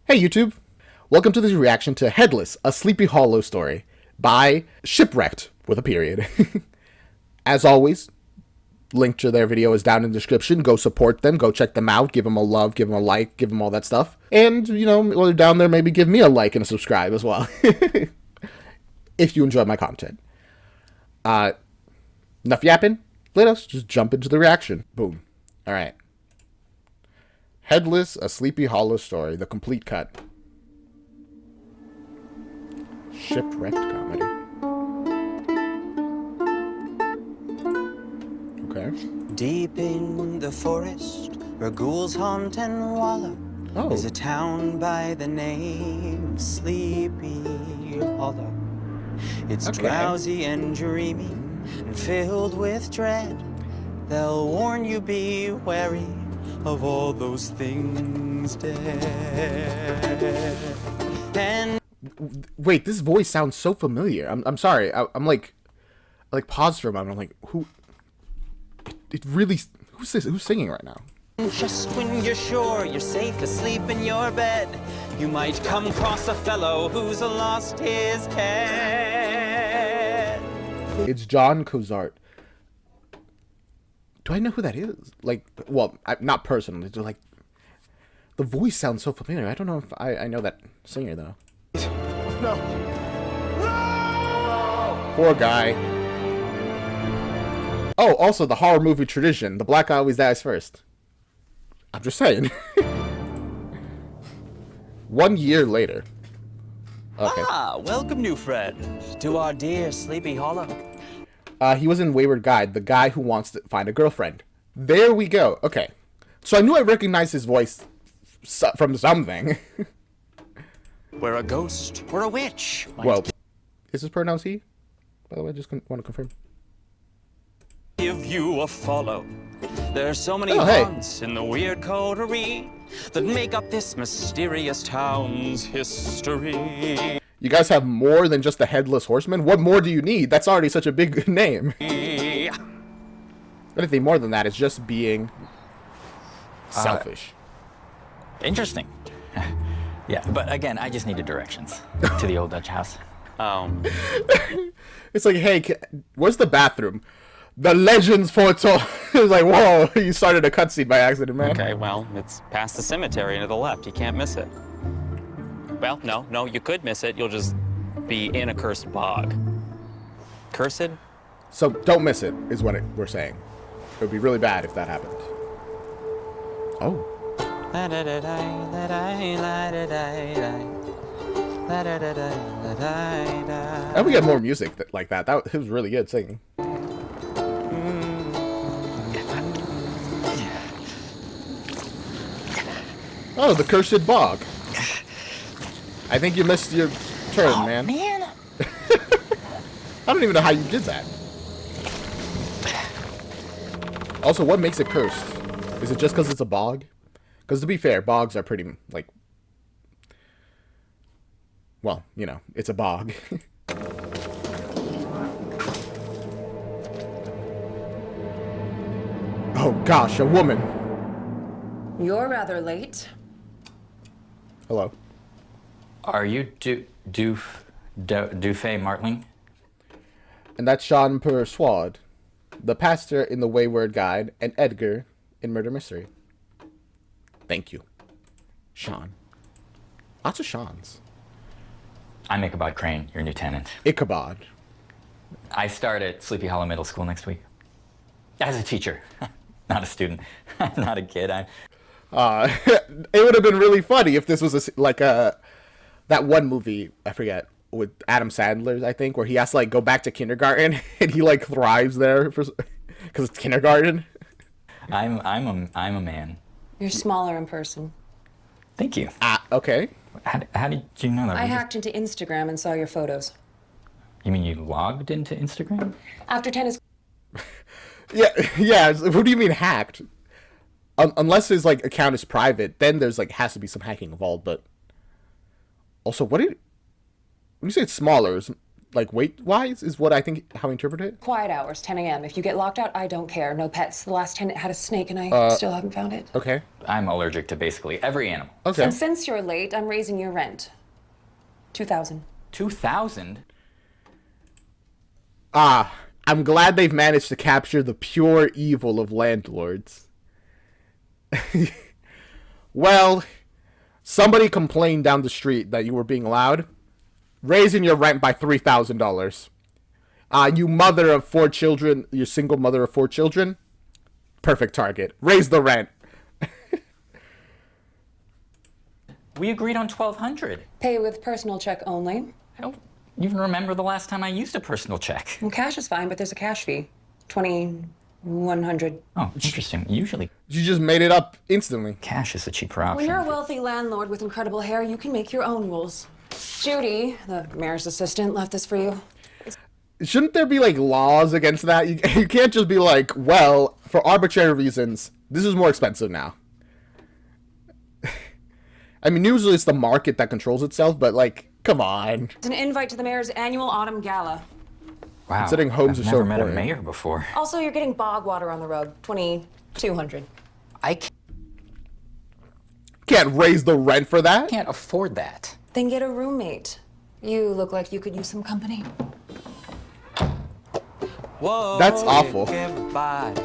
Hey YouTube! Welcome to this reaction to Headless, a Sleepy Hollow story by Shipwrecked, with a period. As always, link to their video is down in the description. Go support them, go check them out, give them a love, give them a like, give them all that stuff. And, you know, while you're down there, maybe give me a like and a subscribe as well. If you enjoy my content. Enough yapping, let us just jump into the reaction. Boom. Alright. Headless, a Sleepy Hollow story, the complete cut. Shipwrecked comedy. Okay. Deep in the forest, where ghouls haunt and wallow, is a town by the name of Sleepy Hollow. It's drowsy and dreamy and filled with dread. They'll warn you, be wary of all those things dead. And wait, this voice sounds so familiar. I'm sorry. I'm like paused for a moment. I'm like, who? It really. Who's this? Who's singing right now? just when you're sure you're safe asleep in your bed, you might come across a fellow who's lost his head. It's John Cozart. Do I know who that is? Like, well, not personally. Like, the voice sounds so familiar. I don't know if I know that singer, though. No. No! Poor guy. Oh, also the horror movie tradition. The black guy always dies first. I'm just saying. 1 year later. Okay. Ah, welcome, new friend, to our dear Sleepy Hollow. He was in Wayward Guide, the guy who wants to find a girlfriend. There we go. Okay. So I knew I recognized his voice from something. Where a ghost or a witch might Well, is this pronounced he? By the way, I just want to confirm. give you a follow. There are so many haunts in the weird coterie that make up this mysterious town's history. You guys have more than just the Headless Horseman? What more do you need? That's already such a big name. Anything more than that is just being selfish. Interesting. Yeah, but again, I just needed directions to the old Dutch house. It's like, hey, where's the bathroom? The Legends Portal. It was like, whoa, you started a cutscene by accident, man. Okay, well, it's past the cemetery and to the left. You can't miss it. Well, no, you could miss it. You'll just be in a cursed bog. Cursed? So don't miss it, is what we're saying. It would be really bad if that happened. Oh. And we get more music like that. It was really good singing. Oh, the cursed bog. I think you missed your turn, man. I don't even know how you did that. Also, what makes it cursed? Is it just because it's a bog? Because to be fair, bogs are pretty, like... Well, you know, it's a bog. Oh gosh, a woman. You're rather late. Hello. Are you Dufay Martling? And that's Sean Persuade, the pastor in The Wayward Guide, and Edgar in Murder Mystery. Thank you, Sean. Lots of Seans. I'm Ichabod Crane, your new tenant. Ichabod. I start at Sleepy Hollow Middle School next week. As a teacher, not a student, not a kid. It would have been really funny if this was that one movie, I forget, with Adam Sandler, I think, where he has to like go back to kindergarten and he like thrives there because it's kindergarten. I'm a man. You're smaller in person. Thank you. Okay. How did you know that? I hacked into Instagram and saw your photos. You mean you logged into Instagram? After tennis. Yeah. What do you mean hacked? Unless his like account is private, then there's like has to be some hacking involved. But also, when you say it's smaller, like weight-wise, is what I think how I interpret it. Quiet hours, 10 a.m. If you get locked out, I don't care. No pets. The last tenant had a snake, and I still haven't found it. Okay. I'm allergic to basically every animal. Okay. And since you're late, I'm raising your rent. 2,000. 2,000? I'm glad they've managed to capture the pure evil of landlords. Well, somebody complained down the street that you were being loud. Raising your rent by $3,000. You mother of 4 children, you single mother of 4 children. Perfect target. Raise the rent. We agreed on 1,200. Pay with personal check only. I don't even remember the last time I used a personal check. Well, cash is fine, but there's a cash fee. 2,100. Oh, interesting. Usually You just made it up instantly. cash is the cheaper option. When you're a wealthy landlord with incredible hair, you can make your own rules. Judy, the mayor's assistant, left this for you. Shouldn't there be like laws against that? You can't just be like, well, for arbitrary reasons, this is more expensive now. I mean, usually it's the market that controls itself, but like, come on. It's an invite to the mayor's annual autumn gala. Wow. Considering homes I've are so never met a important. mayor before. Also, you're getting bog water on the road. 2,200. I Can't raise the rent for that. can't afford that. Then get a roommate. You look like you could use some company. Whoa, That's awful. everybody.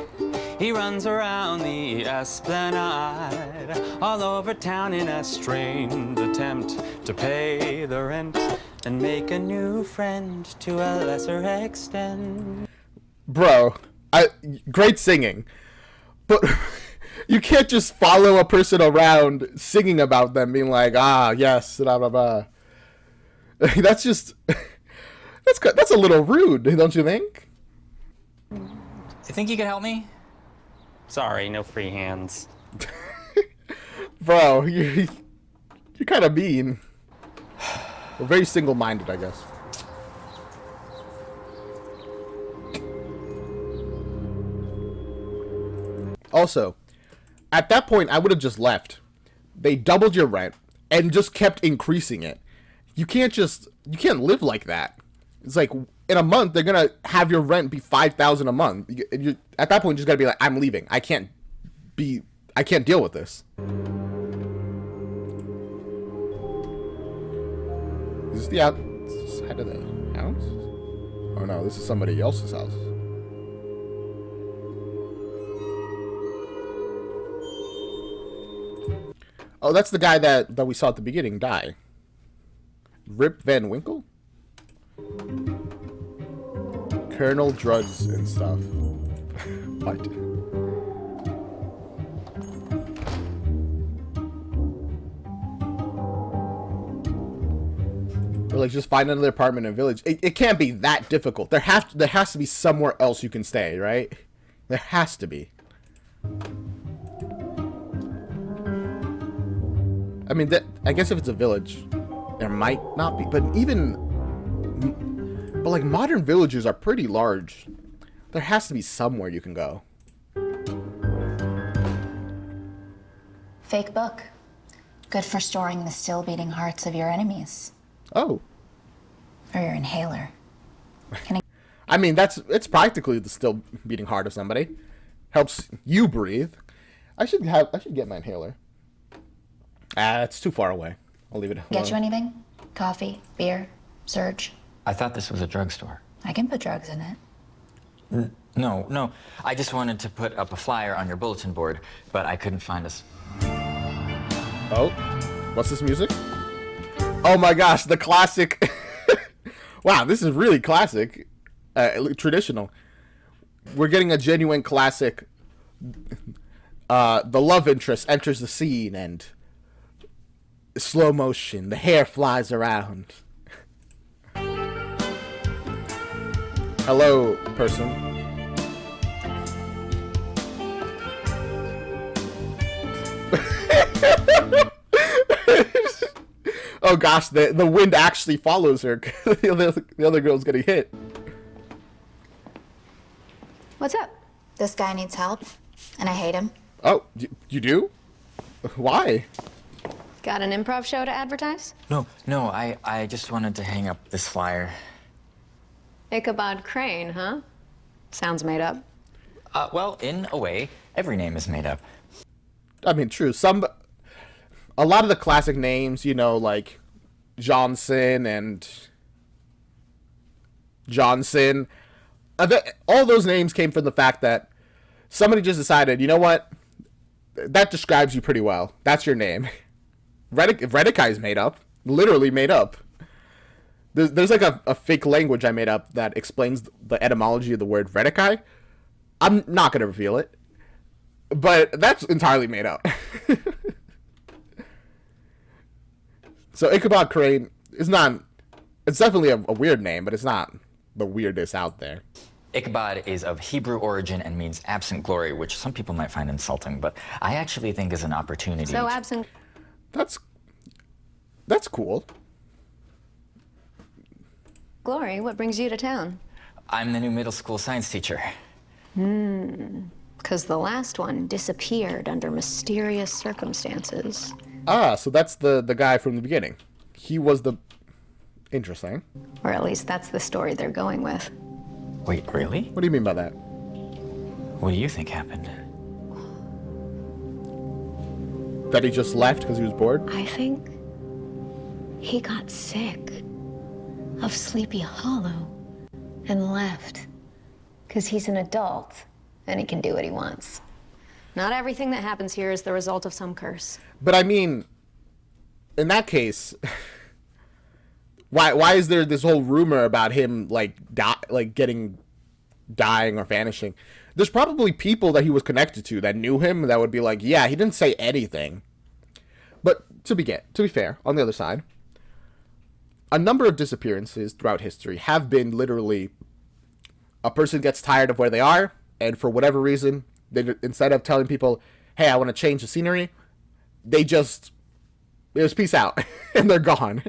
He runs around the Esplanade, all over town in a strange attempt to pay the rent and make a new friend to a lesser extent. Bro, great singing, but you can't just follow a person around singing about them, being like, ah, yes, blah blah blah. That's just that's a little rude, don't you think? You think you could help me? Sorry, no free hands. Bro, you're kind of mean. We're very single-minded, I guess. Also, at that point, I would have just left. They doubled your rent and just kept increasing it. You can't live like that. It's like in a month they're gonna have your rent be $5,000 a month. At that point, you just gotta be like, I'm leaving. I can't deal with this. Is this the outside of the house? Oh no, this is somebody else's house. Oh, that's the guy that we saw at the beginning die. Rip Van Winkle? Colonel Drugs and stuff. What? Or like just find another apartment in a village. It can't be that difficult. There has to be somewhere else you can stay, right? There has to be. I mean, I guess if it's a village, there might not be. But like modern villages are pretty large. There has to be somewhere you can go. Fake book. Good for storing the still beating hearts of your enemies. Oh. Or your inhaler. I mean, it's practically the still beating heart of somebody. Helps you breathe. I should get my inhaler. It's too far away. I'll leave it alone. Get you anything? Coffee, beer, Surge? I thought this was a drugstore. I can put drugs in it. No. I just wanted to put up a flyer on your bulletin board, but I couldn't find us. Oh, what's this music? Oh my gosh, the classic. Wow, this is really classic. Traditional. We're getting a genuine classic. The love interest enters the scene and slow motion. The hair flies around. Hello, person. Oh gosh, the wind actually follows her. The other girl's getting hit. What's up? This guy needs help, and I hate him. Oh, you do? Why? Got an improv show to advertise? No, I just wanted to hang up this flyer. Ichabod Crane, huh? Sounds made up. Well, in a way, every name is made up. I mean, true. A lot of the classic names, you know, like Johnson and Johnson, all those names came from the fact that somebody just decided, you know what, that describes you pretty well. That's your name. Redekai is made up, literally made up. There's like a fake language I made up that explains the etymology of the word Redekai. I'm not going to reveal it, but that's entirely made up. So Ichabod Crane is not, it's definitely a weird name, but it's not the weirdest out there. Ichabod is of Hebrew origin and means absent glory, which some people might find insulting, but I actually think is an opportunity. So absent. That's cool. Glory, what brings you to town? I'm the new middle school science teacher. Because the last one disappeared under mysterious circumstances. Ah, so that's the guy from the beginning. He was the... Interesting. Or at least that's the story they're going with. Wait, really? What do you mean by that? What do you think happened? That he just left because he was bored? I think he got sick of Sleepy Hollow and left because he's an adult and he can do what he wants. Not everything that happens here is the result of some curse. But I mean, in that case, why is there this whole rumor about him dying or vanishing? There's probably people that he was connected to that knew him that would be like, yeah, he didn't say anything. But to be fair, on the other side, a number of disappearances throughout history have been literally a person gets tired of where they are, and for whatever reason, they, instead of telling people, hey, I want to change the scenery, they just peace out and they're gone.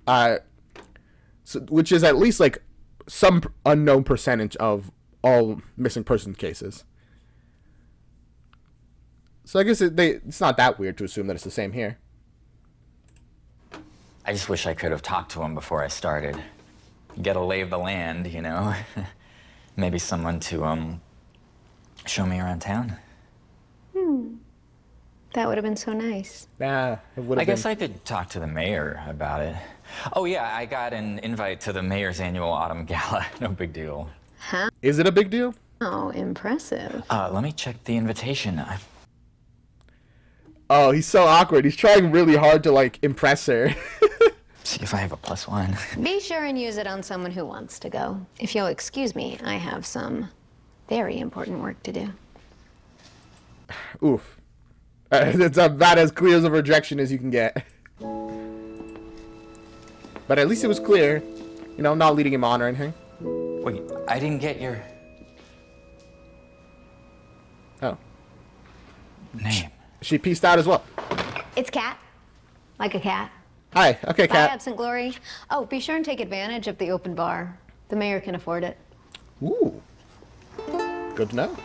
So, which is at least like some unknown percentage of all missing person cases. So I guess it's not that weird to assume that it's the same here. I just wish I could have talked to him before I started. Get a lay of the land, you know? Maybe someone to, show me around town. That would have been so nice. Nah, it would have I guess I could talk to the mayor about it. Oh yeah, I got an invite to the mayor's annual autumn gala. No big deal. Is it a big deal? Oh, impressive. Let me check the invitation. Oh, he's so awkward. He's trying really hard to, like, impress her. See if I have a +1. Be sure and use it on someone who wants to go. If you'll excuse me, I have some very important work to do. Oof. It's about as clear as a rejection as you can get. But at least it was clear. You know, not leading him on or anything. Wait, I didn't get your Oh. name. She pieced out as well. It's Cat. Like a cat. Hi. Okay, Bye, Kat. absent glory. Oh, be sure and take advantage of the open bar. The mayor can afford it. Ooh. Good to know.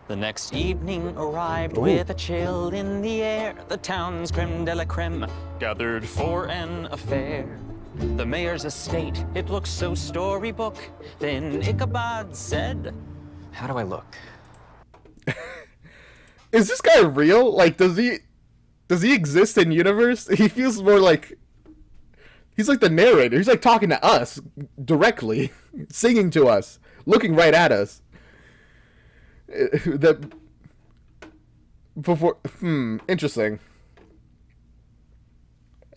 The next evening arrived with a chill in the air. The town's creme de la creme gathered for an affair. The mayor's estate, it looks so storybook. Then Ichabod said, How do I look? Is this guy real? Like, does he exist in universe? He feels more like he's like the narrator. He's like talking to us directly, singing to us, looking right at us. Interesting.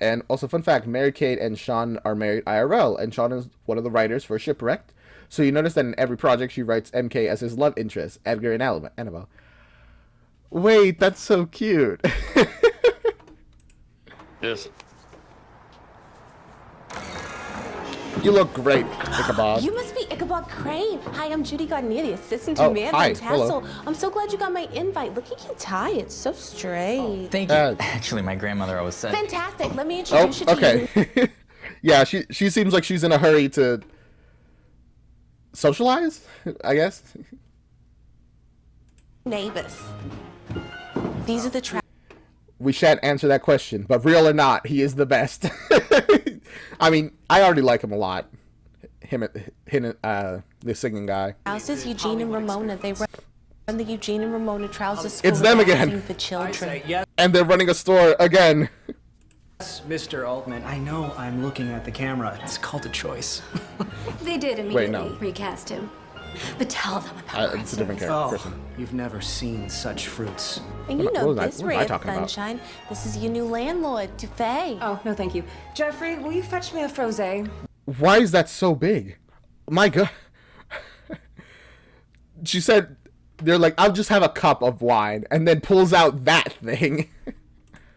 And also, fun fact, Mary-Kate and Sean are married IRL, and Sean is one of the writers for Shipwrecked. So you notice that in every project she writes MK as his love interest, Edgar and Annabelle. Wait, that's so cute. Yes. You look great, Ichabod. You must be Ichabod Crane. Hi, I'm Judy Gardner, the assistant to Oh, Mayor hi. Van Tassel. Hello. I'm so glad you got my invite. Look at your tie. It's so straight. Thank you. Actually, my grandmother always said. Fantastic. Let me Oh, introduce you to okay. Yeah, she seems like she's in a hurry to socialize, I guess. neighbors. These are the We shan't answer that question, but real or not, he is the best. I mean, I already like him a lot. Him, the singing guy. Houses, Eugene and Ramona. They run the Eugene and Ramona Trousers School. It's them again. For children. Yes, And they're running a store again. Mr. Altman. I know I'm looking at the camera. It's called a choice. They did immediately no. recast him. But tell them about It's a different character. Oh, you've never seen such fruits. And you What know was I- this, what was I Ray of talking about? Sunshine. This is your new landlord, Dufay. Oh, no, thank you. Jeffrey, will you fetch me a frosé? Why is that so big? My God. She said, they're like, I'll just have a cup of wine, and then pulls out that thing.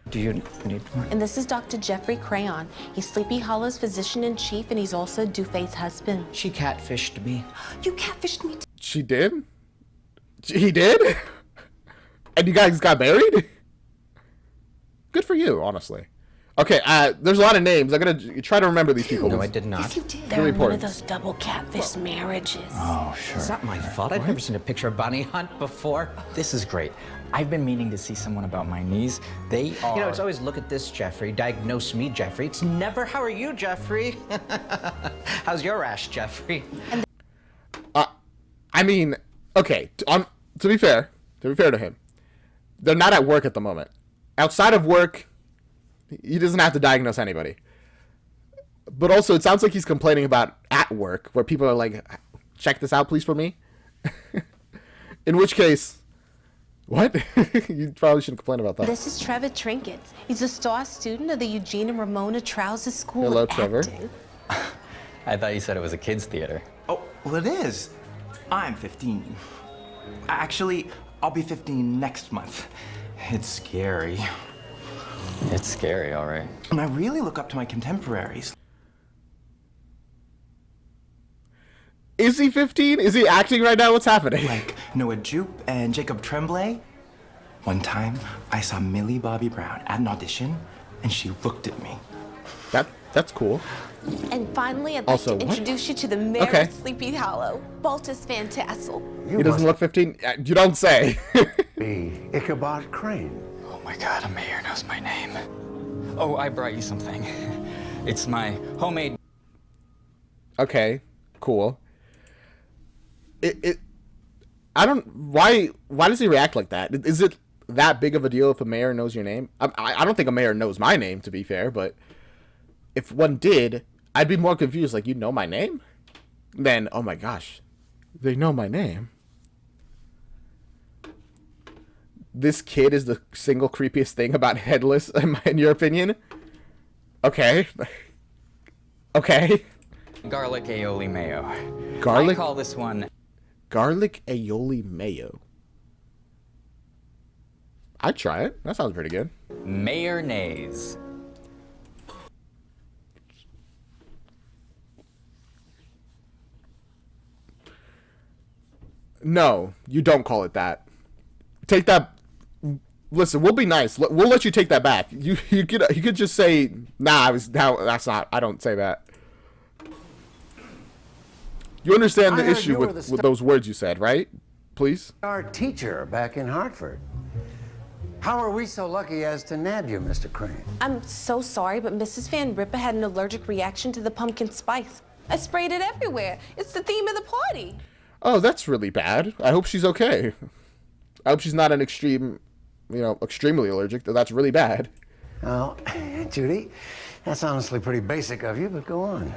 Do you need more? And this is Dr. Jeffrey Crayon. He's Sleepy Hollow's physician-in-chief, and he's also Dufay's husband. She catfished me. You catfished me too. She did? He did? And you guys got married? Good for you, honestly. Okay, there's a lot of names. I'm gonna try to remember these people. No, I did not. Yes, you did. They're They're one important. of those double catfish marriages. Oh, sure. Is that my fault? I've never seen a picture of Bunny Hunt before. This is great. I've been meaning to see someone about my knees. They are... You know, it's always look at this, Jeffrey. Diagnose me, Jeffrey. It's never, how are you, Jeffrey? How's your ash, Jeffrey? I mean, okay, to be fair to him, they're not at work at the moment. Outside of work, he doesn't have to diagnose anybody. But also, it sounds like he's complaining about at work, where people are like, check this out, please, for me. In which case, what? You probably shouldn't complain about that. This is Trevor Trinkets. He's a star student of the Eugene and Ramona Trousers School Hello, of Trevor. Acting. I thought you said it was a kid's theater. Oh, well, it is. I'm 15. Actually, I'll be 15 next month. It's scary. It's scary, all right. And I really look up to my contemporaries. Is he 15? Is he acting right now? What's happening? Like Noah Jupe and Jacob Tremblay. One time, I saw Millie Bobby Brown at an audition, and she looked at me. That's cool. And finally, I'd like Also, to what? introduce you to the mayor Okay. of Sleepy Hollow, Baltus Van Tassel. He doesn't look 15? You don't say. Ichabod Crane. Oh my God, a mayor knows my name. Oh, I brought you something. It's my homemade... Okay, cool. I don't... Why does he react like that? Is it that big of a deal if a mayor knows your name? I don't think a mayor knows my name, to be fair, but if one did, I'd be more confused. Like, you know my name? Then, oh my gosh, they know my name. This kid is the single creepiest thing about Headless, in your opinion? Okay. Okay. Garlic aioli mayo. Garlic? I call this one... Garlic aioli mayo. I'd try it. That sounds pretty good. Mayonnaise. No, you don't call it that. Take that. Listen, we'll be nice. We'll let you take that back. You could just say, nah, that's not. I don't say that. You understand the issue with those words you said, right? Please. Our teacher back in Hartford. How are we so lucky as to nab you, Mr. Crane? I'm so sorry, but Mrs. Van Ripper had an allergic reaction to the pumpkin spice. I sprayed it everywhere. It's the theme of the party. Oh, that's really bad. I hope she's okay. I hope she's not an extremely allergic. That's really bad. Well, Judy, that's honestly pretty basic of you, but go on.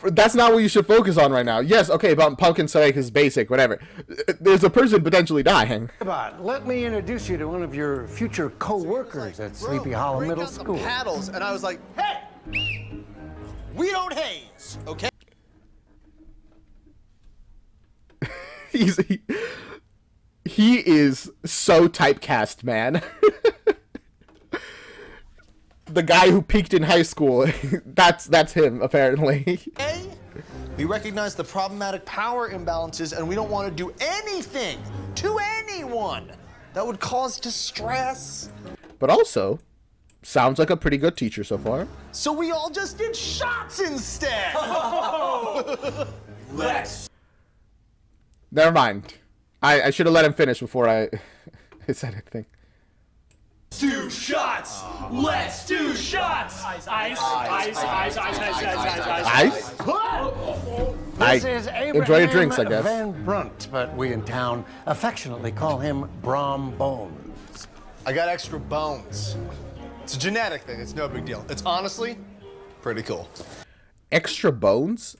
That's not what you should focus on right now. Yes, okay, about pumpkin spice is basic, whatever. There's a person potentially dying. Let me introduce you to one of your future co-workers at Sleepy Hollow Middle School. Paddles, and I was like, hey, we don't haze, okay? He is so typecast, man. The guy who peaked in high school, that's him, apparently. A, we recognize the problematic power imbalances, and we don't want to do anything to anyone that would cause distress. But also, sounds like a pretty good teacher so far. So we all just did shots instead. Let's. Never mind. I should have let him finish before I said anything. Do shots! Let's do shots! Ice, ice, ice, ice, ice, ice, ice, ice. This is Abraham enjoy your drinks, I guess. Van Brunt, but we in town affectionately call him Brom Bones. I got extra bones. It's a genetic thing. It's no big deal. It's honestly pretty cool. Extra bones?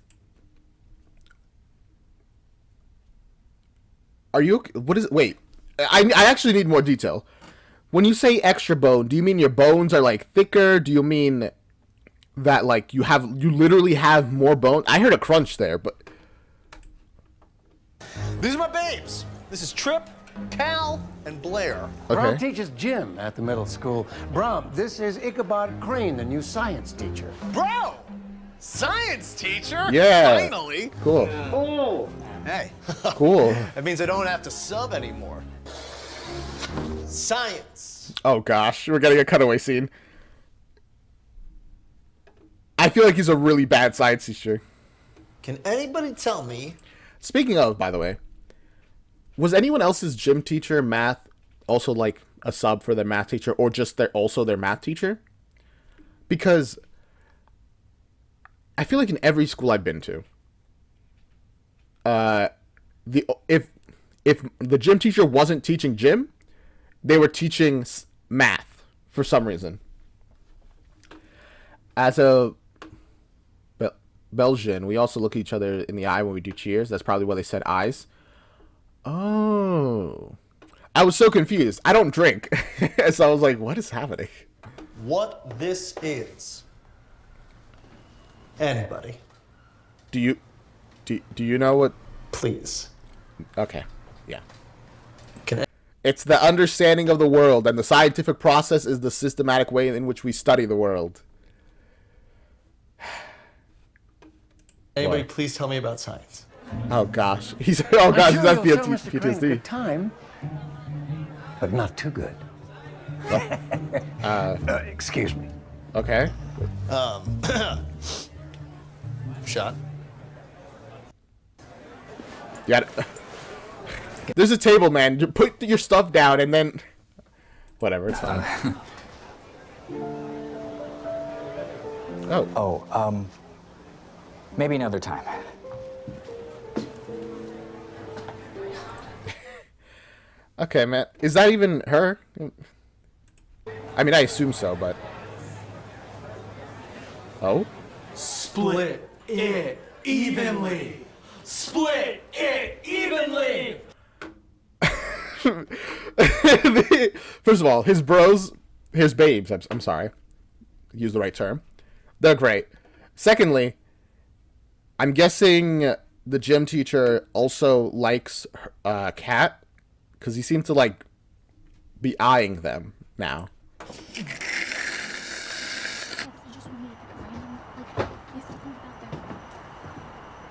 Are you? What is it? Wait, I actually need more detail. When you say extra bone, do you mean your bones are like thicker? Do you mean that like you literally have more bone? I heard a crunch there, but These are my babes. This is Trip, Cal, and Blair. Okay. Brom teaches gym at the middle school. Brom, this is Ichabod Crane, the new science teacher. Bro! Science teacher? Yeah. Finally. Cool. Oh. Hey. Cool. That means I don't have to sub anymore. Science. Oh gosh, we're getting a cutaway scene. I feel like he's a really bad science teacher. Can anybody tell me? Speaking of, by the way, was anyone else's gym teacher math also like a sub for their math teacher, or just also their math teacher? Because I feel like in every school I've been to, if the gym teacher wasn't teaching gym, they were teaching math for some reason. As a Belgian, we also look at each other in the eye when we do cheers. That's probably why they said eyes. Oh. I was so confused. I don't drink. So I was like, what is happening? What this is. Anybody. Do you know what? Please. Okay. Yeah. It's the understanding of the world, and the scientific process is the systematic way in which we study the world. Anybody, Boy. please tell me about science. Oh gosh, he's has PTSD. Good time, but not too good. Excuse me. Okay. Shot. You got it. There's a table, man. You put your stuff down and then... Whatever, it's fine. Maybe another time. Okay, man. Is that even her? I mean, I assume so, but... Oh? Split it evenly. Split it evenly. First of all, his babes, I'm sorry, use the right term, they're great. Secondly, I'm guessing the gym teacher also likes Kat, because he seems to like be eyeing them now.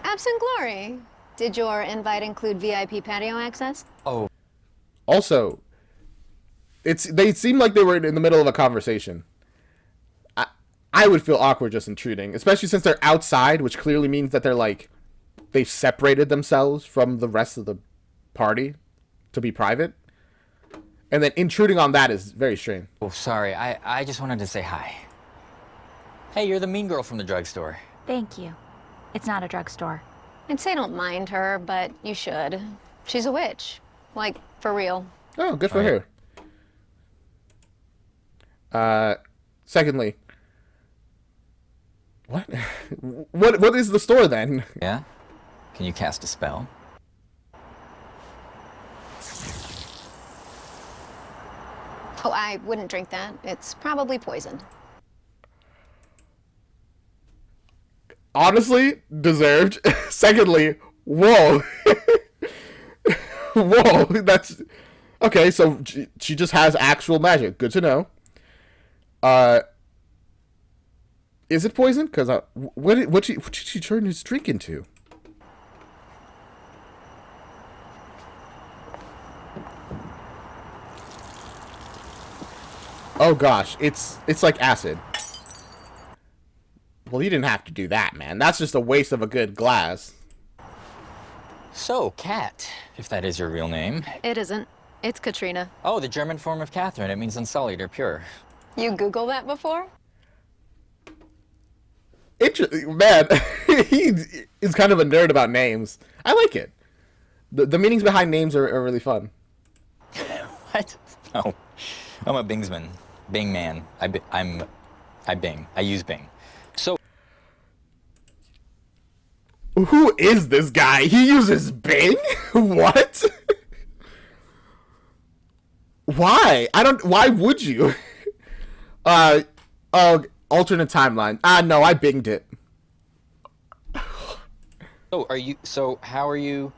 Absent glory. Did your invite include VIP patio access? Oh. Also, they seem like they were in the middle of a conversation. I would feel awkward just intruding, especially since they're outside, which clearly means that they've separated themselves from the rest of the party to be private. And then intruding on that is very strange. Oh, sorry. I just wanted to say hi. Hey, you're the mean girl from the drugstore. Thank you. It's not a drugstore. I'd say don't mind her, but you should. She's a witch. Like, for real. Oh, good for her. Secondly, what? What is the store then? Yeah? Can you cast a spell? Oh, I wouldn't drink that. It's probably poisoned. Honestly, deserved. Secondly, whoa. Whoa, that's... Okay, so she just has actual magic. Good to know. Is it poison? Because what did she turn his drink into? Oh gosh, it's like acid. Well, you didn't have to do that, man. That's just a waste of a good glass. So, Kat, if that is your real name. It isn't. It's Katrina. Oh, the German form of Catherine. It means unsullied or pure. You Google that before? Man, he is kind of a nerd about names. I like it. The meanings behind names are really fun. What? No. I'm a Bingsman. Bing man. I Bing. I use Bing. So. Who is this guy? He uses Bing? What? Why? Why would you? Alternate timeline. No, I Binged it. So how are you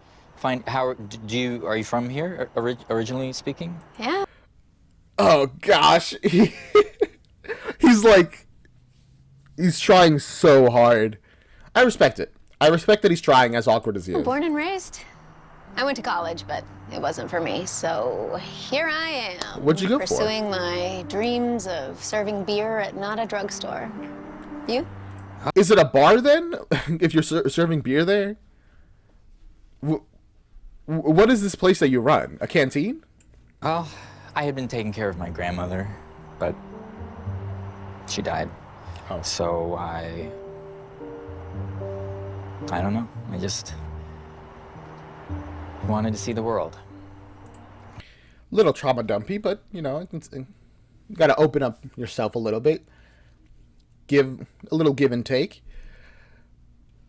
are you from here originally speaking? Yeah. Oh gosh. He's trying so hard. I respect it. I respect that he's trying, as awkward as he is. Born and raised. I went to college, but it wasn't for me, so here I am. What'd you go for? Pursuing my dreams of serving beer at not a drugstore. You? Is it a bar then? If you're serving beer there? What is this place that you run? A canteen? Well, I had been taking care of my grandmother, but she died. Oh. So I don't know. I just wanted to see the world. Little trauma dumpy, but you know, you got to open up yourself a little bit. Give a little give and take.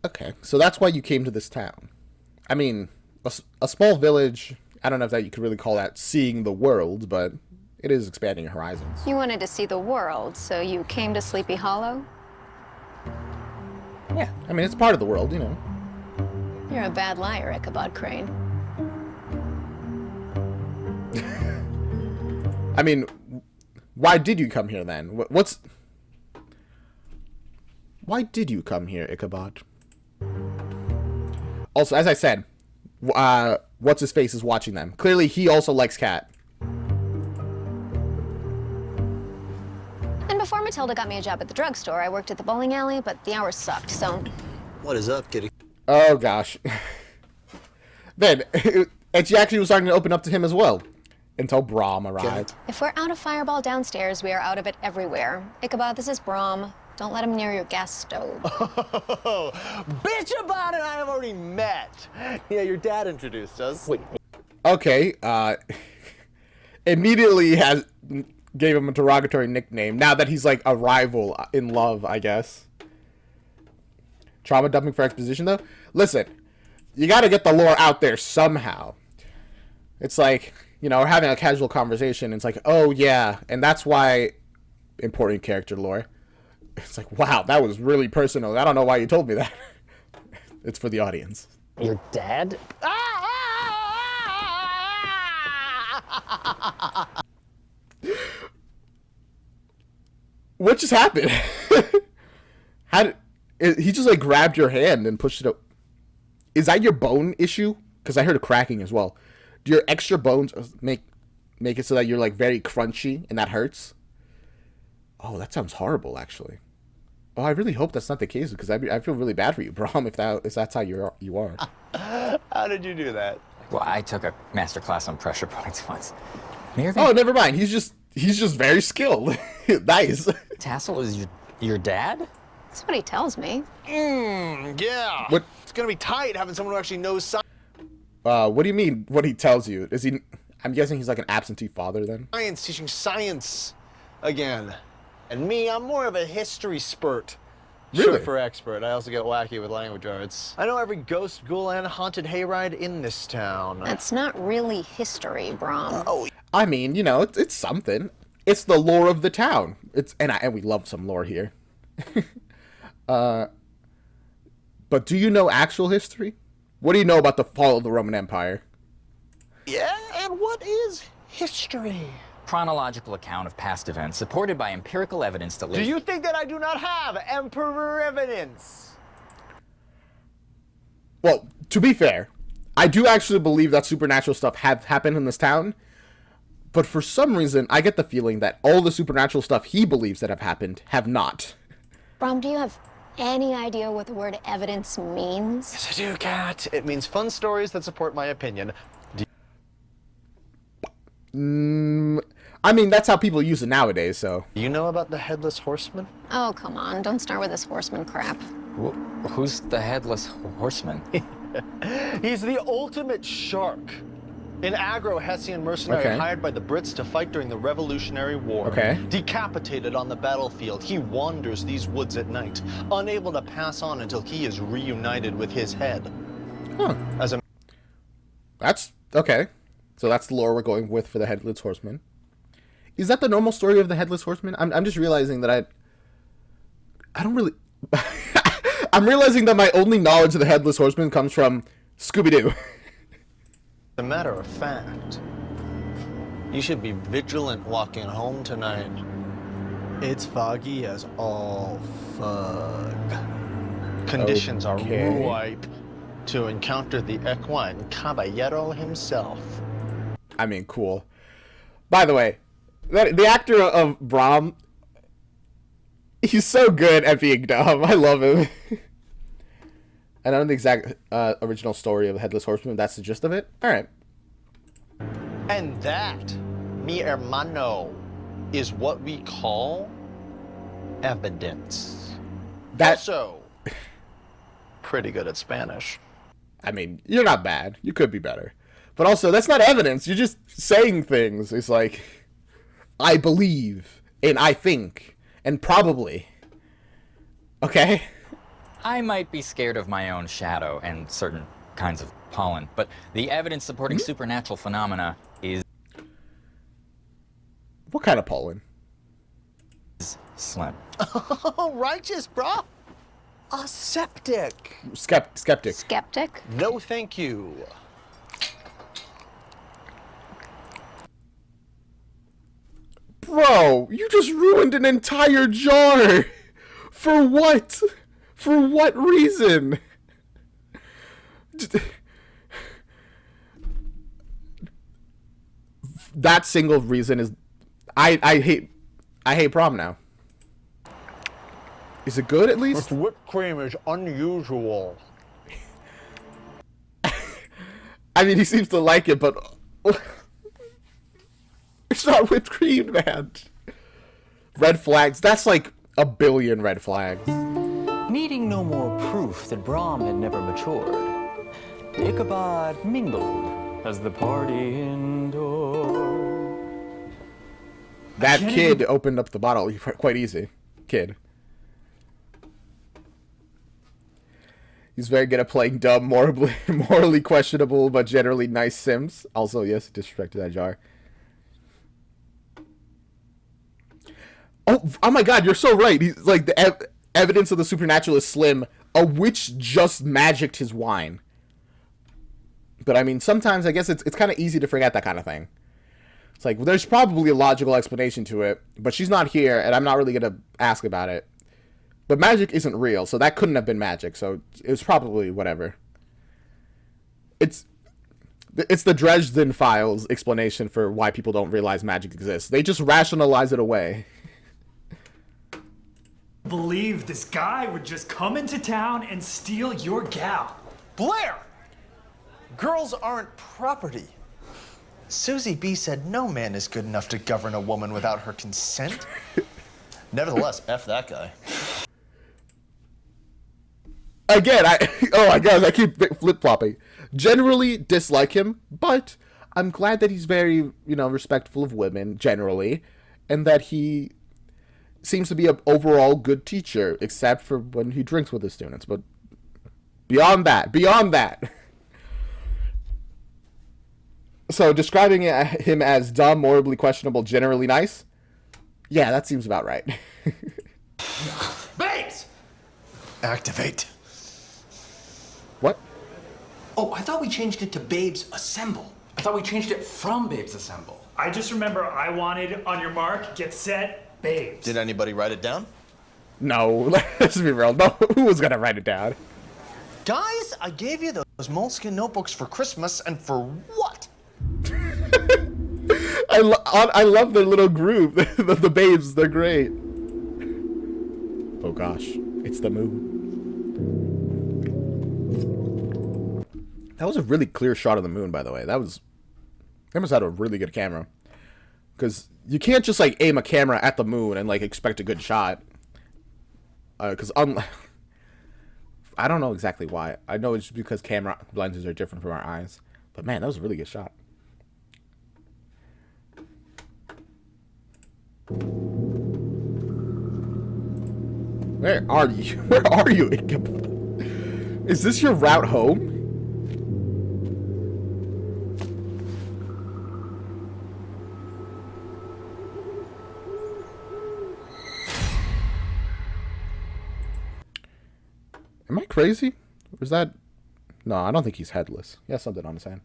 Okay, so that's why you came to this town. I mean, a small village. I don't know if that you could really call that seeing the world, but it is expanding your horizons. You wanted to see the world, so you came to Sleepy Hollow? Yeah, I mean, it's part of the world, you know. You're a bad liar, Ichabod Crane. I mean, why did you come here then? Why did you come here, Ichabod? Also, as I said, what's his face is watching them. Clearly, he also likes Cat. And before Matilda got me a job at the drugstore, I worked at the bowling alley, but the hours sucked, so... What is up, kitty? Oh, gosh. Then, and she actually was starting to open up to him as well. Until Brahm arrived. If we're out of Fireball downstairs, we are out of it everywhere. Ichabod, this is Brahm. Don't let him near your gas stove. Oh, bitch about it, I have already met. Yeah, your dad introduced us. Wait. Okay, immediately gave him a derogatory nickname, now that he's like a rival in love, I guess. Trauma dumping for exposition, though? Listen, you gotta get the lore out there somehow. It's like, you know, we're having a casual conversation, and it's like, oh yeah, and that's why important character lore. It's like, wow, that was really personal. I don't know why you told me that. It's for the audience. Your dad? What just happened? He just like grabbed your hand and pushed it up? Is that your bone issue? Because I heard a cracking as well. Do your extra bones make it so that you're like very crunchy and that hurts? Oh, that sounds horrible, actually. Oh, I really hope that's not the case, because I feel really bad for you, Brahm, if that's how you are. How did you do that? Well, I took a master class on pressure points once. Oh, never mind. He's just very skilled. Nice. Tassel is your dad? That's what he tells me. Yeah. What? It's gonna be tight having someone who actually knows science. What do you mean? What he tells you? Is he? I'm guessing he's like an absentee father then. Science, teaching science again. And me, I'm more of a history spurt. Really? For expert. I also get wacky with language arts. I know every ghost, ghoul, and haunted hayride in this town. That's not really history, Brahm. Oh. I mean, you know, it's something. It's the lore of the town. And we love some lore here. But do you know actual history? What do you know about the fall of the Roman Empire? Yeah, and what is history? Chronological account of past events supported by empirical evidence that Do you think that I do not have emperor evidence? Well, to be fair, I do actually believe that supernatural stuff have happened in this town. But for some reason, I get the feeling that all the supernatural stuff he believes that have happened have not. Brahm, do you have any idea what the word evidence means? Yes, I do, Kat. It means fun stories that support my opinion. I mean, that's how people use it nowadays, so. You know about the Headless Horseman? Oh, come on. Don't start with this horseman crap. Who's the Headless Horseman? He's the ultimate shark. An Agro-Hessian mercenary hired by the Brits to fight during the Revolutionary War. Decapitated on the battlefield, he wanders these woods at night, unable to pass on until he is reunited with his head. That's okay. So that's the lore we're going with for the Headless Horseman. Is that the normal story of the Headless Horseman? I'm just realizing that I don't really... I'm realizing that my only knowledge of the Headless Horseman comes from Scooby-Doo. As a matter of fact, you should be vigilant walking home tonight. It's foggy as all fuck. Conditions are ripe to encounter the equine caballero himself. I mean, cool. By the way, the actor of Brom, he's so good at being dumb. I love him. I don't know the exact original story of the Headless Horseman. That's the gist of it. All right. And that, mi hermano, is what we call evidence. Also, pretty good at Spanish. I mean, you're not bad. You could be better. But also, that's not evidence. You're just saying things. It's like, I believe, and I think, and probably. Okay? I might be scared of my own shadow and certain kinds of pollen, but the evidence supporting supernatural phenomena is... What kind of pollen? Slim. Oh, righteous, bro. A septic. Skeptic. Skeptic? No, thank you. Bro, you just ruined an entire jar. For what? For what reason? That single reason is I hate prom now. Is it good at least? This whipped cream is unusual. I mean, he seems to like it, but it's not whipped cream, man. Red flags. That's like a billion red flags. Needing no more proof that Brahm had never matured, Ichabod mingled as the party endured. That kid opened up the bottle quite easy. Kid. He's very good at playing dumb, morally questionable, but generally nice Sims. Also, yes, disrespected that jar. Oh my God, you're so right. He's like the evidence of the supernatural is slim. A witch just magicked his wine. But I mean, sometimes I guess it's kind of easy to forget that kind of thing. It's like, well, there's probably a logical explanation to it, but she's not here, and I'm not really gonna ask about it. But magic isn't real, so that couldn't have been magic. So it was probably whatever. It's the Dresden Files explanation for why people don't realize magic exists. They just rationalize it away. Believe this guy would just come into town and steal your gal. Blair! Girls aren't property. Susie B said no man is good enough to govern a woman without her consent. Nevertheless, F that guy. Again, oh my God, I keep flip-flopping. Generally dislike him, but I'm glad that he's very, respectful of women, generally, and that he seems to be an overall good teacher, except for when he drinks with his students. But beyond that. So describing him as dumb, morally questionable, generally nice, yeah, that seems about right. Babes! Activate. What? Oh, I thought we changed it to Babes Assemble. I thought we changed it from Babes Assemble. I just remember I wanted on your mark, get set, babes. Did anybody write it down? No, let's be real. No, who was gonna write it down? Guys, I gave you those moleskin notebooks for Christmas, and for what? I love their little group. The babes, they're great. Oh gosh, it's the moon. That was a really clear shot of the moon, by the way. They must have had a really good camera. Because you can't just like aim a camera at the moon and like expect a good shot. Because I don't know exactly why. I know it's because camera lenses are different from our eyes. But man, that was a really good shot. Where are you? Where are you, Ichabod? Is this your route home? Am I crazy? Or is that... No, I don't think he's headless. He has something on his hand.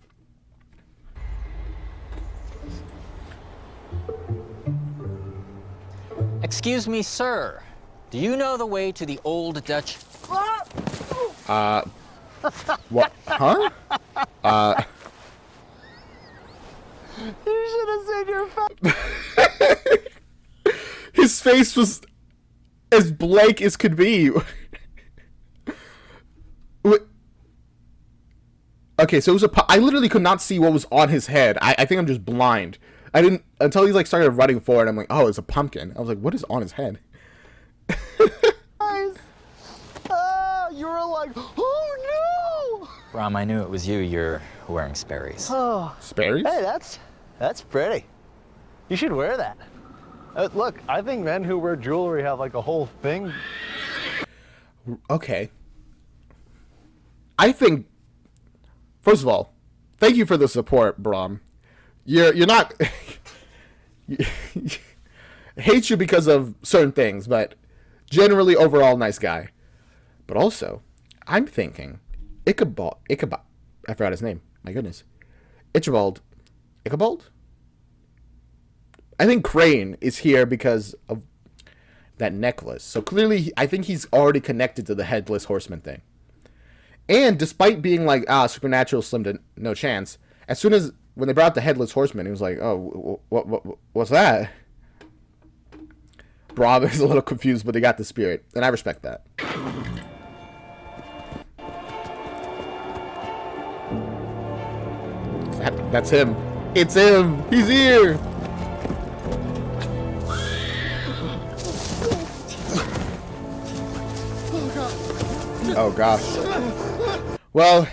Excuse me, sir. Do you know the way to the Old Dutch? What? Huh? You should have seen your face. His face was as blank as could be. Okay, so it was I literally could not see what was on his head. I think I'm just blind. I didn't until he like started running forward. I'm like, oh, it's a pumpkin. I was like, what is on his head? Guys, you were like, oh no! Rom, I knew it was you. You're wearing Sperry's. Oh, Sperry's? Hey, that's pretty. You should wear that. Look, I think men who wear jewelry have like a whole thing. Okay. I think, first of all, thank you for the support, Brom. You're not hate you because of certain things, but generally overall nice guy. But also, I'm thinking Ichabod, I forgot his name. My goodness. Ichabod. I think Crane is here because of that necklace. So clearly, I think he's already connected to the Headless Horseman thing. And despite being like, supernatural, slim to no chance, as soon as, when they brought out the Headless Horseman, he was like, oh, what's that? Rob is a little confused, but they got the spirit, and I respect that. That's him. It's him. He's here. Oh gosh. Well,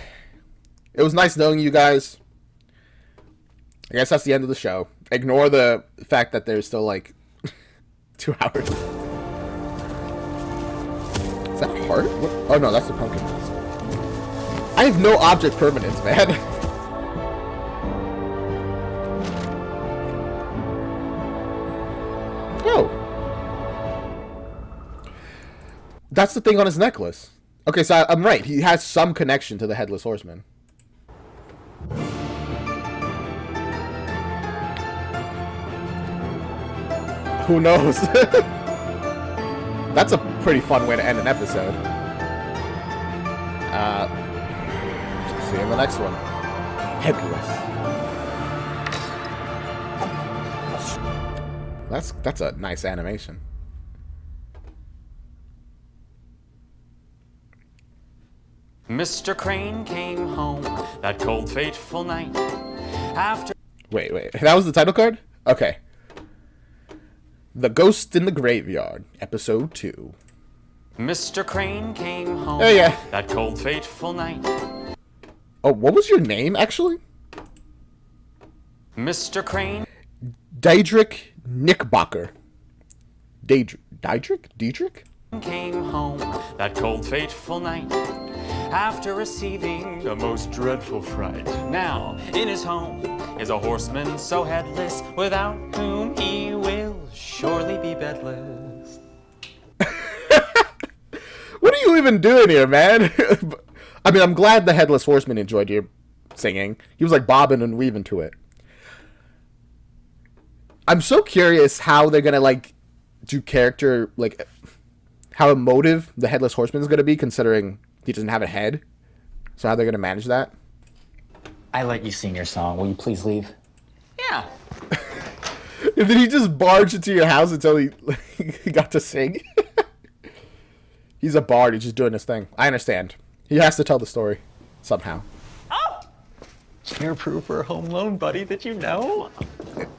it was nice knowing you guys. I guess that's the end of the show. Ignore the fact that there's still like 2 hours. Is that a heart? What? Oh no, that's the pumpkin. I have no object permanence, man. Oh. That's the thing on his necklace. Okay, so I'm right. He has some connection to the Headless Horseman. Who knows? That's a pretty fun way to end an episode. See you in the next one. Headless. That's a nice animation. Mr. Crane came home that cold, fateful night after... Wait. That was the title card? Okay. The Ghost in the Graveyard, Episode 2. Mr. Crane came home that cold, fateful night. Oh, what was your name, actually? Mr. Crane... Diedrich Knickerbocker. Diedrich? Came home that cold, fateful night after receiving a most dreadful fright. Now, in his home is a horseman so headless, without whom he will surely be bedless. What are you even doing here, man? I mean, I'm glad the Headless Horseman enjoyed your singing. He was like bobbing and weaving to it. I'm so curious how they're gonna like do character, like how emotive the Headless Horseman is gonna be, considering he doesn't have a head. So how they're gonna manage that? I let you sing your song. Will you please leave? Yeah. And then he just barged into your house until he got to sing. He's a bard. He's just doing his thing. I understand. He has to tell the story somehow. Oh! You're approved for a home loan, buddy. Did you know?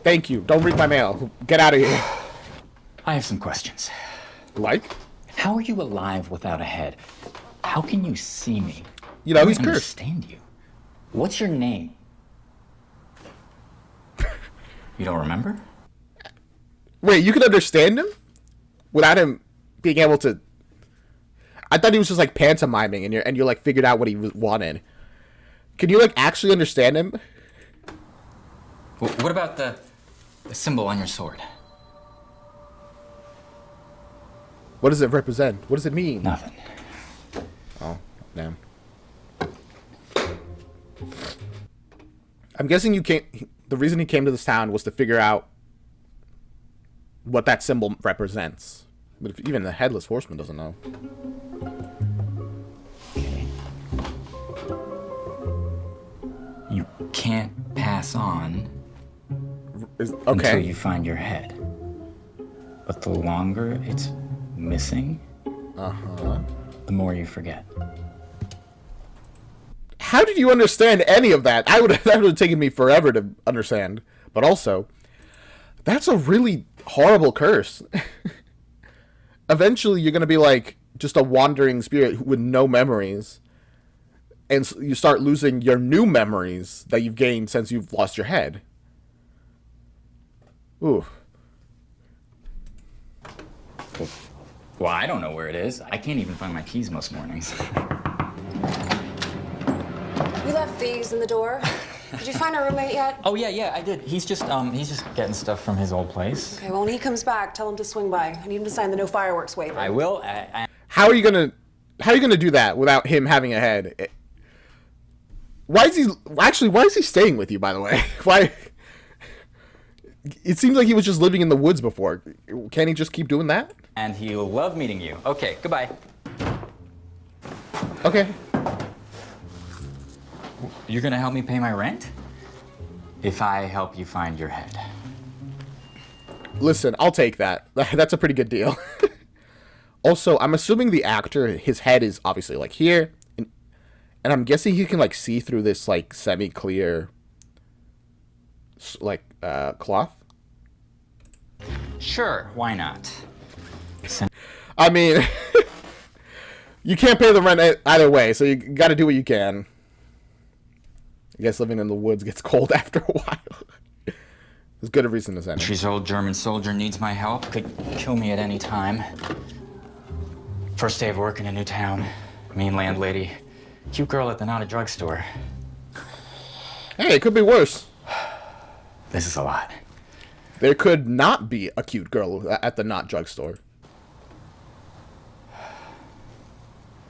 Thank you. Don't read my mail. Get out of here. I have some questions. Like? How are you alive without a head? How can you see me? You know, I he's don't cursed. understand you. What's your name? You don't remember? Wait, you can understand him? Without him being able to... I thought he was just like pantomiming and you like figured out what he wanted. Can you like actually understand him? What about the symbol on your sword? What does it represent? What does it mean? Nothing. Oh, damn. I'm guessing the reason he came to this town was to figure out what that symbol represents. But if even the Headless Horseman doesn't know. Okay. You can't pass on until you find your head. But the longer it's missing, the more you forget. How did you understand any of that? That would have taken me forever to understand. But also, that's a really horrible curse. Eventually, you're going to be like just a wandering spirit with no memories. And you start losing your new memories that you've gained since you've lost your head. Ooh. Well, I don't know where it is. I can't even find my keys most mornings. You left these in the door. Did you find our roommate yet? Oh yeah, I did. He's just getting stuff from his old place. Okay, well, when he comes back, tell him to swing by. I need him to sign the no fireworks waiver. I will. How are you gonna do that without him having a head? Why is he staying with you, by the way? Why? It seems like he was just living in the woods before. Can't he just keep doing that? And he'll love meeting you. Okay, goodbye. Okay. You're gonna help me pay my rent? If I help you find your head. Listen, I'll take that. That's a pretty good deal. Also, I'm assuming the actor, his head is obviously like here, and I'm guessing he can like see through this like semi-clear like cloth. Sure, why not? I mean, you can't pay the rent either way, so you got to do what you can. I guess living in the woods gets cold after a while. There's good a reason to send him. She's old German soldier, needs my help, could kill me at any time. First day of work in a new town, mean landlady, cute girl at the not a drugstore. Hey, it could be worse. This is a lot. There could not be a cute girl at the not drugstore.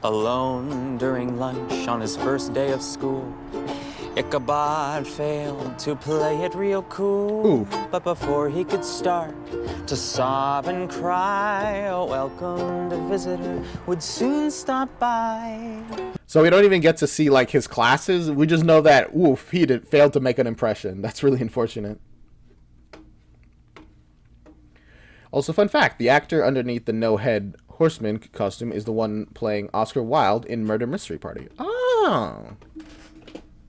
Alone during lunch on his first day of school, Ichabod failed to play it real cool. Ooh. But before he could start to sob and cry, a welcomed visitor would soon stop by. So we don't even get to see like his classes. We just know that, oof, he failed to make an impression. That's really unfortunate. Also, fun fact, the actor underneath the no-head horseman costume is the one playing Oscar Wilde in Murder Mystery Party. Oh.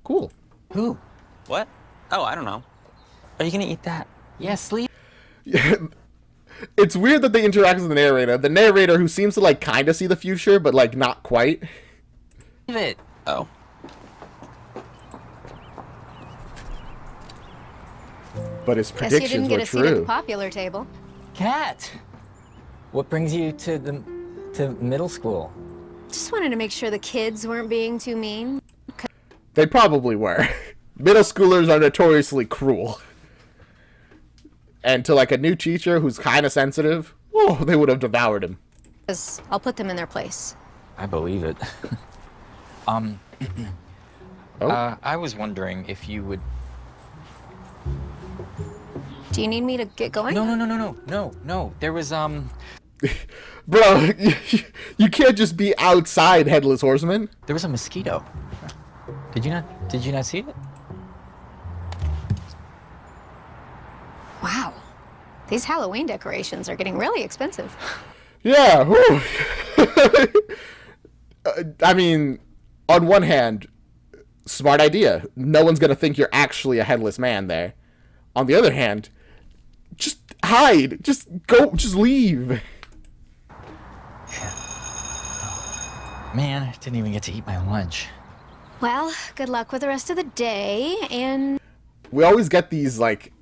Cool. Who? What? Oh, I don't know. Are you gonna eat that? Yeah, sleep. It's weird that they interact with the narrator. The narrator who seems to like kind of see the future, but like not quite. It. Oh. But his Guess predictions you didn't were get a seat at the true. popular table. Cat, what brings you to middle school? Just wanted to make sure the kids weren't being too mean. They probably were. Middle schoolers are notoriously cruel. And to like a new teacher who's kind of sensitive, oh, they would have devoured him. I'll put them in their place. I believe it. I was wondering if you would... Do you need me to get going? No. There was, Bro, you can't just be outside, Headless Horseman. There was a mosquito. Did you not see it? Wow. These Halloween decorations are getting really expensive. Yeah. I mean, on one hand, Smart idea. No one's gonna think you're actually a headless man there. On the other hand, just hide. Just go. Just leave. Man, I didn't even get to eat my lunch. Well, good luck with the rest of the day, and... We always get these, like,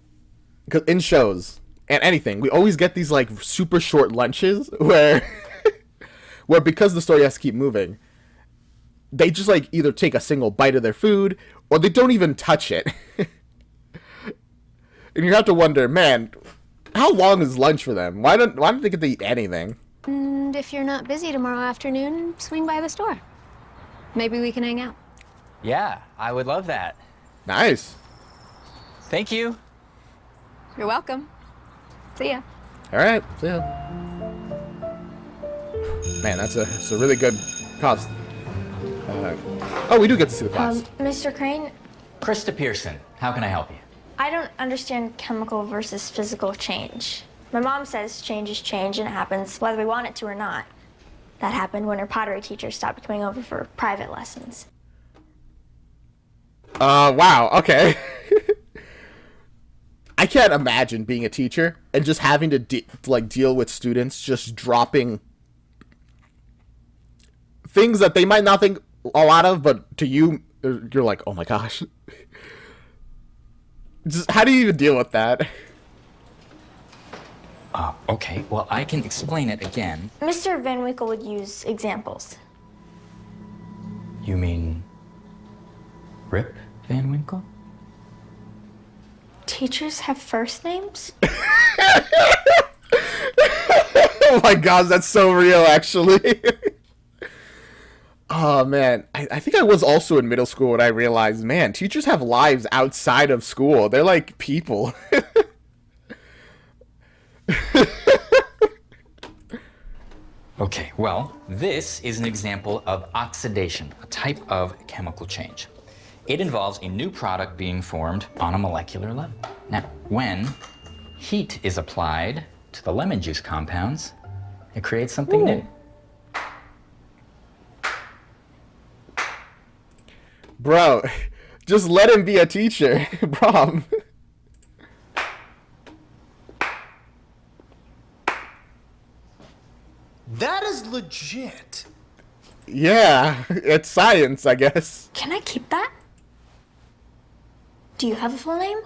in shows and anything, we always get these, like, super short lunches where, where because the story has to keep moving, they just, like, either take a single bite of their food or they don't even touch it. And you have to wonder, man, how long is lunch for them? Why don't they get to eat anything? And if you're not busy tomorrow afternoon, swing by the store. Maybe we can hang out. Yeah, I would love that. Nice. Thank you. You're welcome. See ya. All right, see ya. Man, it's a really good cost. Oh, we do get to see the class. Mr. Crane, Krista Pearson, how can I help you? I don't understand chemical versus physical change. My mom says change is change and it happens whether we want it to or not. That happened when her pottery teacher stopped coming over for private lessons. Wow, okay. I can't imagine being a teacher and just having to deal with students just dropping things that they might not think a lot of, but to you, you're like, oh my gosh. Just how do you even deal with that? Okay, well, I can explain it again. Mr. Van Winkle would use examples. You mean Rip Van Winkle? Teachers have first names? Oh my gosh, that's so real, actually. Oh man, I think I was also in middle school when I realized, man, teachers have lives outside of school. They're like people. Okay, well, this is an example of oxidation, a type of chemical change. It involves a new product being formed on a molecular level. Now, when heat is applied to the lemon juice compounds, it creates something new. Bro, just let him be a teacher, bro. That is legit. Yeah, it's science, I guess. Can I keep that? Do you have a full name?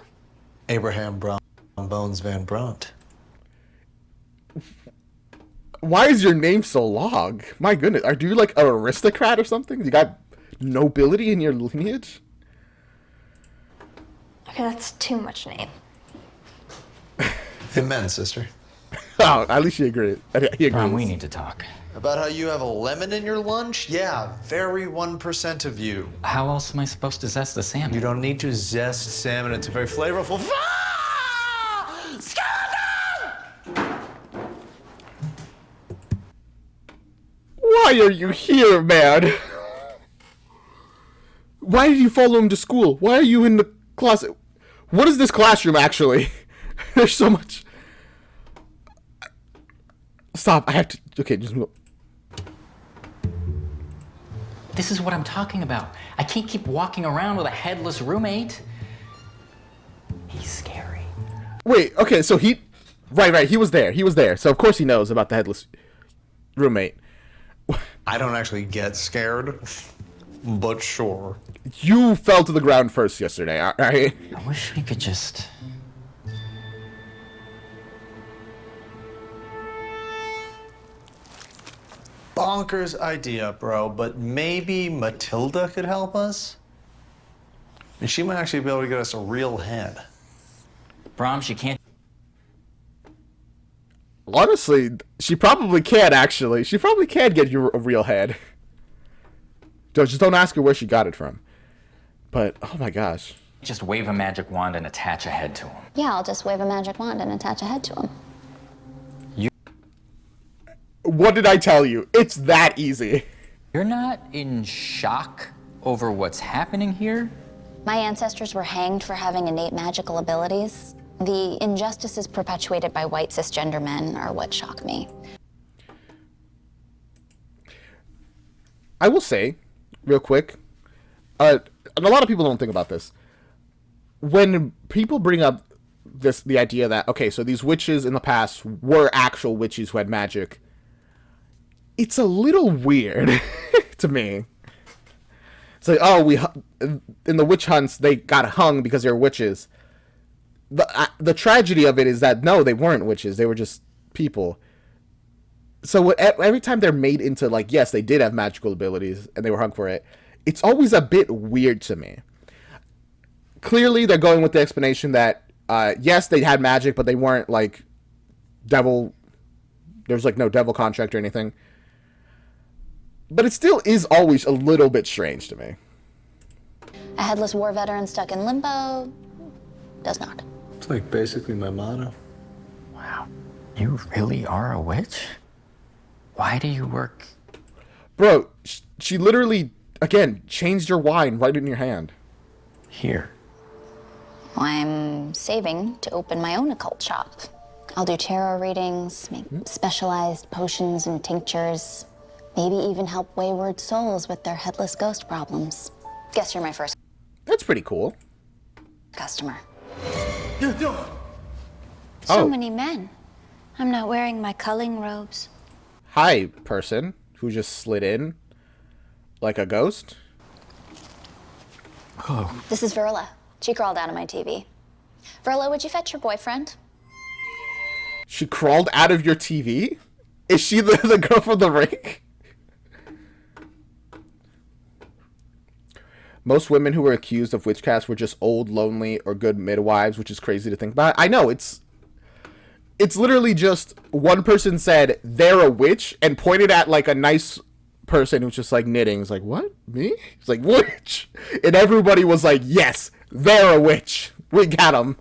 Abraham Brown Bones Van Brunt. Why is your name so long? My goodness, are you like an aristocrat or something? You got nobility in your lineage? Okay, that's too much name. Amen, sister. Oh, at least he agreed. He agrees. We need to talk. About how you have a lemon in your lunch? Yeah, very 1% of you. How else am I supposed to zest the salmon? You don't need to zest salmon. It's a very flavorful. Why are you here, man? Why did you follow him to school? Why are you in the closet? What is this classroom, actually? There's so much. Stop, I have to. Okay, just move. This is what I'm talking about. I can't keep walking around with a headless roommate. He's scary. Wait, okay, so he... Right, he was there. So of course he knows about the headless roommate. I don't actually get scared, but sure. You fell to the ground first yesterday, alright? I wish we could just... Bonkers idea, bro, but maybe Matilda could help us? And she might actually be able to get us a real head. Brahms, you can't... Honestly, she probably can, actually. She probably can get you a real head. Just don't ask her where she got it from. But, oh my gosh. Just wave a magic wand and attach a head to him. Yeah, I'll just wave a magic wand and attach a head to him. What did I tell you? It's that easy. You're not in shock over what's happening here? My ancestors were hanged for having innate magical abilities. The injustices perpetuated by white cisgender men are what shock me. I will say, real quick, and a lot of people don't think about this. When people bring up the idea that, okay, so these witches in the past were actual witches who had magic, it's a little weird to me. It's like, oh, in the witch hunts, they got hung because they were witches. The tragedy of it is that, no, they weren't witches. They were just people. So every time they're made into, like, yes, they did have magical abilities and they were hung for it, it's always a bit weird to me. Clearly, they're going with the explanation that, yes, they had magic, but they weren't, like, devil. There's, like, no devil contract or anything. But it still is always a little bit strange to me. A headless war veteran stuck in limbo does not. It's like basically my motto. Wow. You really are a witch? Why do you work? Bro, she literally, again, changed your wine right in your hand. Here. I'm saving to open my own occult shop. I'll do tarot readings, make specialized potions and tinctures, maybe even help wayward souls with their headless ghost problems. Guess you're my first. That's pretty cool. Customer. So many men. I'm not wearing my culling robes. Hi, person who just slid in like a ghost. Hello. This is Verla. She crawled out of my TV. Verla, would you fetch your boyfriend? She crawled out of your TV? Is she the girl from the ring? Most women who were accused of witchcraft were just old, lonely, or good midwives, which is crazy to think about. I know, it's literally just one person said they're a witch and pointed at like a nice person who's just like knitting. It's like, what? Me? It's like, witch. And everybody was like, yes, they're a witch. We got them.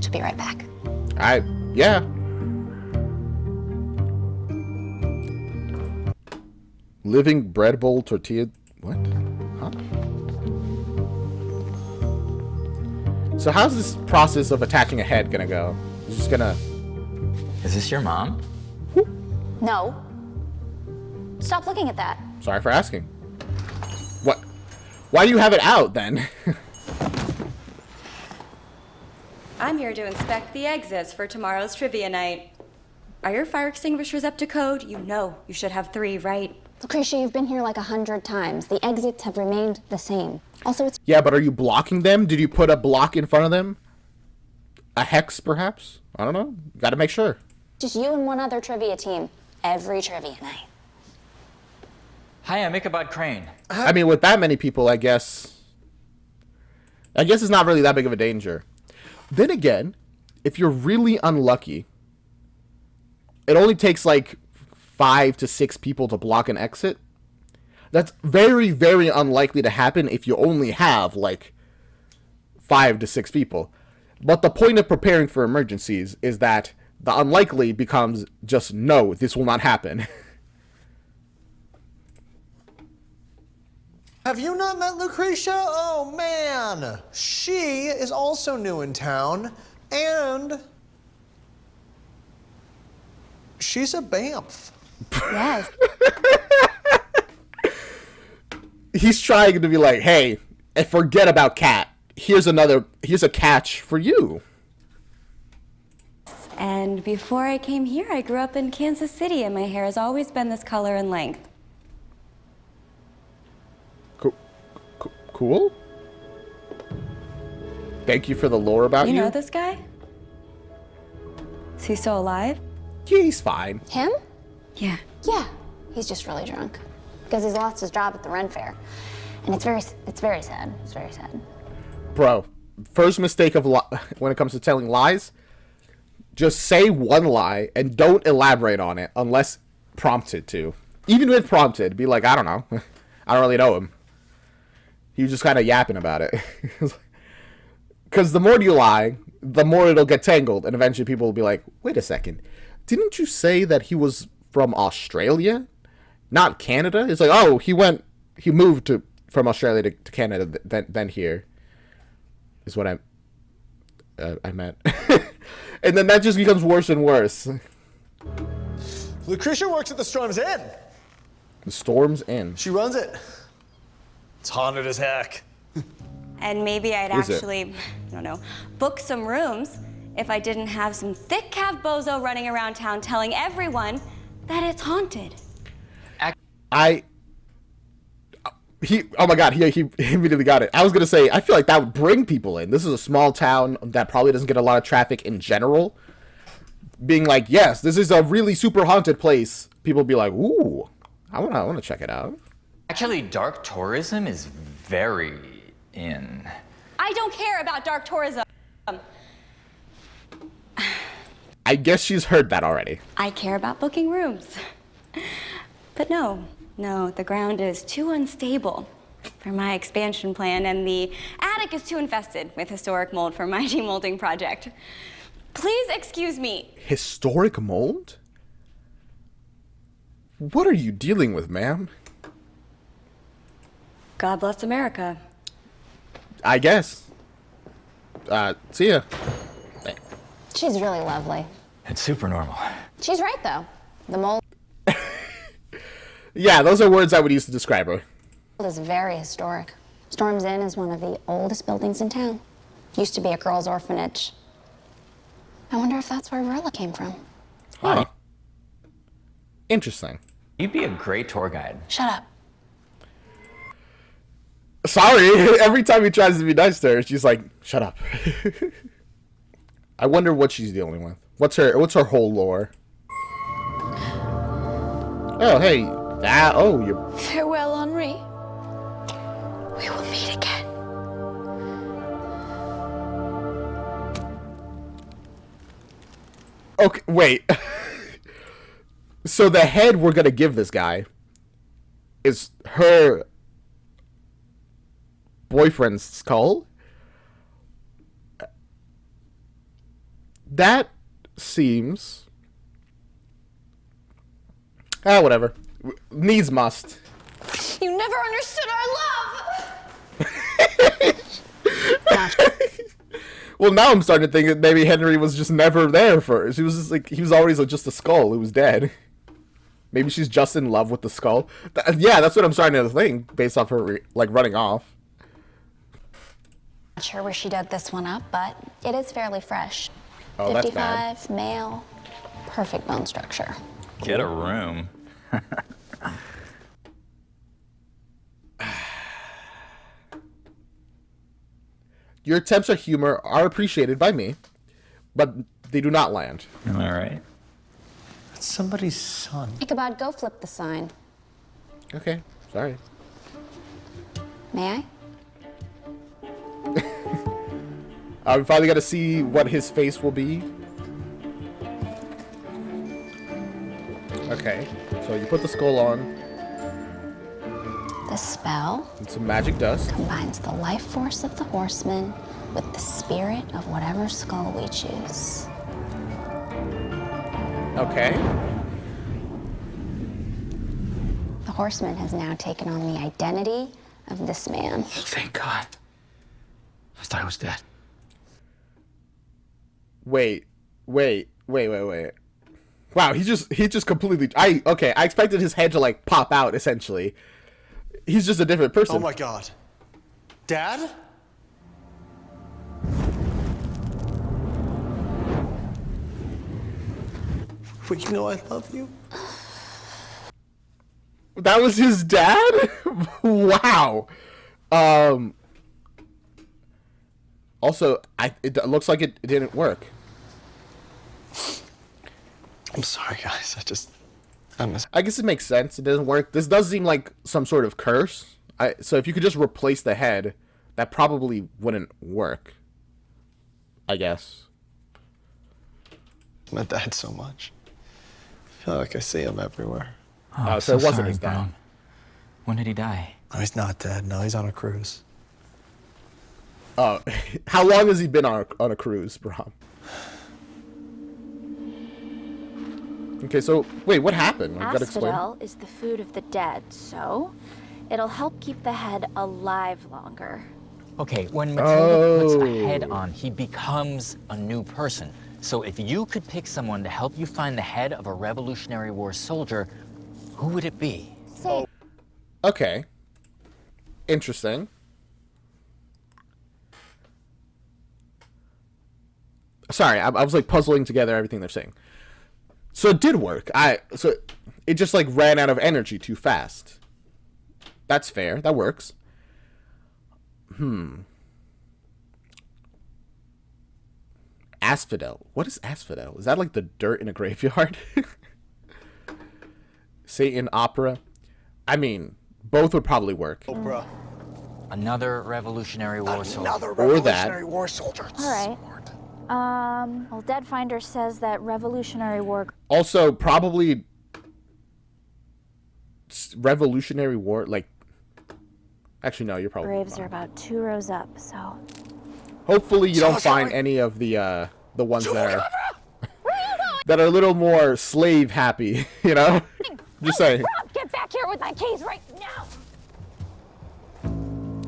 She'll be right back. Yeah. Living bread bowl tortilla. What? Huh? So how's this process of attaching a head gonna go? It's just gonna... Is this your mom? No. Stop looking at that. Sorry for asking. What? Why do you have it out then? I'm here to inspect the exits for tomorrow's trivia night. Are your fire extinguishers up to code? You know you should have 3, right? Lucretia, you've been here like 100 times. The exits have remained the same. Also, it's... Yeah, but are you blocking them? Did you put a block in front of them? A hex, perhaps? I don't know. Gotta make sure. just you and one other trivia team every trivia night. Hi, I'm Ichabod Crane. I mean, with that many people, I guess it's not really that big of a danger. Then again, if you're really unlucky, it only takes like 5 to 6 people to block an exit. That's very, very unlikely to happen if you only have like 5 to 6 people. But the point of preparing for emergencies is that the unlikely becomes just, no, this will not happen. Have you not met Lucretia? Oh, man. She is also new in town, and she's a BAMF. Yes. He's trying to be like, hey, forget about Cat. Here's a catch for you. And before I came here, I grew up in Kansas City, and my hair has always been this color and length. Cool. Thank you for the lore about you. You know this guy? Is he still alive? Yeah, he's fine. Him? Yeah. Yeah. He's just really drunk because he's lost his job at the Ren Fair, and it's very sad. It's very sad. Bro, first mistake of when it comes to telling lies, just say one lie and don't elaborate on it unless prompted to. Even if prompted, be like, I don't know. I don't really know him. He was just kind of yapping about it. Because the more you lie, the more it'll get tangled, and eventually people will be like, wait a second, didn't you say that he was from Australia, not Canada? It's like, oh, he moved from Australia to Canada, then here, is what I meant. And then that just becomes worse and worse. Lucretia works at the Storm's Inn. The storm's in. She runs it. It's haunted as heck. And maybe I'd Is it? actually, I don't know, book some rooms if I didn't have some thick calf bozo running around town telling everyone that it's haunted. Oh my god, he immediately got it. I was gonna say, I feel like that would bring people in. This is a small town that probably doesn't get a lot of traffic in general. Being like, yes, this is a really super haunted place. People be like, ooh, I wanna check it out. Actually, dark tourism is very in. I don't care about dark tourism. I guess she's heard that already. I care about booking rooms. But no, the ground is too unstable for my expansion plan, and the attic is too infested with historic mold for my demolding project. Please excuse me. Historic mold? What are you dealing with, ma'am? God bless America. I guess. See ya. She's really lovely. It's super normal. She's right, though. The mold Yeah, those are words I would use to describe her. is very historic. Storm's Inn is one of the oldest buildings in town. Used to be a girls' orphanage. I wonder if that's where Rilla came from. Huh. Interesting. You'd be a great tour guide. Shut up. Sorry, every time he tries to be nice to her, she's like, shut up. I wonder what she's dealing with. What's her whole lore? Oh, hey. You're... Farewell, Henri. We will meet again. Okay, wait. So the head we're gonna give this guy is her boyfriend's skull? That seems... whatever. Needs must. You never understood our love. Well, now I'm starting to think that maybe Henry was just never there first. He was just like, he was always just a skull who was dead. Maybe she's just in love with the skull. Yeah, that's what I'm starting to think based off her running off. Not sure where she dug this one up, but it is fairly fresh. Oh, that's bad. 55, male, perfect bone structure. Get a room. Your attempts at humor are appreciated by me, but they do not land. Am I right? That's somebody's son. Ichabod, go flip the sign. Okay, sorry. May We finally got to see what his face will be. Okay, so you put the skull on. The spell And some magic dust. combines the life force of the horseman with the spirit of whatever skull we choose. Okay. The horseman has now taken on the identity of this man. Oh, thank God. I thought I was dead. Wait. Wow, he just completely... I expected his head to, like, pop out, essentially. He's just a different person. Oh my God. Dad? Well, you know I love you. That was his dad? Wow. Also, it looks like it didn't work. I'm sorry, guys. I guess it makes sense. It doesn't work. This does seem like some sort of curse. So if you could just replace the head, that probably wouldn't work. I guess. My dad so much. I feel like I see him everywhere. Oh, so it wasn't sorry, his dad. Brom. When did he die? No, he's not dead. No, he's on a cruise. Oh, how long has he been on a cruise, Brom? Okay, so wait, what happened? You gotta explain. Asphodel is the food of the dead, so it'll help keep the head alive longer. Okay, when Matilda puts Oh. a head on, he becomes a new person. So if you could pick someone to help you find the head of a Revolutionary War soldier, who would it be? Say it. Okay. Interesting. Sorry, I was like puzzling together everything they're saying. So it did work. So it just like ran out of energy too fast. That's fair. That works. Asphodel. What is asphodel? Is that like the dirt in a graveyard? Satan opera. I mean, both would probably work. Oh, bro. Another Revolutionary War soldier. Another Or that. Revolutionary War soldier. All right. Well, Dead Finder says that Revolutionary War. Also, probably Revolutionary War, like. Actually, no, you're probably Graves wrong. are about 2 rows up, so. Hopefully, you don't find any of the ones that are a little more slave happy. You know, just saying. Rob, get back here with my keys right now!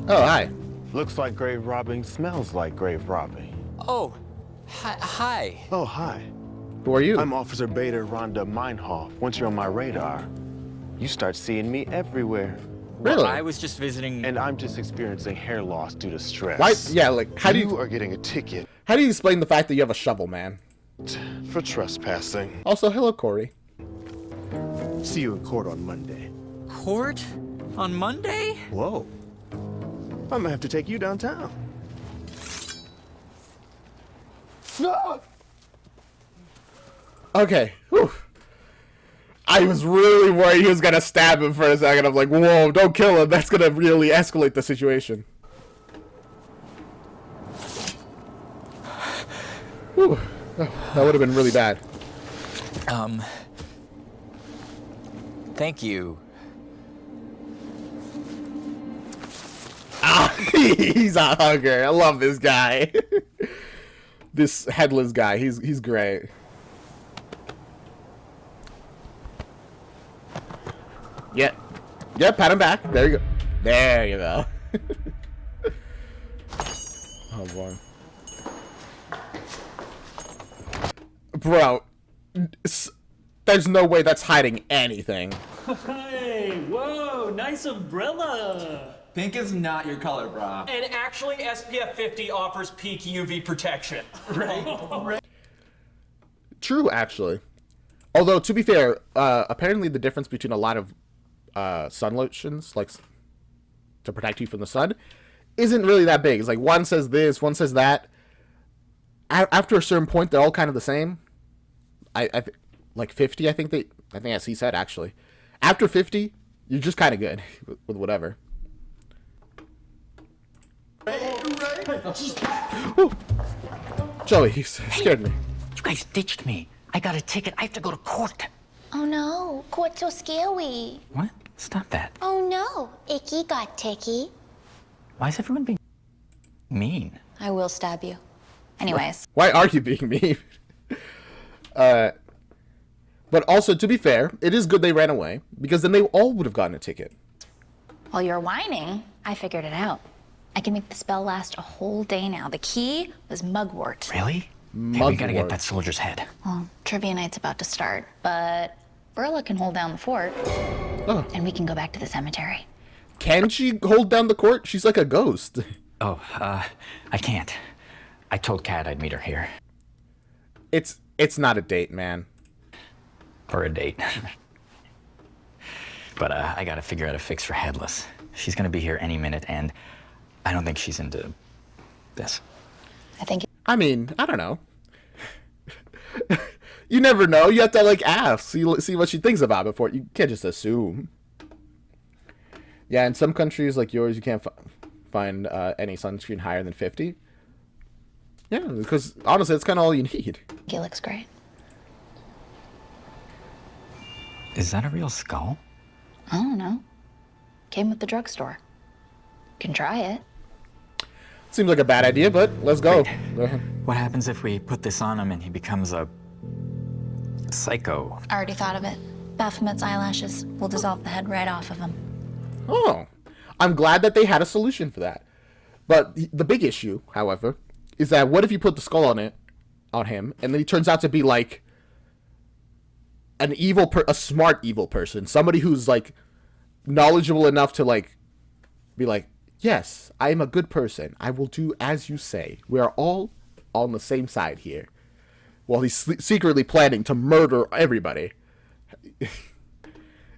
Oh, hi. Looks like grave robbing, smells like grave robbing. Oh, hi. Oh, hi. Who are you? I'm Officer Beta Rhonda Meinhof. Once you're on my radar, you start seeing me everywhere. Really? Well, I was just visiting. And I'm just experiencing hair loss due to stress. Why? Yeah, like, how do you are getting a ticket How do you explain the fact that you have a shovel, man? for trespassing. Also, hello, Corey. See you in court on Monday. Court? On Monday? Whoa. I'm gonna have to take you downtown. No. Okay. Whew. I was really worried he was gonna stab him for a second. I'm like, whoa, don't kill him. That's gonna really escalate the situation. Whew. That would have been really bad. Thank you. Ah, he's a hugger. I love this guy. This Headless guy. He's great. Yeah. Yeah, pat him back. There you go. There you go. Oh, boy. Bro. There's no way that's hiding anything. Hey, whoa, nice umbrella. Pink is not your color, bro. And actually, SPF 50 offers peak UV protection. Right? True, actually. Although, to be fair, apparently the difference between a lot of sun lotions, like to protect you from the sun, isn't really that big. It's like one says this, one says that. After a certain point, they're all kind of the same. Like 50, I think as he said, actually. After 50, you're just kind of good with whatever. Woo. Joey, you scared me. You guys ditched me. I got a ticket. I have to go to court. Oh no, court's so scary. What? Stop that. Oh no, Icky got ticky. Why is everyone being mean? I will stab you. Anyways. Why are you being mean? But also, to be fair, it is good they ran away, because then they all would have gotten a ticket. While you're whining, I figured it out. I can make the spell last a whole day now. The key was mugwort. Really? Okay, we gotta get that soldier's head. Well, trivia night's about to start, but Verla can hold down the fort, and we can go back to the cemetery. Can she hold down the court? She's like a ghost. Oh, I can't. I told Kat I'd meet her here. It's not a date, man. Or a date. But I gotta figure out a fix for Headless. She's gonna be here any minute, and I don't think she's into this. I mean, I don't know. You never know. You have to, like, ask. See what she thinks about it before. You can't just assume. Yeah, in some countries like yours, you can't find any sunscreen higher than 50. Yeah, because, honestly, that's kind of all you need. He looks great. Is that a real skull? I don't know. Came with the drugstore. Can try it. Seems like a bad idea, but let's go. What happens if we put this on him and he becomes a psycho? I already thought of it. Baphomet's eyelashes. We'll dissolve the head right off of him. Oh, I'm glad that they had a solution for that. But the big issue, however, is that what if you put the skull on him, and then he turns out to be like a smart evil person, somebody who's like knowledgeable enough to like be like, yes, I am a good person. I will do as you say. We are all on the same side here. While he's secretly planning to murder everybody.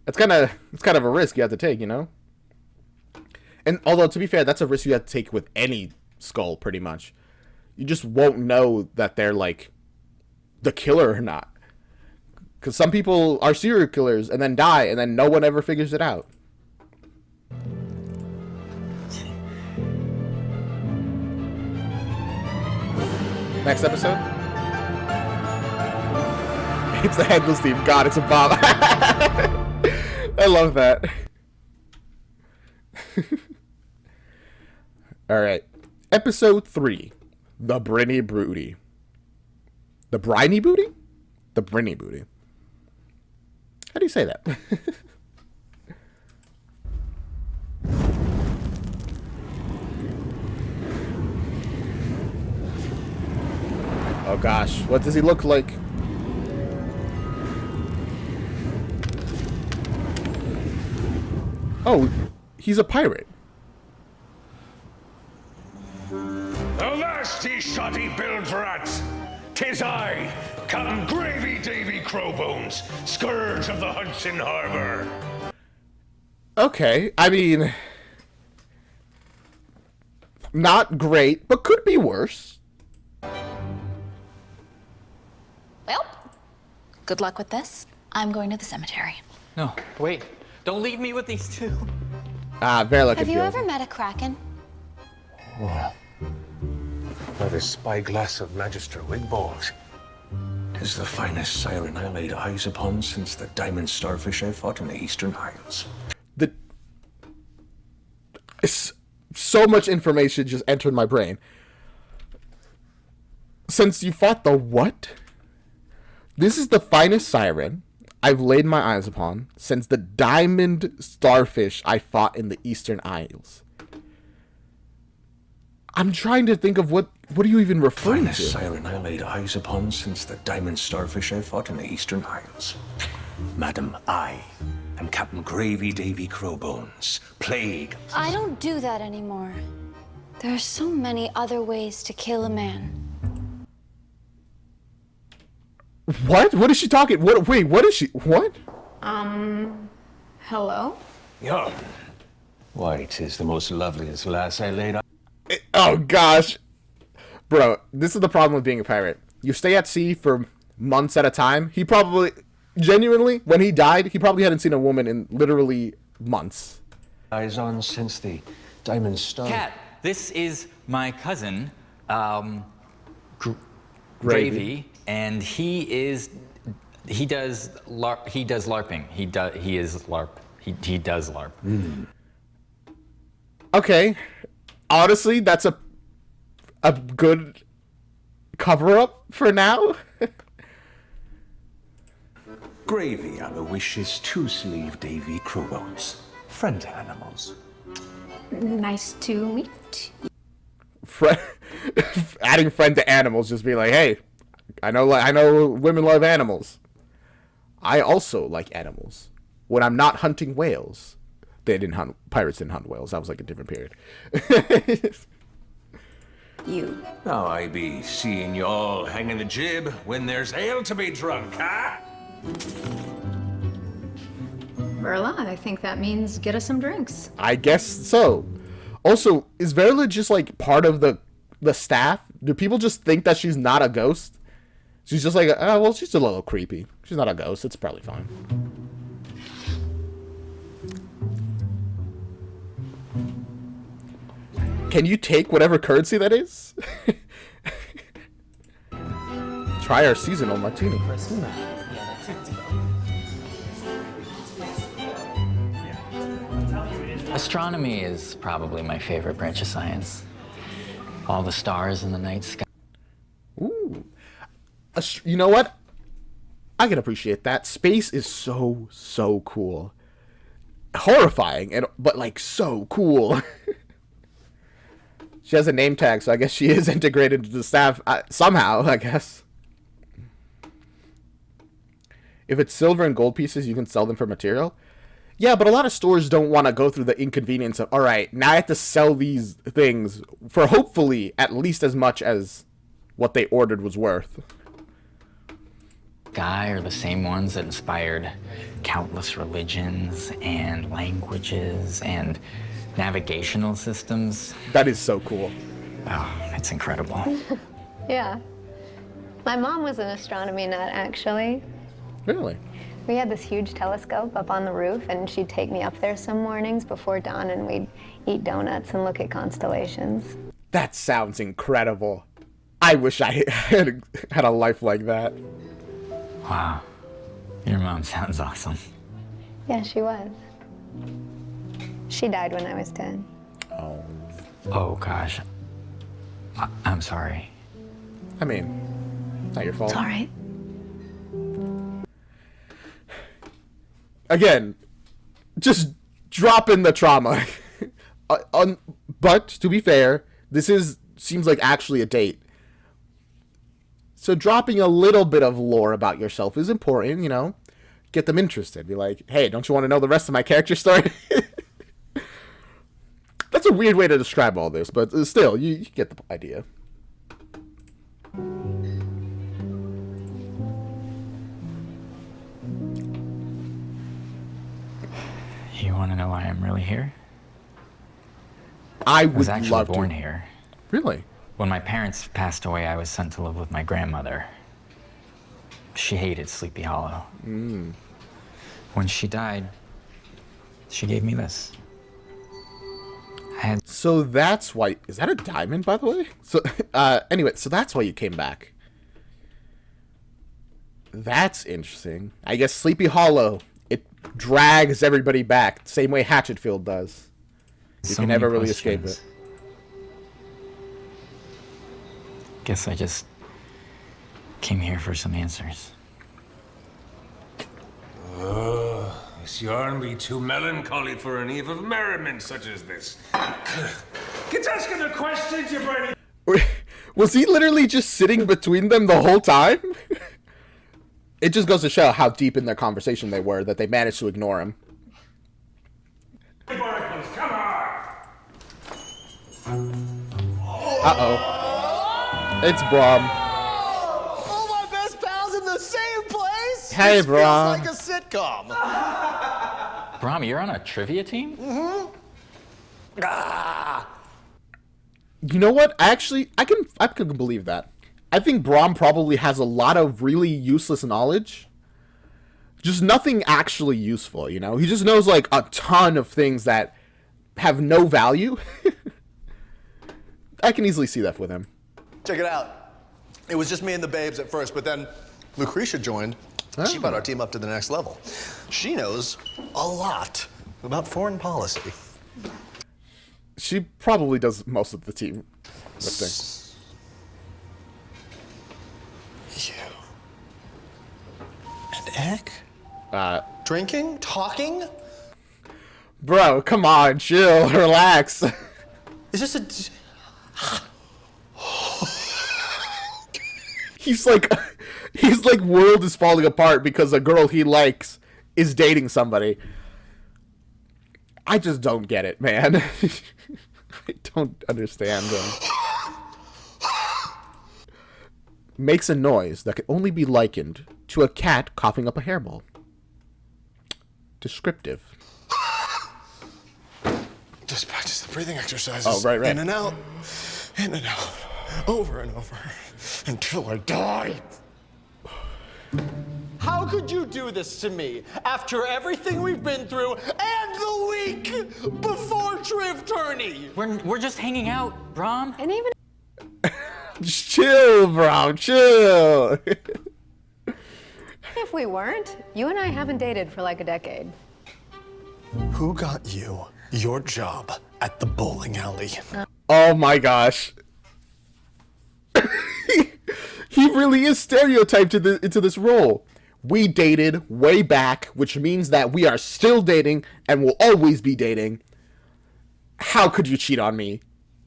It's kind of a risk you have to take, you know? And although, to be fair, that's a risk you have to take with any skull, pretty much. You just won't know that they're, like, the killer or not. Because some people are serial killers and then die, and then no one ever figures it out. Next episode? It's the Headless team. God, it's a bomb. I love that. Alright. Episode 3. The Briny Booty. The Briny Booty? The Briny Booty. How do you say that? Oh gosh, what does he look like? Oh, he's a pirate. Avast, ye shoddy billed rats! 'Tis I, Captain Gravy Davy Crowbones, scourge of the Hudson Harbor. Okay, I mean, not great, but could be worse. Well, good luck with this. I'm going to the cemetery. No, wait. Don't leave me with these two. Verla. Have you ever met a kraken? Oh. By the spyglass of Magister Wigballs. 'Tis the finest siren I laid eyes upon since the diamond starfish I fought in the Eastern Isles. So much information just entered my brain. Since you fought the what? This is the finest siren I've laid my eyes upon since the diamond starfish I fought in the Eastern Isles. I'm trying to think of what are you even referring to? Finest siren I laid eyes upon since the diamond starfish I fought in the Eastern Isles. Madam, I am Captain Gravy Davy Crowbones, plague. I don't do that anymore. There are so many other ways to kill a man. What? What is she talking? What? Wait, what is she? What? Hello? Yeah. Why, 'tis the most loveliest lass I laid eyes. Oh gosh, bro, this is the problem with being a pirate. You stay at sea for months at a time. He probably, genuinely, when he died, he probably hadn't seen a woman in literally months. Eyes on since the diamond star. Cat, this is my cousin, Gravy. and he does LARPing. He does LARP. Okay, honestly, that's a good cover up for now. Gravy Aloysius Two-Sleeve Davy Crowbones. Friend animals. Nice to meet you. Adding friend to animals, just be like, hey, I know women love animals. I also like animals. When I'm not hunting whales. Pirates didn't hunt whales. That was like a different period. You. Now I be seeing you all hanging the jib when there's ale to be drunk, huh? Verla, I think that means get us some drinks. I guess so. Also, is Verla just like part of the staff? Do people just think that she's not a ghost? She's just like, oh, well, she's a little creepy. She's not a ghost. It's probably fine. Can you take whatever currency that is? Try our seasonal martini. Astronomy is probably my favorite branch of science. All the stars in the night sky. Ooh. You know what? I can appreciate that. Space is so cool. Horrifying, but like so cool. She has a name tag, so I guess she is integrated into the staff somehow, I guess. If it's silver and gold pieces, you can sell them for material. Yeah, but a lot of stores don't want to go through the inconvenience of, all right, now I have to sell these things for hopefully at least as much as what they ordered was worth. Guy are the same ones that inspired countless religions and languages and navigational systems. That is so cool. Oh, it's incredible. Yeah. My mom was an astronomy nut, actually. Really? We had this huge telescope up on the roof, and she'd take me up there some mornings before dawn, and we'd eat donuts and look at constellations. That sounds incredible. I wish I had a life like that. Wow. Your mom sounds awesome. Yeah, she was. She died when I was 10. Oh. Oh, gosh. I'm sorry. I mean, not your fault. It's all right. Again, just drop in the trauma. But to be fair, this seems like actually a date. So dropping a little bit of lore about yourself is important, you know? Get them interested. Be like, hey, don't you want to know the rest of my character story? That's a weird way to describe all this, but still, you get the idea. You want to know why I'm really here? I was would actually love born to. here. Really? When my parents passed away, I was sent to live with my grandmother. She hated Sleepy Hollow. When she died, she gave me this. So that's why... Is that a diamond, by the way? So, anyway, so that's why you came back. That's interesting. I guess Sleepy Hollow, it drags everybody back, same way Hatchetfield does. You can never really escape it. Guess I just came here for some answers. This yarn be too melancholy for an eve of merriment such as this. Get asking the questions, you brainy... Was he literally just sitting between them the whole time? It just goes to show how deep in their conversation they were that they managed to ignore him. Barnacles, come on! Uh-oh. It's Brom. All my best pals in the same place? Hey, this Brom. feels like a sitcom. Brom, you're on a trivia team? Mm-hmm. You know what? Actually, I can believe that. I think Brom probably has a lot of really useless knowledge. Just nothing actually useful, you know? He just knows, like, a ton of things that have no value. I can easily see that with him. Check it out. It was just me and the babes at first, but then Lucretia joined. She brought our team up to the next level. She knows a lot about foreign policy. She probably does most of the team lifting. You. And Ek? Drinking? Talking? Bro, come on, chill, relax. Is this a... He's like world is falling apart because a girl he likes is dating somebody. I just don't get it, man. I don't understand him. Makes a noise that can only be likened to a cat coughing up a hairball. Descriptive. Just practice the breathing exercises. Oh, right. In and out. In and out. Over and over. Until I die. How could you do this to me after everything we've been through and the week before Triv Tourney? We're just hanging out, Brom. And even... Just chill, bro. Chill. if we weren't, you and I haven't dated for like a decade. Who got you your job at the bowling alley? Oh my gosh. He really is stereotyped into this role. We dated way back, which means that we are still dating and will always be dating. How could you cheat on me?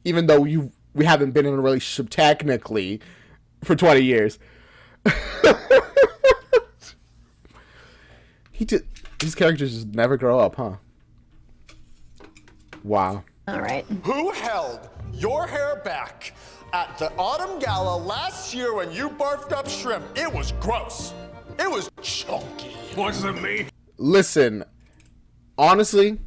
Even though we haven't been in a relationship technically for 20 years. He These characters just never grow up, huh? Wow. All right. Who held your hair back at the autumn gala last year when you barfed up shrimp? It was gross. It was chunky. Wasn't me. Listen, honestly,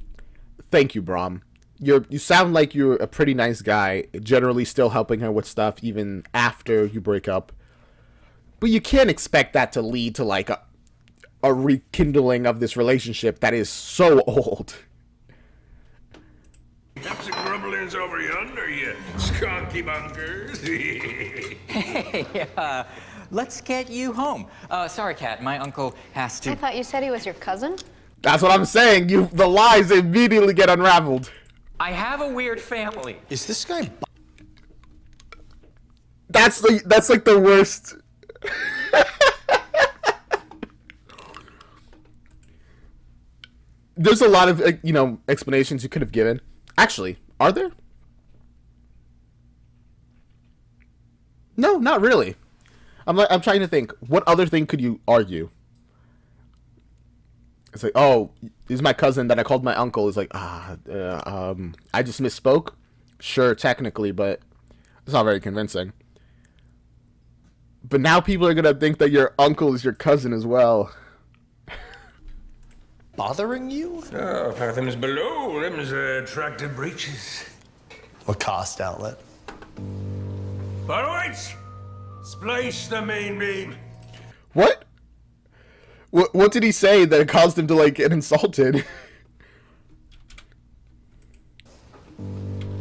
thank you, Brahm. You sound like you're a pretty nice guy, generally still helping her with stuff even after you break up. But you can't expect that to lead to like a rekindling of this relationship that is so old. Got some grumblings over yonder, you skunky bunkers. Hey, let's get you home. Sorry, Kat, my uncle has to... I thought you said he was your cousin? That's what I'm saying. The lies immediately get unraveled. I have a weird family. Is this guy... That's like the worst. There's a lot of explanations you could have given. Actually, are there? No, not really. I'm trying to think. What other thing could you argue? It's like, oh, this is my cousin that I called my uncle. It's like, I just misspoke. Sure, technically, but it's not very convincing. But now people are gonna think that your uncle is your cousin as well. Bothering you? Oh, fathoms below, them's attractive breeches. Lacoste outlet. Forwards! Splice the main beam. What? What did he say that caused him to like get insulted?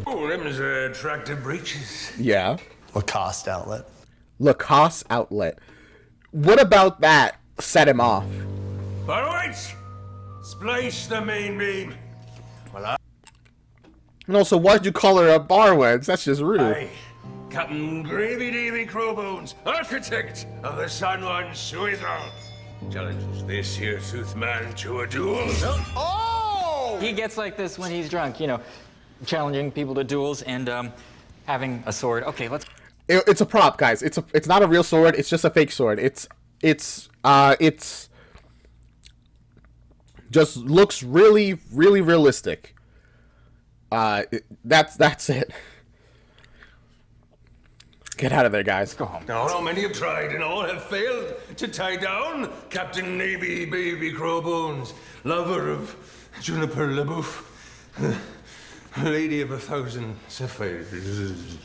Oh, them's attractive breeches. Yeah. Lacoste outlet. Lacoste outlet. What about that set him off? Forwards! Splice the main beam. And also, why'd you call her a bar wench? That's just rude. Aye. Captain Gravy Davy Crowbones, architect of the San Juan Suizo, challenges this here tooth man to a duel. Oh! He gets like this when he's drunk, challenging people to duels and having a sword. Okay, let's... It's a prop, guys. It's not a real sword. It's just a fake sword. It's just looks really, really realistic. That's it. Get out of there, guys. Go home. No, many have tried and all have failed to tie down Captain Navy Baby Crowbones, lover of Juniper LaBouffe, lady of 1,000 sapphires.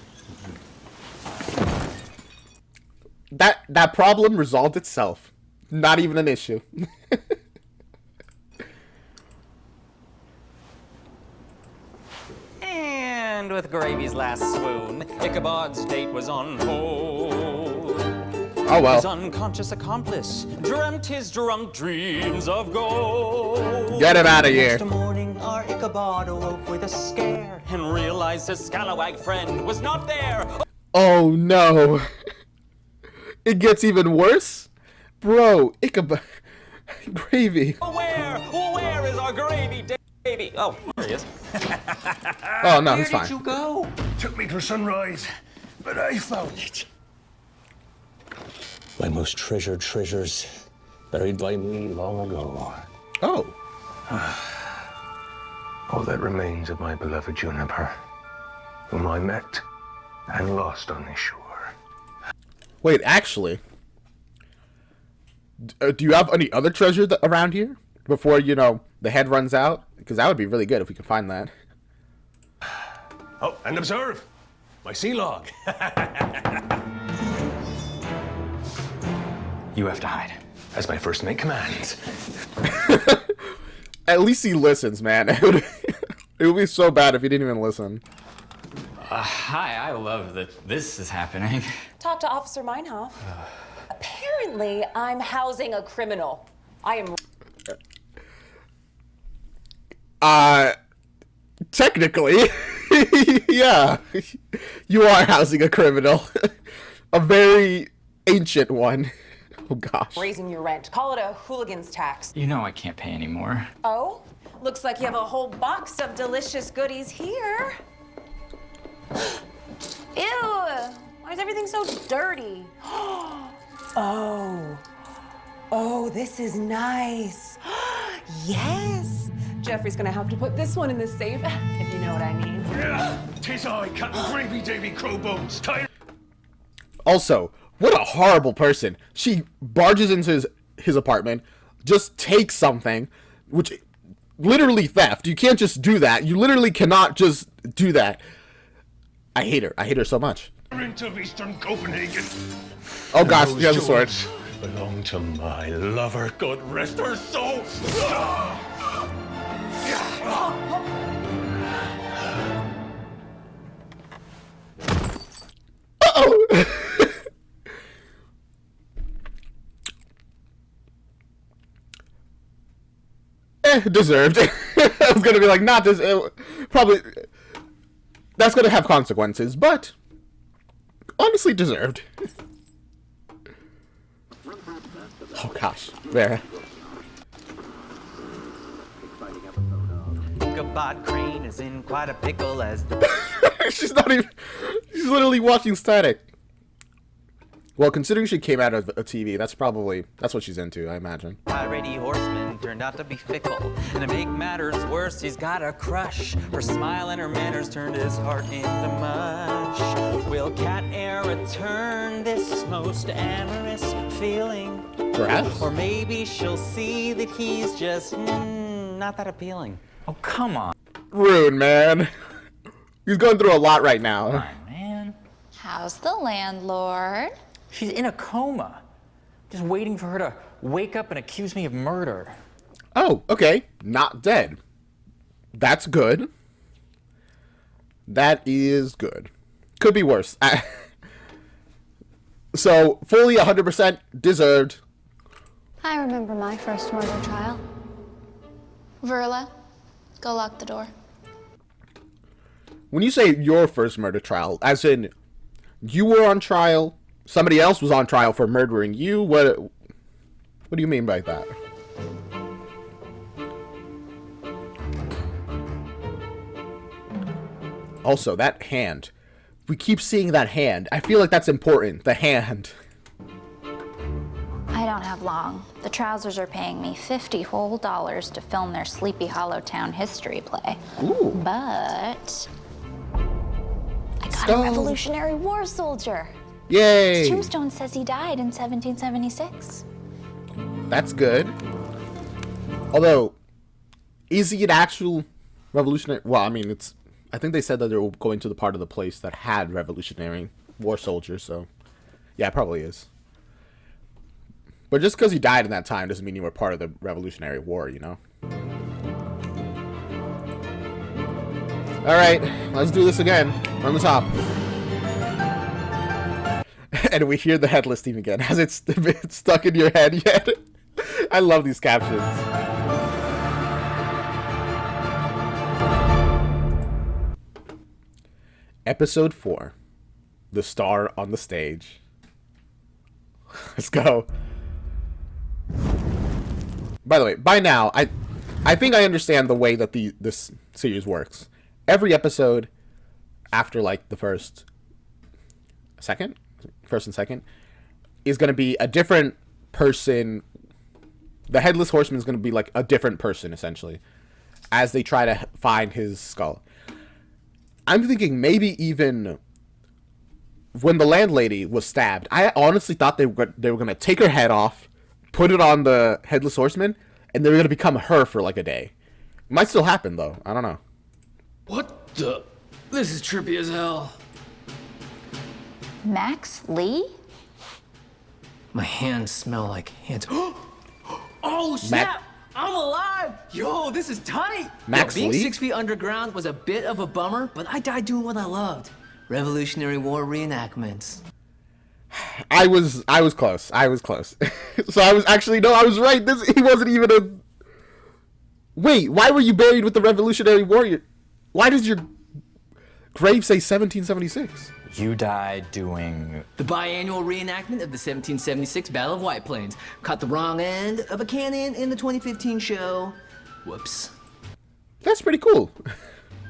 That problem resolved itself. Not even an issue. And with Gravy's last swoon, Ichabod's date was on hold. Oh well. His unconscious accomplice dreamt his drunk dreams of gold. Get him out of here. Next morning, our Ichabod awoke with a scare and realized his scalawag friend was not there. Oh no. It gets even worse? Bro, Ichabod... Gravy. Where is our Gravy Davy? Oh, there he is. Oh, no, he's fine. Where did you go? Took me to sunrise, but I found it. My most treasured treasures, buried by me long ago. Oh. All that remains of my beloved Juniper, whom I met and lost on this shore. Wait, actually, do you have any other treasure around here before, the head runs out? Because that would be really good if we could find that. Oh, and observe my sea log. You have to hide. As my first mate commands. At least he listens, man. It would be so bad if he didn't even listen. Hi, I love that this is happening. Talk to Officer Meinhof. Apparently, I'm housing a criminal. I am... Technically, yeah. You are housing a criminal. A very ancient one. Oh, gosh. raising your rent. Call it a hooligan's tax. You know I can't pay anymore. Oh? Looks like you have a whole box of delicious goodies here. Ew! Why is everything so dirty? Oh. Oh, this is nice. Yes. Jeffrey's gonna have to put this one in the safe, if you know what I mean. Yeah, 'tis I, Captain Gravy Davy Crowbones. Tired. Also, what a horrible person. She barges into his apartment, just takes something, which literally theft. You can't just do that. You literally cannot just do that. I hate her. I hate her so much. Of Eastern Copenhagen. Oh gosh, she has a sword. Belong to my lover. God rest her soul. Uh-oh. Deserved. I was gonna be like, not this. Probably that's gonna have consequences, but honestly deserved. Oh gosh, there. Ichabod Crane is in quite a pickle as the She's not even. She's literally watching static. Well, considering she came out of a TV, that's what she's into, I imagine. piratey horseman turned out to be fickle, and to make matters worse, he's got a crush. Her smile and her manners turned his heart into mush. Will cat e'er return this most amorous feeling? Perhaps. Or maybe she'll see that he's just not that appealing. Oh, come on. Rude, man. He's going through a lot right now. Come on, man. How's the landlord? She's in a coma. Just waiting for her to wake up and accuse me of murder. Oh, okay. Not dead. That's good. That is good. Could be worse. So, fully 100% deserved. I remember my first murder trial. Verla, go lock the door. When you say your first murder trial, as in you were on trial, somebody else was on trial for murdering you, what do you mean by that? Also, that hand. We keep seeing that hand. I feel like that's important. The hand. I don't have long. The Trousers are paying me $50 whole to film their Sleepy Hollow Town history play. Ooh. But I got a Revolutionary War soldier. Yay! His tombstone says he died in 1776. That's good. Although, is he an actual revolutionary? Well, I mean, I think they said that they were going to the part of the place that had Revolutionary War soldiers, so yeah, it probably is. But just because you died in that time doesn't mean you were part of the Revolutionary War, you know? Alright, let's do this again. From the top. And we hear the Headless theme again. Has it been stuck in your head yet? I love these captions. Episode 4. The Star on the Stage. Let's go. By the way, by now, I think I understand the way that this series works. Every episode, after like the first and second, is going to be a different person. The Headless Horseman is going to be like a different person, essentially, as they try to find his skull. I'm thinking maybe even when the landlady was stabbed, I honestly thought they were going to take her head off, put it on the Headless Horseman, and they were going to become her for like a day. Might still happen, though. I don't know. What the? This is trippy as hell. Max Lee? My hands smell like hands. Oh, snap! I'm alive! Yo, this is tight! Max being Lee? 6 feet underground was a bit of a bummer, but I died doing what I loved. Revolutionary War reenactments. I was close. So I was actually, no, I was right. He wasn't even a... Wait, why were you buried with the Revolutionary Warrior? Why does your grave say 1776? You died doing... The biannual reenactment of the 1776 Battle of White Plains. Caught the wrong end of a cannon in the 2015 show. Whoops. That's pretty cool.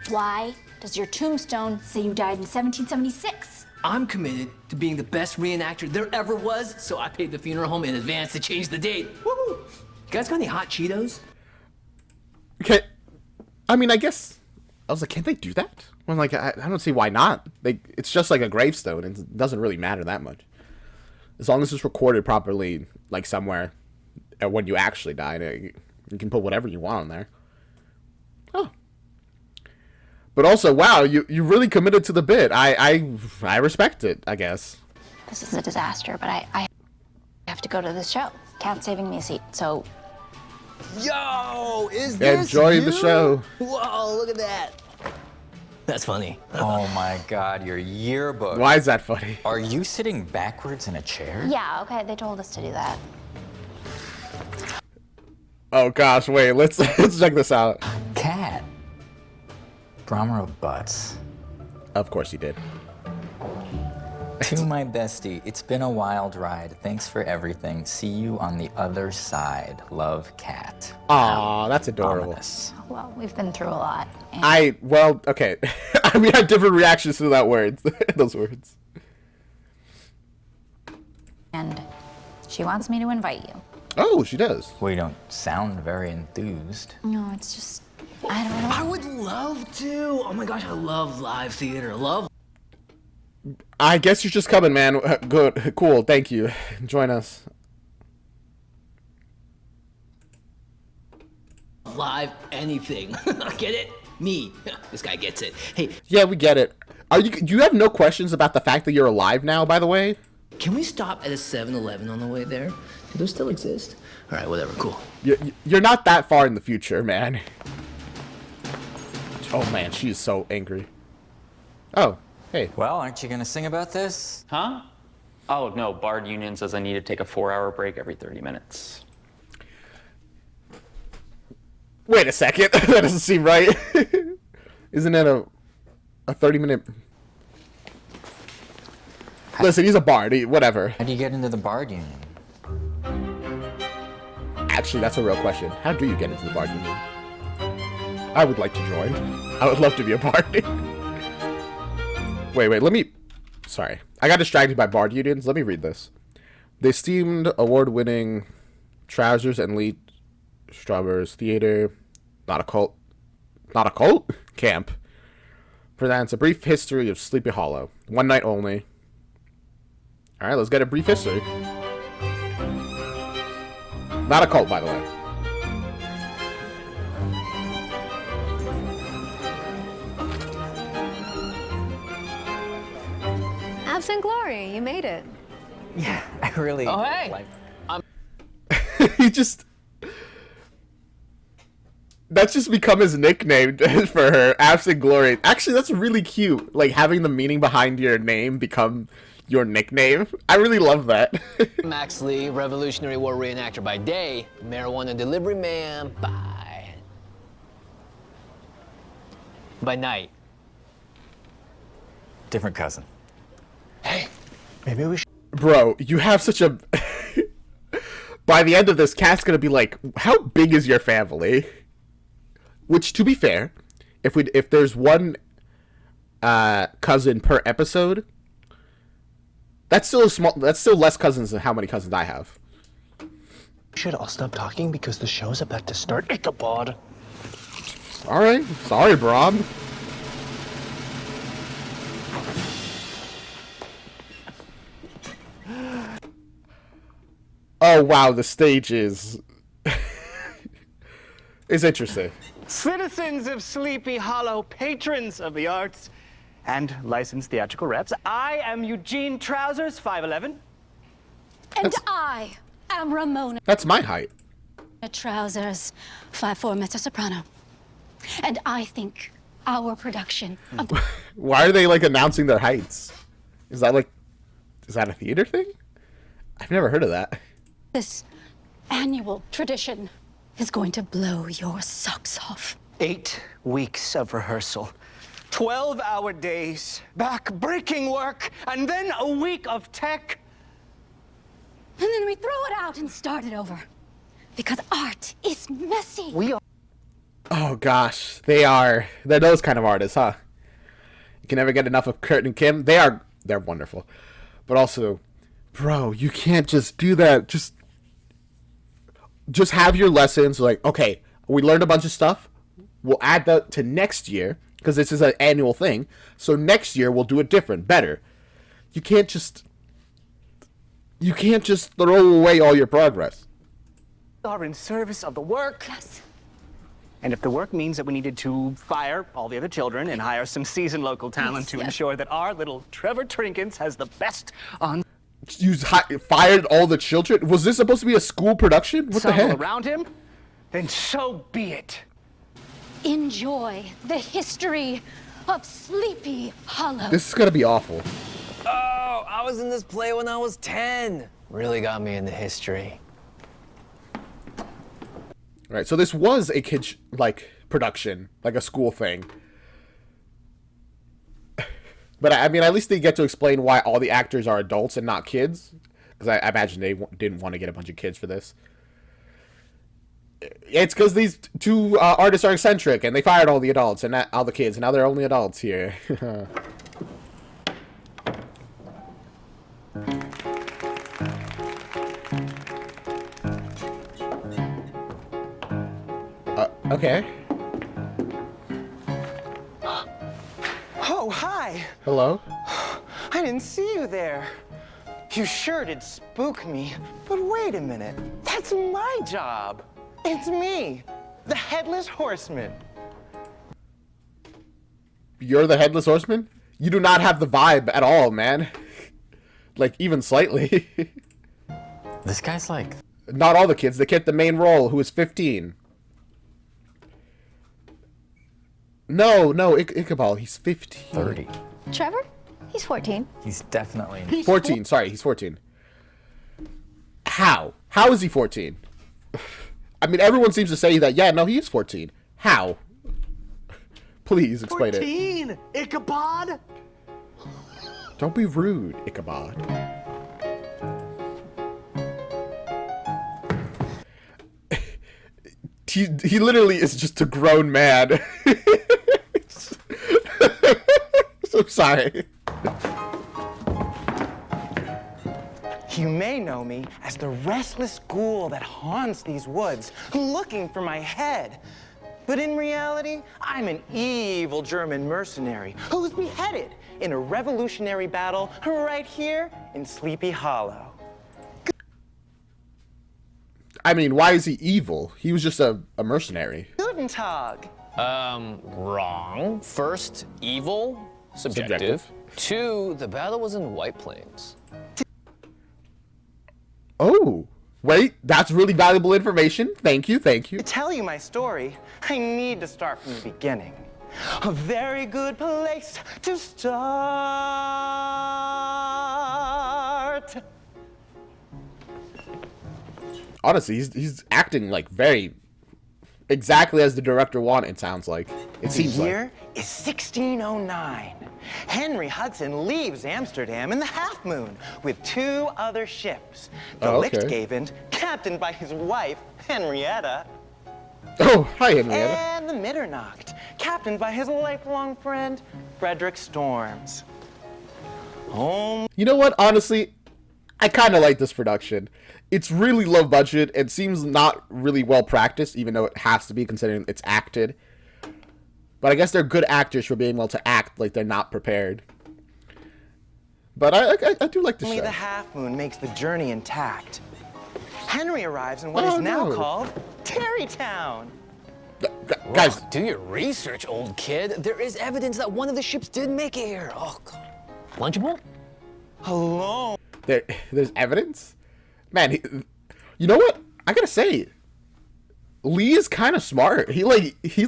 Why does your tombstone say you died in 1776? I'm committed to being the best reenactor there ever was, so I paid the funeral home in advance to change the date. Woohoo! You guys got any hot Cheetos? Okay. I mean, I guess I was like, can't they do that? I'm like, I don't see why not. It's just like a gravestone, and it doesn't really matter that much. As long as it's recorded properly, like somewhere, when you actually die, you can put whatever you want on there. Oh. But also, wow, you really committed to the bit. I respect it, I guess. This is a disaster, but I have to go to this show. Cat's saving me a seat, so... Yo, is this Enjoy the you? show. Whoa, look at that. That's funny. Oh my God, your yearbook. Why is that funny? Are you sitting backwards in a chair? Yeah, okay, they told us to do that. Oh gosh, wait, let's check this out. Cat. Brahma of butts. Of course he did. To my bestie, it's been a wild ride. Thanks for everything. See you on the other side. Love, Cat. Aw, that's adorable. Well, we've been through a lot. Okay. We had different reactions to that those words. And she wants me to invite you. Oh, she does. Well, you don't sound very enthused. No, it's just, I don't know. I would love to. Oh my gosh, I love live theater. Love. I guess you're just coming, man. Good. Cool. Thank you. Join us. Live anything. Get it? Me. This guy gets it. Hey. Yeah, we get it. You have no questions about the fact that you're alive now, by the way? Can we stop at a 7-Eleven on the way there? Do those still exist? All right, whatever. Cool. You're not that far in the future, man. Oh, man. She is so angry. Oh. Hey. Well, aren't you going to sing about this? Huh? Oh, no. Bard Union says I need to take a 4-hour break every 30 minutes. Wait a second. That doesn't seem right. Isn't it a 30-minute... Listen, he's a bard. Whatever. How do you get into the Bard Union? Actually, that's a real question. How do you get into the Bard Union? I would like to join. I would love to be a bard. Wait, let me... Sorry. I got distracted by Bard Unions. Let me read this. The esteemed award-winning Trousers and Lead Strawberries Theater, not a cult, camp, presents a brief history of Sleepy Hollow. One night only. Alright, let's get a brief history. Not a cult, by the way. Absent Glory, you made it. Yeah, I really hey. He just... That's just become his nickname for her, Absent Glory. Actually, that's really cute. Like, having the meaning behind your name become your nickname. I really love that. Max Lee, Revolutionary War reenactor by day, marijuana delivery man by night. Different cousin. Hey, maybe we should... Bro, you have such a... By the end of this, Cat's gonna be like, how big is your family? Which, to be fair, if there's one cousin per episode, that's still less cousins than how many cousins I have. Should all stop talking because the show's about to start. Ichabod. Alright, sorry, Brom. Oh wow, the stage is interesting. Citizens of Sleepy Hollow, patrons of the arts, and licensed theatrical reps, I am Eugene Trousers, 5'11". And I am Ramona. That's my height. Trousers, 5'4", mezzo-soprano. And I think our production of the... Why are they like announcing their heights? Is that a theater thing? I've never heard of that. This annual tradition is going to blow your socks off. 8 weeks of rehearsal, 12-hour days, back-breaking work, and then a week of tech. And then we throw it out and start it over. Because art is messy. We are... Oh gosh, they're those kind of artists, huh? You can never get enough of Kurt and Kim. They're wonderful. But also, bro, you can't just do that. Just have your lessons like, okay, we learned a bunch of stuff. we'll add that to next year, because this is an annual thing. So next year we'll do it different, better. You can't just throw away all your progress. Are in service of the work. Yes. And if the work means that we needed to fire all the other children and hire some seasoned local talent to ensure that our little Trevor Trinkins has the best on... You fired all the children? Was this supposed to be a school production? What the heck? around him? Then so be it. Enjoy the history of Sleepy Hollow. This is gonna be awful. Oh, I was in this play when I was 10. Really got me into history. Right, so this was a kid's, like, production, like a school thing. But, I mean, at least they get to explain why all the actors are adults and not kids. Because I imagine they didn't want to get a bunch of kids for this. It's because these two artists are eccentric, and they fired all the adults and not all the kids, and now they're only adults here. Okay. Oh, hi. Hello. I didn't see you there. You sure did spook me. But wait a minute. That's my job. It's me, the Headless Horseman. You're the Headless Horseman? You do not have the vibe at all, man. Like, even slightly. This guy's like... Not all the kids. The kid, the main role, who is 15. No, Ichabod, he's 15. 30. Trevor? He's 14. He's definitely... 14, sorry, he's 14. How? How is he 14? I mean, everyone seems to say that, yeah, no, he is 14. How? Please explain 14? It. Ichabod? Don't be rude, Ichabod. He literally is just a grown man. So sorry. You may know me as the restless ghoul that haunts these woods, looking for my head. But in reality, I'm an evil German mercenary who was beheaded in a revolutionary battle right here in Sleepy Hollow. I mean, why is he evil? He was just a mercenary. Guten Tag. Wrong. First, evil, subjective. Two, the battle was in White Plains. Oh, wait, that's really valuable information. Thank you, thank you. To tell you my story, I need to start from the beginning. A very good place to start. Honestly, he's acting like very exactly as the director wanted, it sounds like. It seems like. The year is 1609. Henry Hudson leaves Amsterdam in the Half Moon with 2 other ships. The Lichtgavend, captained by his wife, Henrietta. Oh, hi, Henrietta. And the Mitternacht, captained by his lifelong friend, Frederick Storms. You know what? Honestly, I kind of like this production. It's really low budget and seems not really well practiced, even though it has to be considering it's acted. But I guess they're good actors for being able to act like they're not prepared. But I do like the show. Only the Half Moon makes the journey intact. Henry arrives in what is now called Tarrytown. Guys, do your research, old kid. There is evidence that one of the ships did make it here. Oh, God. Lunchable? Hello. There's evidence? Man, you know what? I gotta say, Lee is kind of smart. He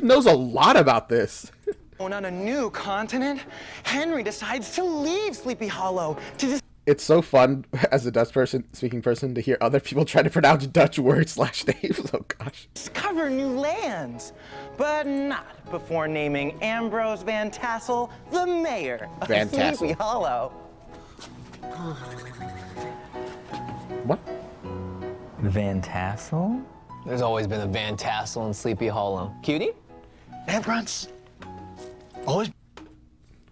knows a lot about this. On a new continent, Henry decides to leave Sleepy Hollow to It's so fun as a Dutch speaking person to hear other people try to pronounce Dutch words / names. Oh gosh. discover new lands, but not before naming Ambrose Van Tassel the mayor of Van Tassel. Sleepy Hollow. What? Van Tassel? There's always been a Van Tassel in Sleepy Hollow. Cutie? And grunts. Always.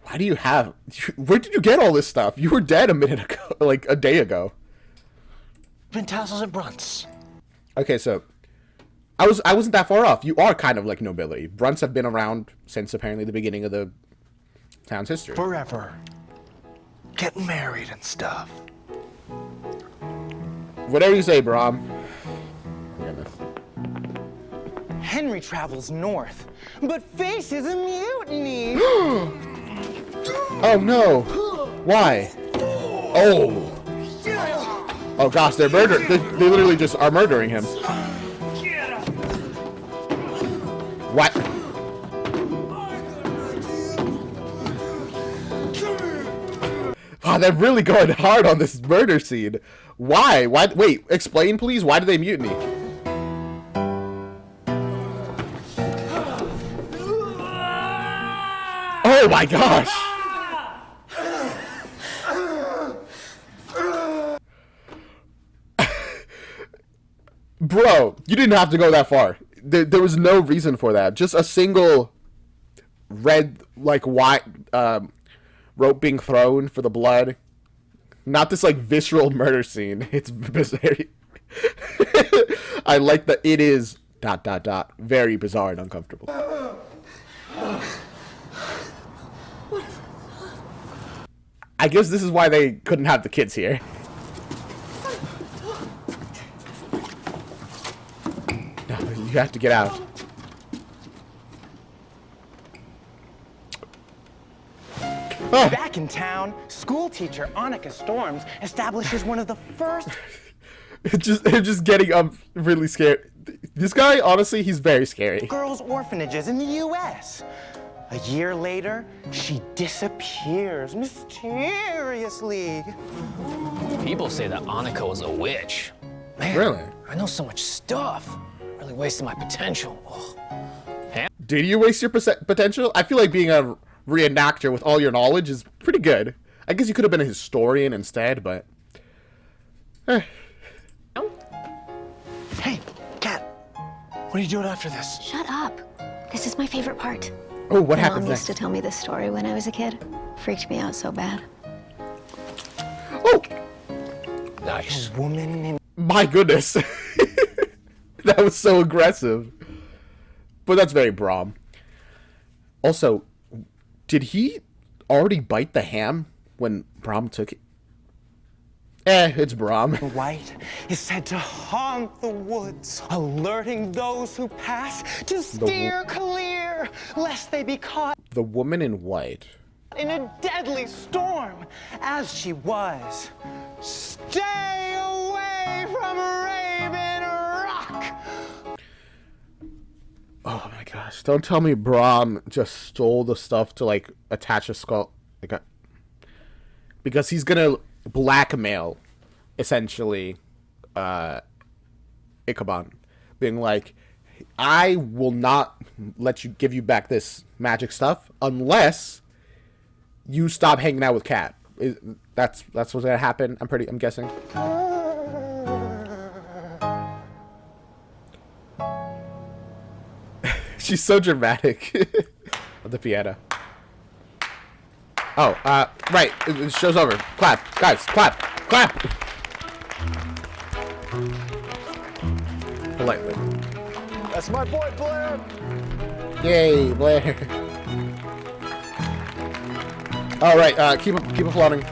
Why do you have... Where did you get all this stuff? You were dead a minute ago, like a day ago. Van Tassels and Brunts. Okay, so... I wasn't that far off. You are kind of like nobility. Brunts have been around since apparently the beginning of the town's history. Forever. Getting married and stuff. Whatever you say, Brom. Henry travels north, but faces a mutiny. Oh no! Why? Oh! Oh gosh, they're murdering. They literally just are murdering him. What? Wow, they're really going hard on this murder scene. Why? Why? Wait, explain please. Why did they mutiny? Oh my gosh! Bro, you didn't have to go that far. There was no reason for that. Just a single red, like, white rope being thrown for the blood. Not this, like, visceral murder scene. It's very... I like that it is... ... very bizarre and uncomfortable. I guess this is why they couldn't have the kids here. No, you have to get out. Back in town, school teacher Annika Storms establishes one of the first... It's just getting really scared. This guy, honestly, he's very scary. Girls' orphanages in the U.S. A year later, she disappears mysteriously. People say that Annika was a witch. Man, really? I know so much stuff. Really wasting my potential. Ugh. Did you waste your potential? I feel like being a reenactor with all your knowledge is pretty good. I guess you could have been a historian instead, but... Hey, Kat, what are you doing after this? Shut up. This is my favorite part. Oh, what My happens Mom next? used to tell me this story when I was a kid. Freaked me out so bad. Oh! Nice. A woman in... My goodness. That was so aggressive. But that's very Brom. Also, did he already bite the ham when Brom took it? It's Brom. The white is said to haunt the woods, alerting those who pass to steer clear, lest they be caught The woman in white. in a deadly storm, as she was. Stay away from Raven Rock! Oh my gosh. Don't tell me Brom just stole the stuff to, like, attach a skull. Like because he's gonna blackmail, essentially, Ichabod. Being like, I will not let you give you back this magic stuff unless you stop hanging out with Kat. That's what's gonna happen. I'm guessing. She's so dramatic. At the piano. Oh, right. The show's over. Clap, guys. Clap. Clap. Politely. That's my boy, Blair. Yay, Blair. All right. Keep applauding.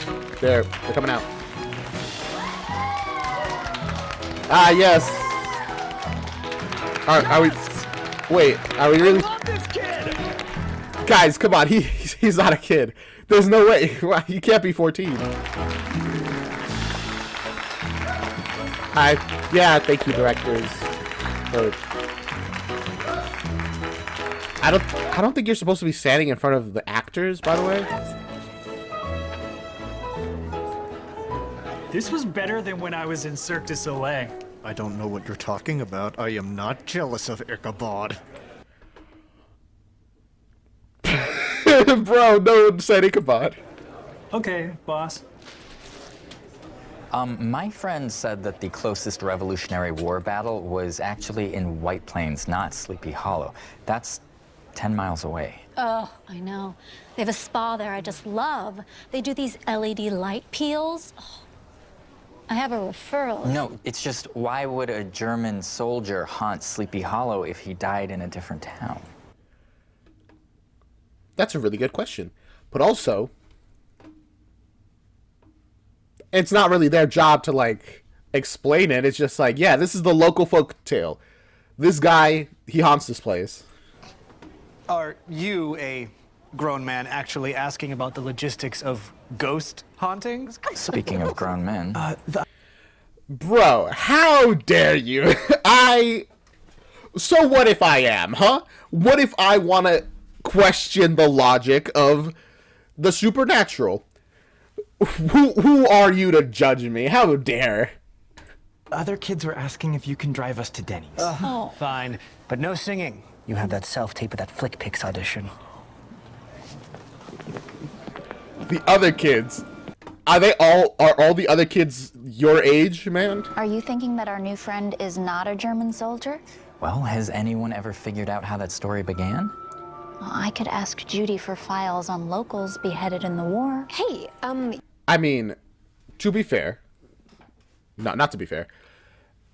They're coming out. Ah, yes. Are we? Wait. Are we really? I love this kid. Guys, come on. He's not a kid. There's no way. He can't be 14. Yeah, thank you, directors. I don't think you're supposed to be standing in front of the actors, by the way. This was better than when I was in Cirque du Soleil. I don't know what you're talking about. I am not jealous of Ichabod. Bro, no one said Ichabod. Okay, boss. My friend said that the closest Revolutionary War battle was actually in White Plains, not Sleepy Hollow. That's 10 miles away. Oh, I know. They have a spa there I just love. They do these LED light peels. Oh, I have a referral. No, it's just, why would a German soldier haunt Sleepy Hollow if he died in a different town? That's a really good question. But also, it's not really their job to, like, explain it. It's just like, yeah, this is the local folk tale. This guy, he haunts this place. Are you, a grown man, actually asking about the logistics of ghost hauntings? Speaking of grown men. Bro, how dare you? So what if I am, huh? What if I want to question the logic of the supernatural? Who are you to judge me? How dare? Other kids were asking if you can drive us to Denny's. Oh. Fine, but no singing. You have that self-tape of that Flick Picks audition. The other kids. Are all the other kids your age, man? Are you thinking that our new friend is not a German soldier? Well, has anyone ever figured out how that story began? Well, I could ask Judy for files on locals beheaded in the war. Hey, I mean, to be fair, not to be fair,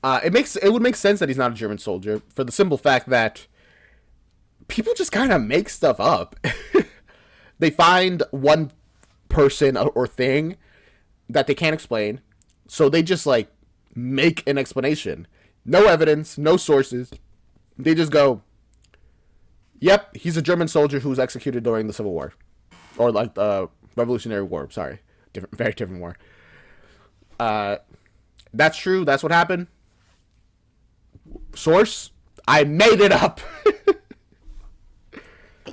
it would make sense that he's not a German soldier for the simple fact that people just kind of make stuff up. They find one person or thing that they can't explain, so they just like make an explanation. No evidence, no sources. They just go, yep, he's a German soldier who was executed during the Civil War, or like the Revolutionary War. Sorry, very different war. That's true. That's what happened. Source: I made it up.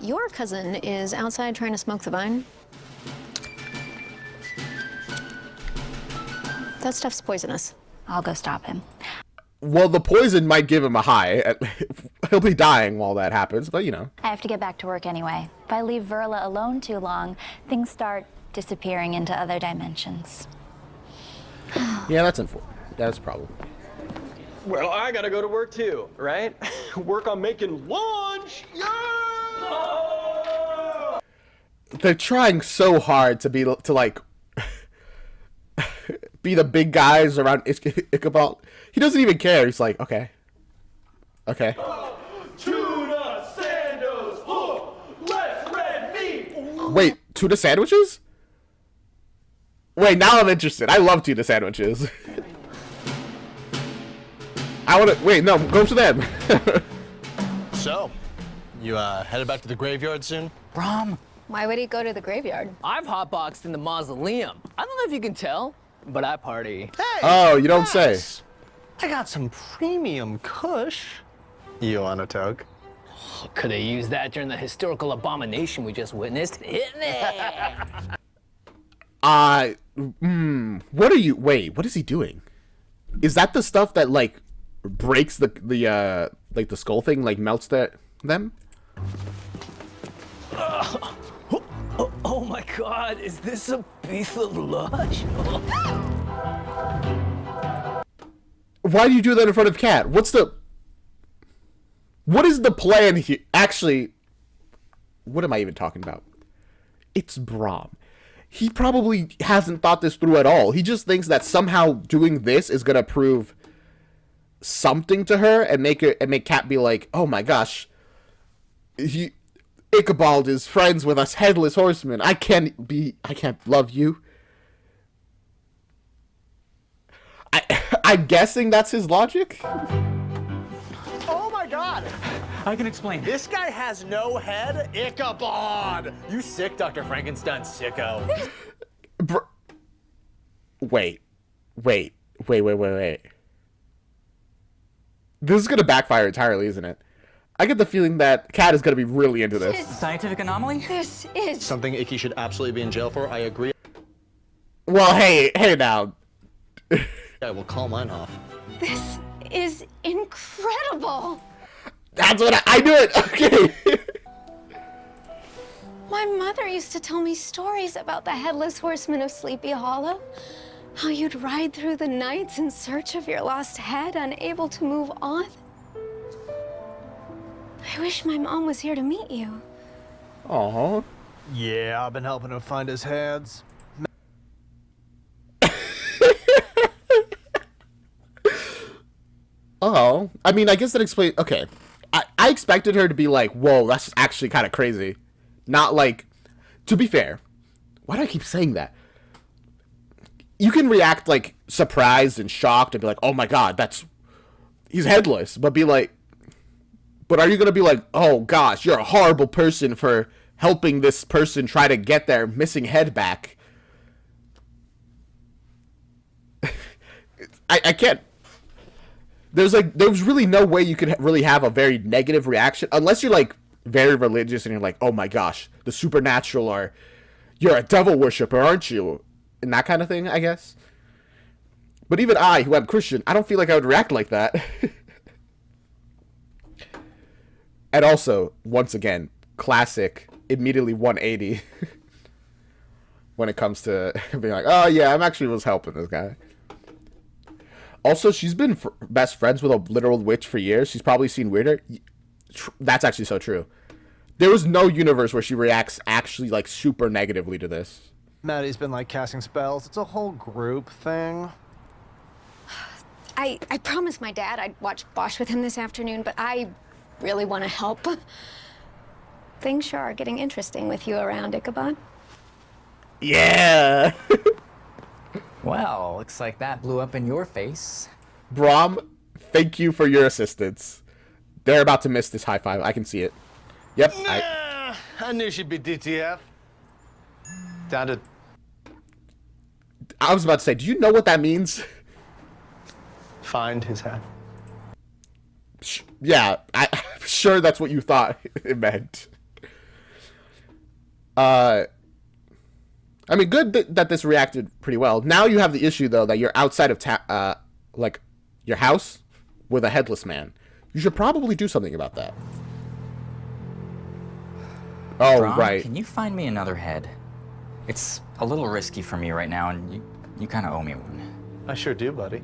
your cousin is outside trying to smoke the vine. That stuff's poisonous. I'll go stop him. Well, the poison might give him a high. He'll be dying while that happens, but you know. I have to get back to work anyway. If I leave Verla alone too long, things start disappearing into other dimensions. Yeah, that's a problem. Well, I gotta go to work too, right? Work on making lunch! Yeah! They're trying so hard to be like be the big guys around Ichabod. He doesn't even care. He's like, okay. Tuna sandals, less red meat. Wait, tuna sandwiches? Wait, now I'm interested. I love tuna sandwiches. Wait, no, go to them. So, you headed back to the graveyard soon? Brom. Why would he go to the graveyard? I've hotboxed in the mausoleum. I don't know if you can tell, but I party. Hey! Oh, you don't say. I got some premium kush. You want a toke? Could have used that during the historical abomination we just witnessed. Hit me! What are you? Wait, what is he doing? Is that the stuff that like breaks the like the skull thing, like melts them? Oh my God! Is this a piece of lush? Why do you do that in front of Cat? What is the plan here? Actually, what am I even talking about? It's Brom. He probably hasn't thought this through at all. He just thinks that somehow doing this is gonna prove something to her and make Cat be like, oh my gosh, Ichabod is friends with us Headless Horsemen. I can't love you. I'm guessing that's his logic. Oh my God! I can explain. This guy has no head? Ichabod! You sick, Dr. Frankenstein sicko. Wait. This is gonna backfire entirely, isn't it? I get the feeling that Cat is gonna be really into this. Scientific anomaly? This is Something Icky should absolutely be in jail for. I agree. Well, hey now. I will call mine off. This is incredible. That's what I knew it. Okay. My mother used to tell me stories about the Headless Horseman of Sleepy Hollow. How you'd ride through the nights in search of your lost head, unable to move on. I wish my mom was here to meet you. Aw. Yeah, I've been helping him find his heads. Oh, I mean, I guess that explains. Okay, I expected her to be like, "Whoa, that's actually kind of crazy," not like. To be fair, why do I keep saying that? You can react like surprised and shocked and be like, "Oh my god, he's headless," but be like, but are you gonna be like, "Oh gosh, you're a horrible person for helping this person try to get their missing head back"? I can't. There's really no way you could really have a very negative reaction unless you're like very religious and you're like, oh my gosh, the supernatural, or you're a devil worshiper, aren't you? And that kind of thing, I guess. But even I, who am Christian, I don't feel like I would react like that. And also, once again, classic, immediately 180 when it comes to being like, oh yeah, I'm actually was helping this guy. Also, she's been best friends with a literal witch for years. She's probably seen weirder. That's actually so true. There was no universe where she reacts actually like super negatively to this. Maddie's been like casting spells. It's a whole group thing. I promised my dad I'd watch Bosch with him this afternoon, but I really want to help. Things sure are getting interesting with you around, Ichabod. Yeah. Well, looks like that blew up in your face. Brom, thank you for your assistance. They're about to miss this high five. I can see it. Yep. I knew she'd be DTF. Down to... I was about to say, do you know what that means? Find his hat. Yeah, I'm sure that's what you thought it meant. I mean, good that this reacted pretty well. Now you have the issue, though, that you're outside of like your house with a headless man. You should probably do something about that. Oh, Ron, right. Can you find me another head? It's a little risky for me right now, and you kind of owe me one. I sure do, buddy.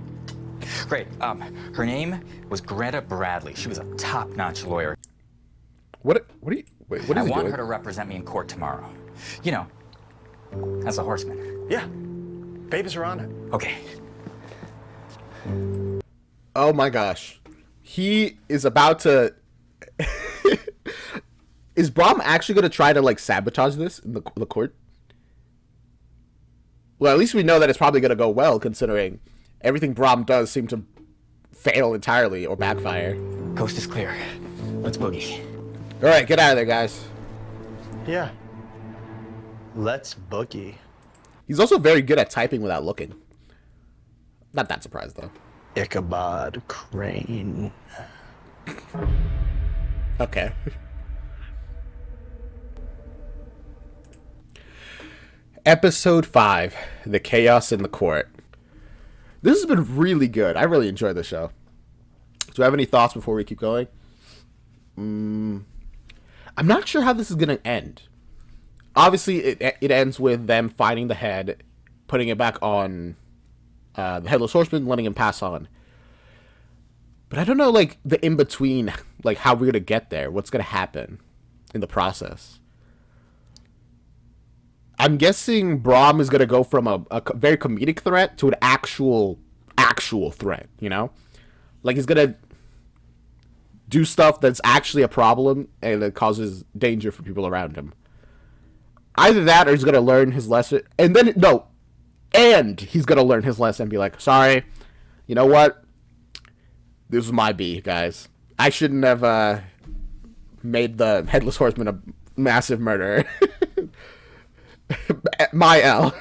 Great. Her name was Greta Bradley. She was a top-notch lawyer. What are you? Wait, what is I he want doing? her to represent me in court tomorrow. You know, as a horseman. Yeah. Papers are on it. Okay. Oh my gosh. He is about to... Is Brom actually going to try to, like, sabotage this in the court? Well, at least we know that it's probably going to go well, considering everything Brom does seem to fail entirely or backfire. Coast is clear. Let's boogie. All right, get out of there, guys. Yeah. Let's boogie. He's also very good at typing without looking. Not that surprised, though. Ichabod Crane. Okay. Episode 5, The Chaos in the Court. This has been really good. I really enjoyed the show. Do you have any thoughts before we keep going? I'm not sure how this is going to end. Obviously, it ends with them finding the head, putting it back on the Headless Horseman, letting him pass on. But I don't know, like, the in-between, like, how we're going to get there. What's going to happen in the process. I'm guessing Brom is going to go from a very comedic threat to an actual threat, you know? Like, he's going to do stuff that's actually a problem and it causes danger for people around him. Either that or he's going to learn his lesson. And then, no. And he's going to learn his lesson and be like, sorry, you know what? This was my B, guys. I shouldn't have made the Headless Horseman a massive murderer. My L.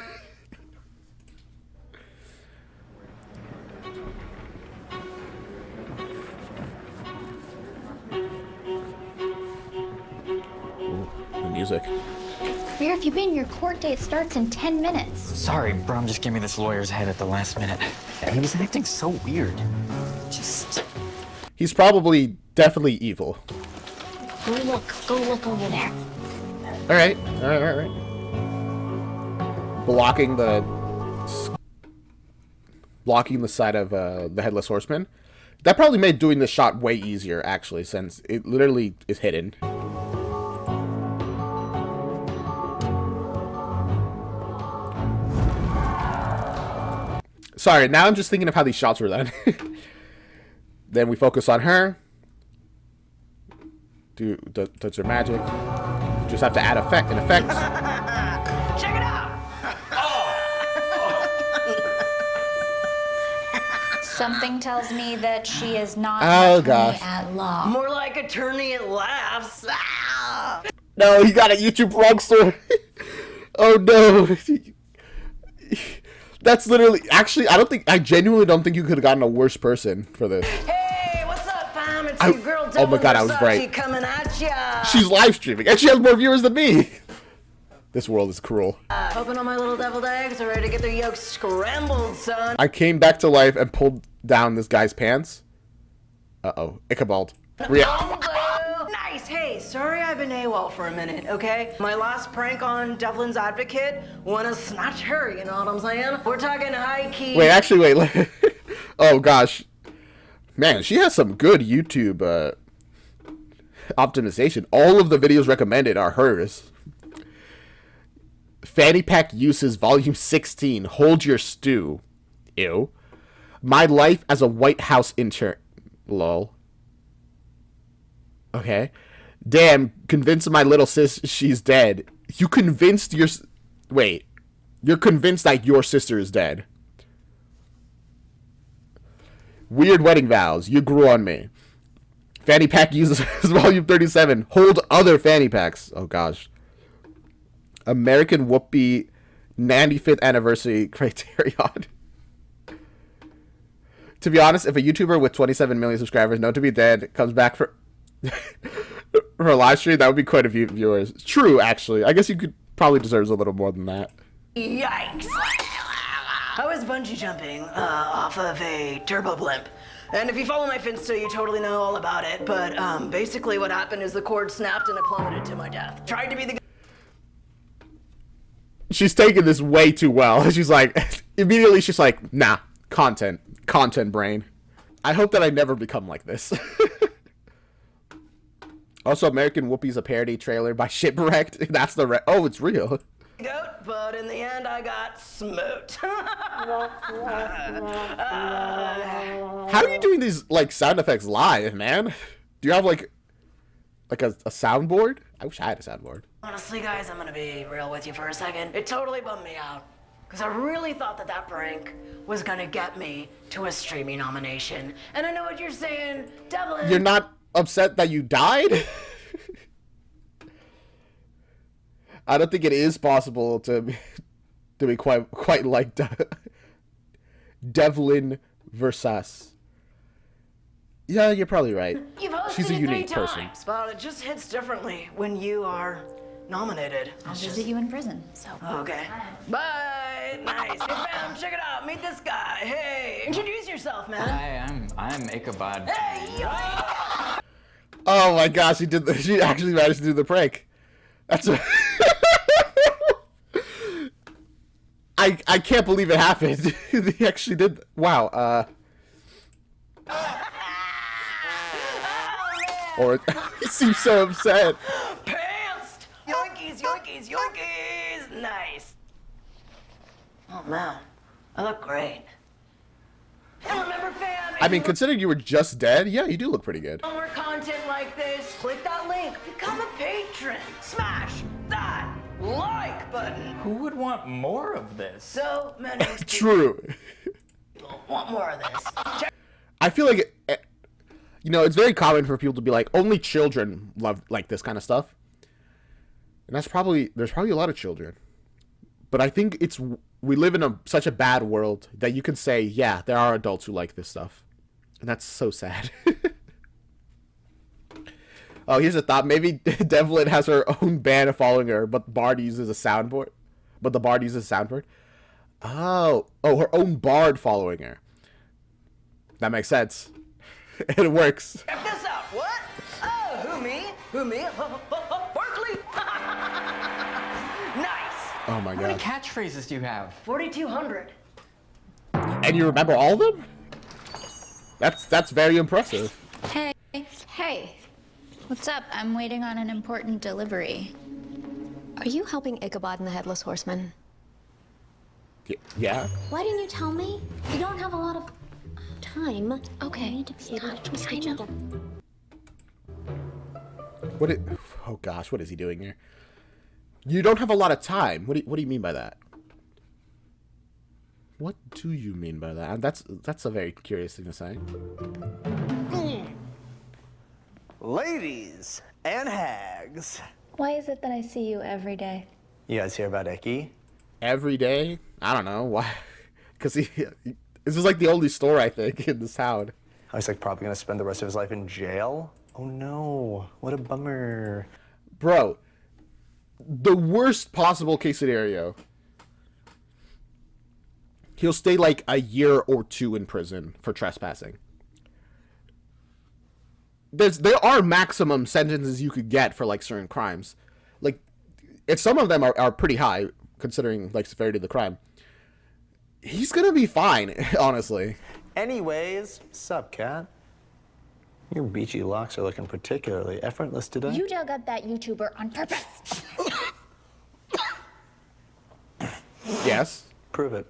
Ooh, the music. Where have you been? Your court date starts in 10 minutes. Sorry, Brom just gave me this lawyer's head at the last minute. He was acting so weird. He's probably definitely evil. Go look over there. All right. Blocking the side of the Headless Horseman. That probably made doing this shot way easier, actually, since it literally is hidden. Sorry, now I'm just thinking of how these shots were done. Then we focus on her. Does her magic. Just have to add an effect. Check it out! Something tells me that she is not Oh, an attorney gosh. at law. More like attorney at laughs. No, he got a YouTube prankster. Oh no. That's literally, actually, I genuinely don't think you could have gotten a worse person for this. Hey, what's up, fam? It's your girl Oh my God, I was Versace right. coming at ya. She's live streaming and she has more viewers than me. This world is cruel. Hoping all my little deviled eggs are ready to get their yolks scrambled, son. I came back to life and pulled down this guy's pants. Uh-oh. Ichabod. Nice. Hey, sorry I've been AWOL for a minute, okay? My last prank on Devlin's advocate won a snatch her, you know what I'm saying? We're talking high key. Wait, actually, wait. Oh, gosh. Man, she has some good YouTube optimization. All of the videos recommended are hers. Fanny Pack Uses Volume 16. Hold Your Stew. Ew. My Life as a White House Intern. Lol. Okay. Damn, convinced my little sis she's dead. You convinced your... Wait. You're convinced that your sister is dead. Weird Wedding Vows. You grew on me. Fanny Pack Uses Volume 37. Hold other fanny packs. Oh, gosh. American Whoopi 95th Anniversary Criterion. To be honest, if a YouTuber with 27 million subscribers known to be dead comes back for her live stream, that would be quite a few viewers. True, actually. I guess you could probably deserves a little more than that. Yikes. I was bungee jumping off of a turbo blimp. And if you follow my Finsta, you totally know all about it. But basically what happened is the cord snapped and it plummeted to my death. Tried to be the... She's taking this way too well. She's like, immediately she's like, nah, content brain. I hope that I never become like this. Also, American Whoopi's a parody trailer by Shipwrecked. That's the oh, it's real. Goat, but in the end I got smoot. How are you doing these like sound effects live, man? Do you have like a soundboard? I wish I had a soundboard. Honestly, guys, I'm gonna be real with you for a second. It totally bummed me out. Because I really thought that prank was gonna get me to a streaming nomination. And I know what you're saying, Devlin. You're not upset that you died? I don't think it is possible to be quite like Devlin versus. Yeah, you're probably right. You've hosted She's a it unique 3 person. times, but it just hits differently when you are nominated. I'll visit you in prison, so. Okay. Bye. Nice. Hey, fam, check it out. Meet this guy. Hey, introduce yourself, man. Hi, I'm Ichabod. Hey, yo. Oh my gosh, she actually managed to do the prank. That's I can't believe it happened. He actually did. Wow. Or he seems so upset. Pants. Yoinkies, yoinkies, yoinkies. Nice. Oh man, I look great. And remember, fam. I mean, considering you were just dead, yeah, you do look pretty good. For more content like this, click that link. Become a patron. Smash that like button. Who would want more of this? So many True. people want more of this. I feel like, it's very common for people to be like, only children love like this kind of stuff. And there's probably a lot of children. But I think we live in such a bad world that you can say, yeah, there are adults who like this stuff. And that's so sad. Oh, here's a thought. Maybe Devlin has her own band following her, but Bard uses a soundboard. Oh, her own Bard following her. That makes sense. It works. Check this out. What? Oh, who me? Berkeley. Nice. Oh my How many god. catchphrases do you have? 4,200. And you remember all of them? That's very impressive. Hey. Hey. What's up? I'm waiting on an important delivery. Are you helping Ichabod and the Headless Horseman? Yeah. Why didn't you tell me? You don't have a lot of time. Okay. We need to be able to trust each other. Oh gosh, what is he doing here? You don't have a lot of time. What do you mean by that? What do you mean by that? That's a very curious thing to say. Ladies and hags. Why is it that I see you every day? You guys hear about Icky? Every day? I don't know. Why? Because this is like the only store, I think, in this town. He's like probably going to spend the rest of his life in jail? Oh no, what a bummer. Bro, the worst possible case scenario. He'll stay like a year or 2 in prison for trespassing. There are maximum sentences you could get for like certain crimes. Like, some of them are pretty high considering like severity of the crime. He's gonna be fine, honestly. Anyways, sup, cat? Your beachy locks are looking particularly effortless today. You dug up that YouTuber on purpose. Yes. Prove it.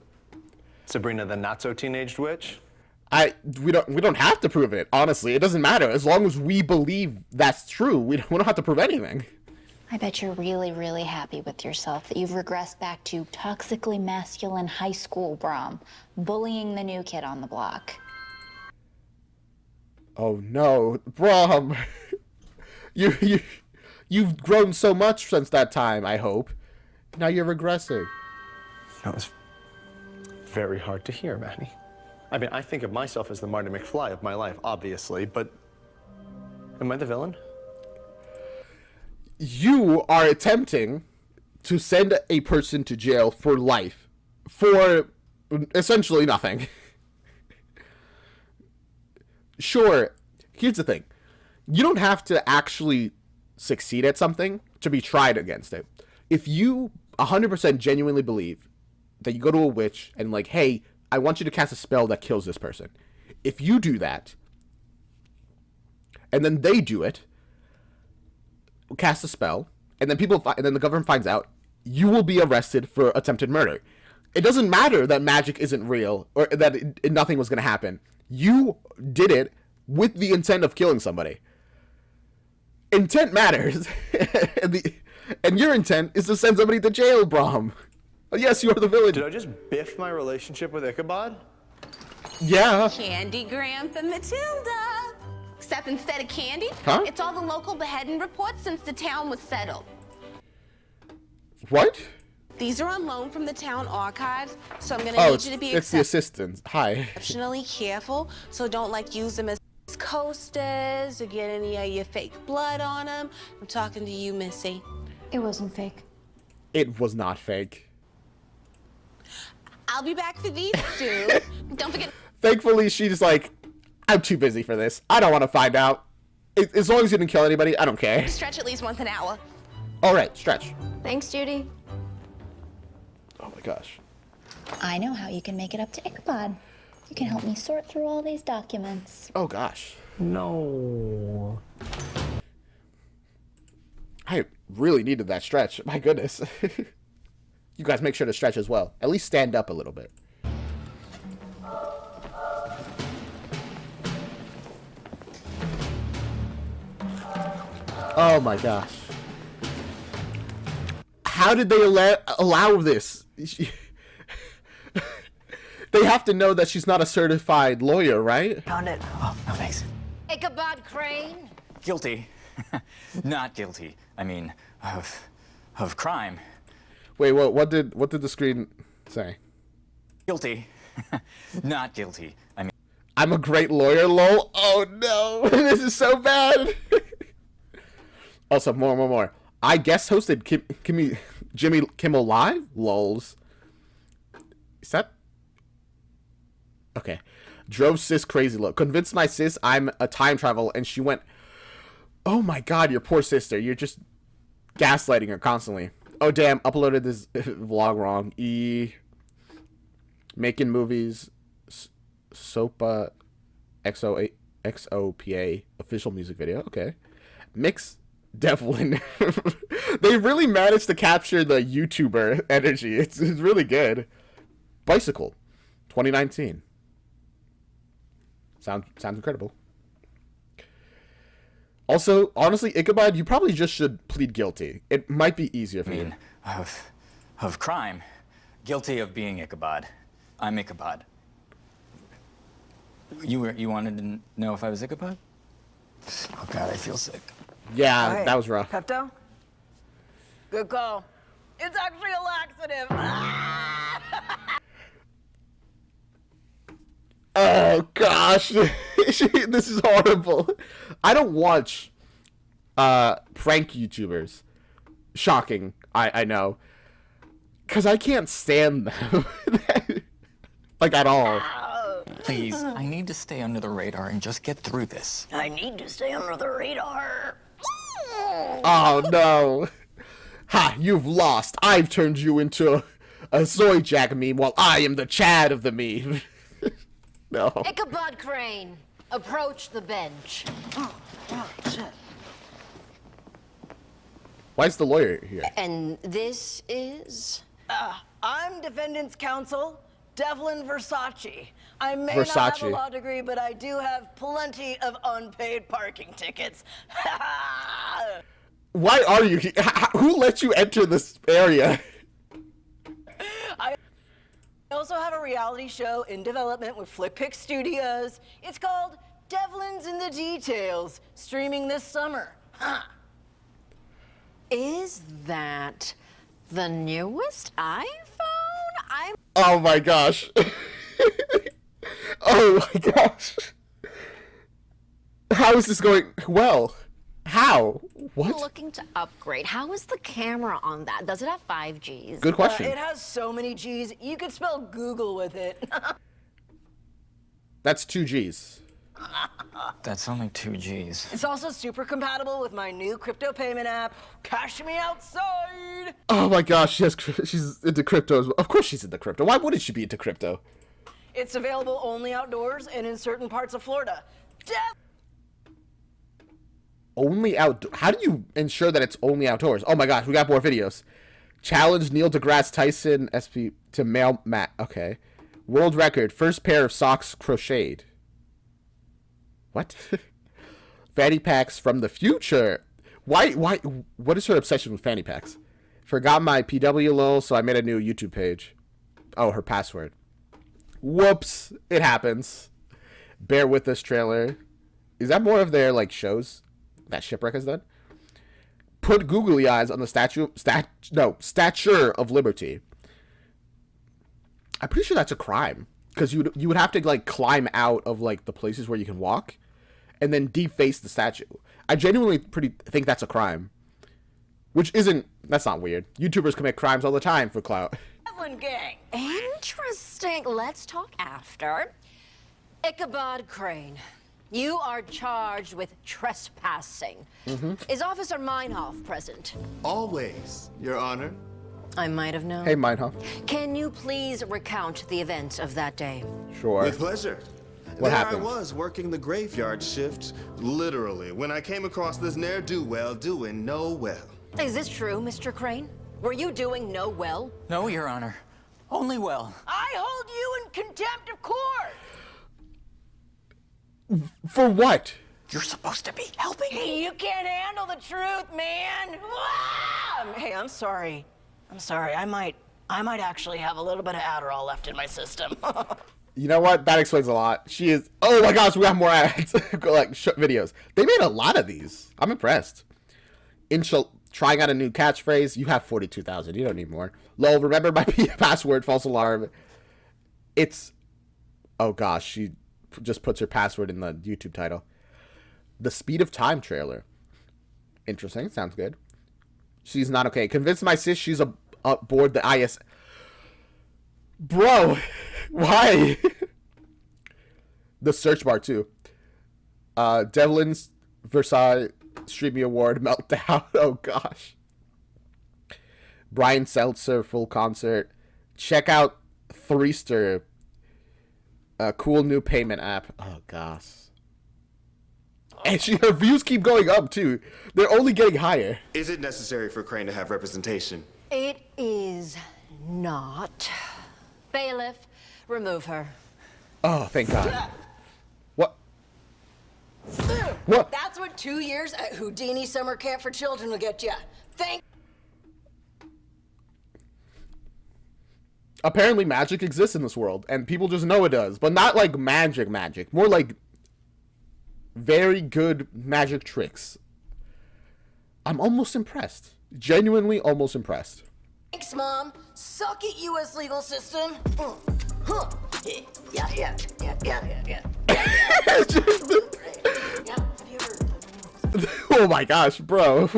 Sabrina the not-so-teenaged witch? We don't have to prove it, honestly. It doesn't matter. As long as we believe that's true, we don't have to prove anything. I bet you're really, really happy with yourself that you've regressed back to toxically masculine high school Brom, bullying the new kid on the block. Oh no, Brom. You've grown so much since that time, I hope. Now you're regressing. That was very hard to hear, Manny. I mean, I think of myself as the Marty McFly of my life, obviously, but am I the villain? You are attempting to send a person to jail for life for essentially nothing. Sure, here's the thing. You don't have to actually succeed at something to be tried against it. If you 100% genuinely believe that you go to a witch and like, hey, I want you to cast a spell that kills this person. If you do that, and then they do it, cast a spell, and then and then the government finds out, you will be arrested for attempted murder. It doesn't matter that magic isn't real or that nothing was going to happen. You did it with the intent of killing somebody. Intent matters, and your intent is to send somebody to jail, Brom. Yes, you are the villain. Did I just biff my relationship with Ichabod? Yeah. Candy Grandpa Matilda. Except instead of candy, Huh? it's all the local beheading reports since the town was settled. What? These are on loan from the town archives, so I'm gonna Oh, need you to be it's the assistant. Hi. exceptionally careful, so don't like use them as coasters or get any of your fake blood on them. I'm talking to you, Missy. It wasn't fake. It was not fake. I'll be back for these soon. Don't forget. Thankfully, she's like, I'm too busy for this. I don't want to find out. As long as you didn't kill anybody, I don't care. Stretch at least once an hour. All right, stretch. Thanks, Judy. Oh my gosh. I know how you can make it up to Ichabod. You can help me sort through all these documents. Oh gosh. No. I really needed that stretch. My goodness. You guys make sure to stretch as well. At least stand up a little bit. Oh my gosh. How did they allow this? They have to know that she's not a certified lawyer, right? Found it. Oh, no thanks. Ichabod Crane. Guilty. Not guilty. I mean, of crime. Wait, what did the screen say? Guilty. Not guilty. I mean, I'm a great lawyer, lol. Oh no, this is so bad. Also, more. I guest hosted Jimmy Kimmel Live, lols. Is that okay? Drove sis crazy look. Convinced my sis I'm a time travel, and she went, oh my god, your poor sister. You're just gaslighting her constantly. Oh damn, uploaded this vlog wrong. Making movies. Sopa XOPA official music video. Okay. Mix Devlin. They really managed to capture the YouTuber energy. It's really good. Bicycle 2019. Sounds incredible. Also, honestly, Ichabod, you probably just should plead guilty. It might be easier for you. Of crime. Guilty of being Ichabod. I'm Ichabod. You wanted to know if I was Ichabod? Oh God, I feel sick. Yeah, Hey, that was rough. Pepto? Good call. It's actually a laxative. Oh gosh, this is horrible. I don't watch prank YouTubers. Shocking, I know, because I can't stand them like at all. Please, I need to stay under the radar and just get through this. I need to stay under the radar. Oh no. Ha, you've lost. I've turned you into a soy jack meme while I am the Chad of the meme. No. Ichabod Crane, approach the bench. Oh, shit. Why is the lawyer here? And this is? I'm defendant's counsel, Devlin Versace. I may not have a law degree, but I do have plenty of unpaid parking tickets. Why are you here? Who let you enter this area? I also have a reality show in development with FlickPick Studios. It's called Devlin's in the Details, streaming this summer. Is that the newest iPhone? Oh my gosh. Oh my gosh. How is this going? Well, how? What? Looking to upgrade. How is the camera on that? Does it have 5Gs? Good question. It has so many G's, you could spell Google with it. That's 2 G's. That's only 2 G's. It's also super compatible with my new crypto payment app, Cash Me Outside. Oh my gosh, she's into crypto as well. Of course she's into crypto. Why wouldn't she be into crypto? It's available only outdoors and in certain parts of Florida. Only outdoors? How do you ensure that it's only outdoors? Oh my gosh, we got more videos. Challenge Neil deGrasse Tyson SP to male Matt. Okay. World record, first pair of socks crocheted. What? Fanny packs from the future. Why, what is her obsession with fanny packs? Forgot my PW lol, so I made a new YouTube page. Oh, her password. Whoops, it happens. Bear with this trailer. Is that more of their, like, shows that Shipwreck has done? Put googly eyes on the Statue of Liberty. I'm pretty sure that's a crime. Because you would have to, like, climb out of, like, the places where you can walk and then deface the statue. I genuinely think that's a crime. Which isn't, that's not weird. YouTubers commit crimes all the time for clout. Gang. Interesting. Let's talk after. Ichabod Crane, you are charged with trespassing. Is Officer Meinhof present? Always, Your Honor. I might have known. Hey, Meinhof. Can you please recount the events of that day? Sure. With pleasure. What there happened? I was working the graveyard shift, literally, when I came across this ne'er-do-well doing no well. Is this true, Mr. Crane? Were you doing no well? No, Your Honor. Only well. I hold you in contempt of court. For what? You're supposed to be helping me. You can't handle the truth, man. Hey, I'm sorry. I might actually have a little bit of Adderall left in my system. You know what? That explains a lot. She is. Oh my gosh, we have more ads. Like videos. They made a lot of these. I'm impressed. Trying out a new catchphrase. You have 42,000. You don't need more. Lol, remember my password. False alarm. It's. Oh gosh, she just puts her password in the YouTube title. The Speed of Time trailer. Interesting. Sounds good. She's not okay. Convince my sis she's aboard the IS. Bro, why? The search bar too. Devlin's Versailles Streamy Award meltdown. Oh gosh. Brian Seltzer full concert. Check out Threester. A cool new payment app. Oh gosh. And her views keep going up too. They're only getting higher. Is it necessary for Crane to have representation? It is not. Bailiff, remove her. Oh, thank God. What? What? That's what 2 years at Houdini Summer Camp for Children will get you. Thank. Apparently magic exists in this world, and people just know it does, but not like magic. More like very good magic tricks. I'm almost impressed. Genuinely almost impressed. Thanks, Mom. Suck it, U.S. legal system. Yeah. Oh my gosh, bro.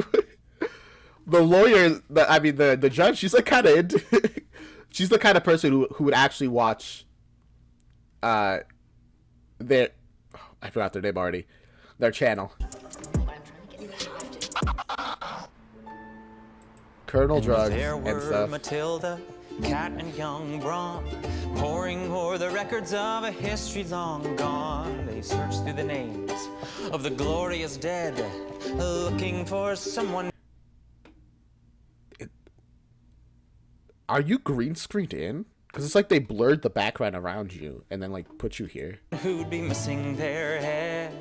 The lawyer, the judge, she's like kind of she's the kind of person who would actually watch their, I forgot their name already, their channel. Colonel Drugs there and were stuff. Matilda, Cat and young Brom, poring o'er the records of a history long gone. They searched through the names of the glorious dead, looking for someone. Are you green screened in? Because it's like they blurred the background around you and then like put you here. Who'd be missing their head.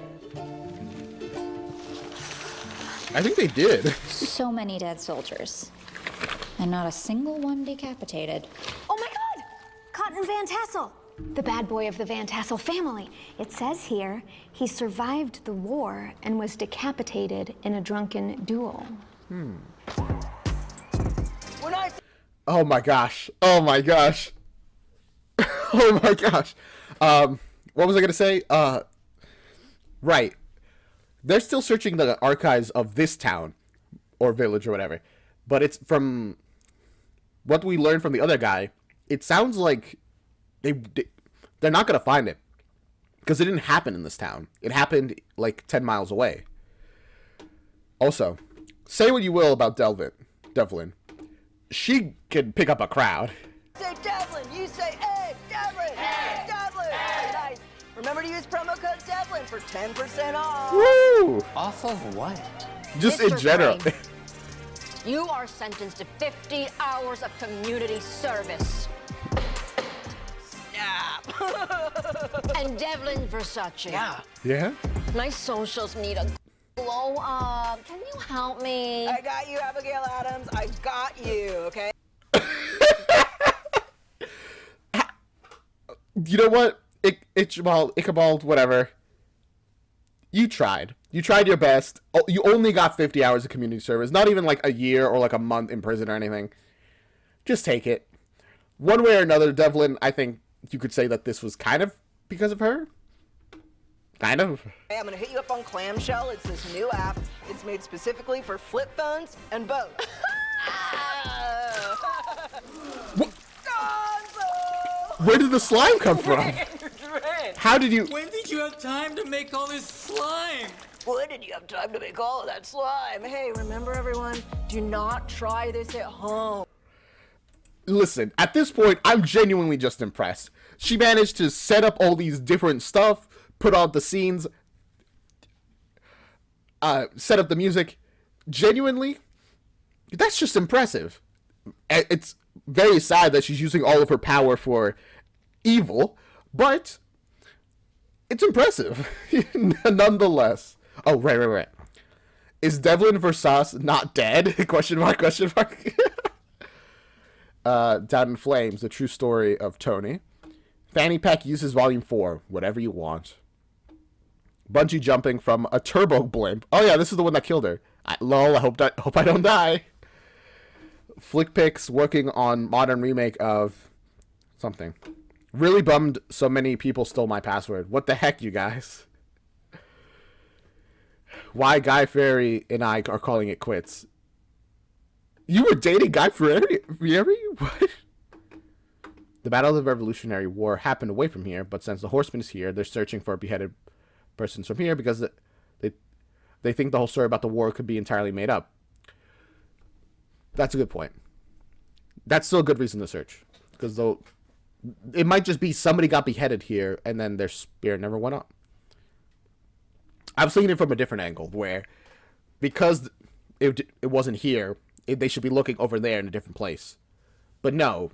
I think they did. So many dead soldiers. And not a single one decapitated. Oh my God! Cotton Van Tassel, the bad boy of the Van Tassel family. It says here he survived the war and was decapitated in a drunken duel. Oh my gosh. Oh my gosh. Oh my gosh. What was I gonna say? Right. They're still searching the archives of this town or village or whatever. But it's from what we learned from the other guy, it sounds like they're not going to find it. Because it didn't happen in this town. It happened like 10 miles away. Also, say what you will about Devlin. She can pick up a crowd. Say Devlin, you say hey, Devlin, hey, Devlin. Hey. Nice. Remember to use promo code Devlin for 10% off. Woo! Off of what? Just in Mr. general. Crane, you are sentenced to 50 hours of community service. Snap. And Devlin Versace. Yeah. Yeah? My socials need a glow up. Can you help me? I got you, Abigail Adams. I got you, okay? You know what? Ichabod, whatever. You tried. You tried your best. You only got 50 hours of community service. Not even like a year or like a month in prison or anything. Just take it. One way or another, Devlin, I think you could say that this was kind of because of her. Kind of. Hey, I'm gonna hit you up on Clamshell. It's this new app. It's made specifically for flip phones and boats. Where did the slime come from? How did you... When did you have time to make all this slime? When did you have time to make all of that slime? Hey, remember everyone, do not try this at home. Listen, at this point, I'm genuinely just impressed. She managed to set up all these different stuff, put out the scenes, set up the music. Genuinely, that's just impressive. It's very sad that she's using all of her power for evil, but it's impressive nonetheless. Oh, right. Is Devlin Versace not dead? Question mark. Down in Flames, the true story of Tony. Fanny Pack uses Volume 4. Whatever you want. Bungee jumping from a turbo blimp. Oh yeah, this is the one that killed her. I hope I don't die. Flickpics working on modern remake of something. Really bummed so many people stole my password. What the heck, you guys? Why Guy Fieri and I are calling it quits. You were dating Guy Fieri? What? The Battle of the Revolutionary War happened away from here, but since the Horseman is here, they're searching for beheaded persons from here because they think the whole story about the war could be entirely made up. That's a good point. That's still a good reason to search. Because though it might just be somebody got beheaded here and then their spirit never went up. I was thinking it from a different angle where because it wasn't here, they should be looking over there in a different place. But no,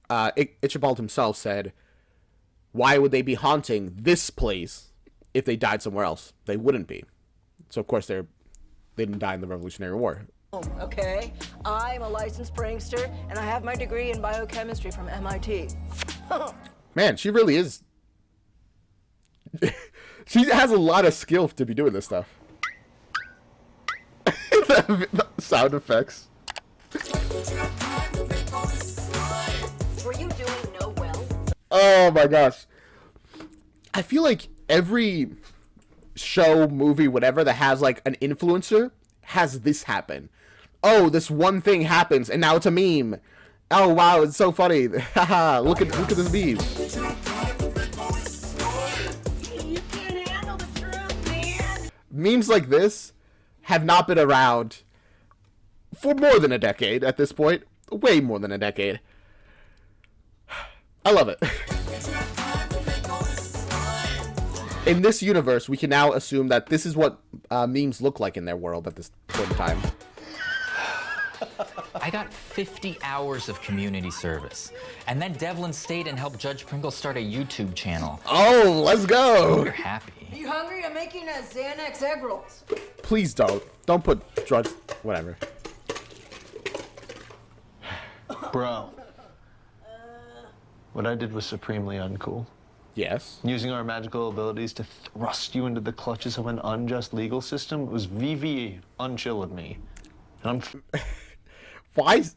Ichabod himself said, why would they be haunting this place if they died somewhere else? They wouldn't be. So of course they didn't die in the Revolutionary War. Okay, I'm a licensed prankster, and I have my degree in biochemistry from MIT. Man, she really is. She has a lot of skill to be doing this stuff. The sound effects. Were you doing no well? Oh my gosh. I feel like every show, movie, whatever that has like an influencer has this happen. Oh, this one thing happens and now it's a meme. Oh wow, it's so funny. Haha, look at this meme. You can't handle the truth, man. Memes like this have not been around for more than a decade at this point. Way more than a decade. I love it. In this universe, we can now assume that this is what memes look like in their world at this point in time. I got 50 hours of community service. And then Devlin stayed and helped Judge Pringle start a YouTube channel. Oh, let's go. You're happy. You hungry? I'm making a Xanax egg rolls. Please don't. Don't put drugs. Whatever. Bro. What I did was supremely uncool. Yes. Using our magical abilities to thrust you into the clutches of an unjust legal system was VV unchill of me. And I'm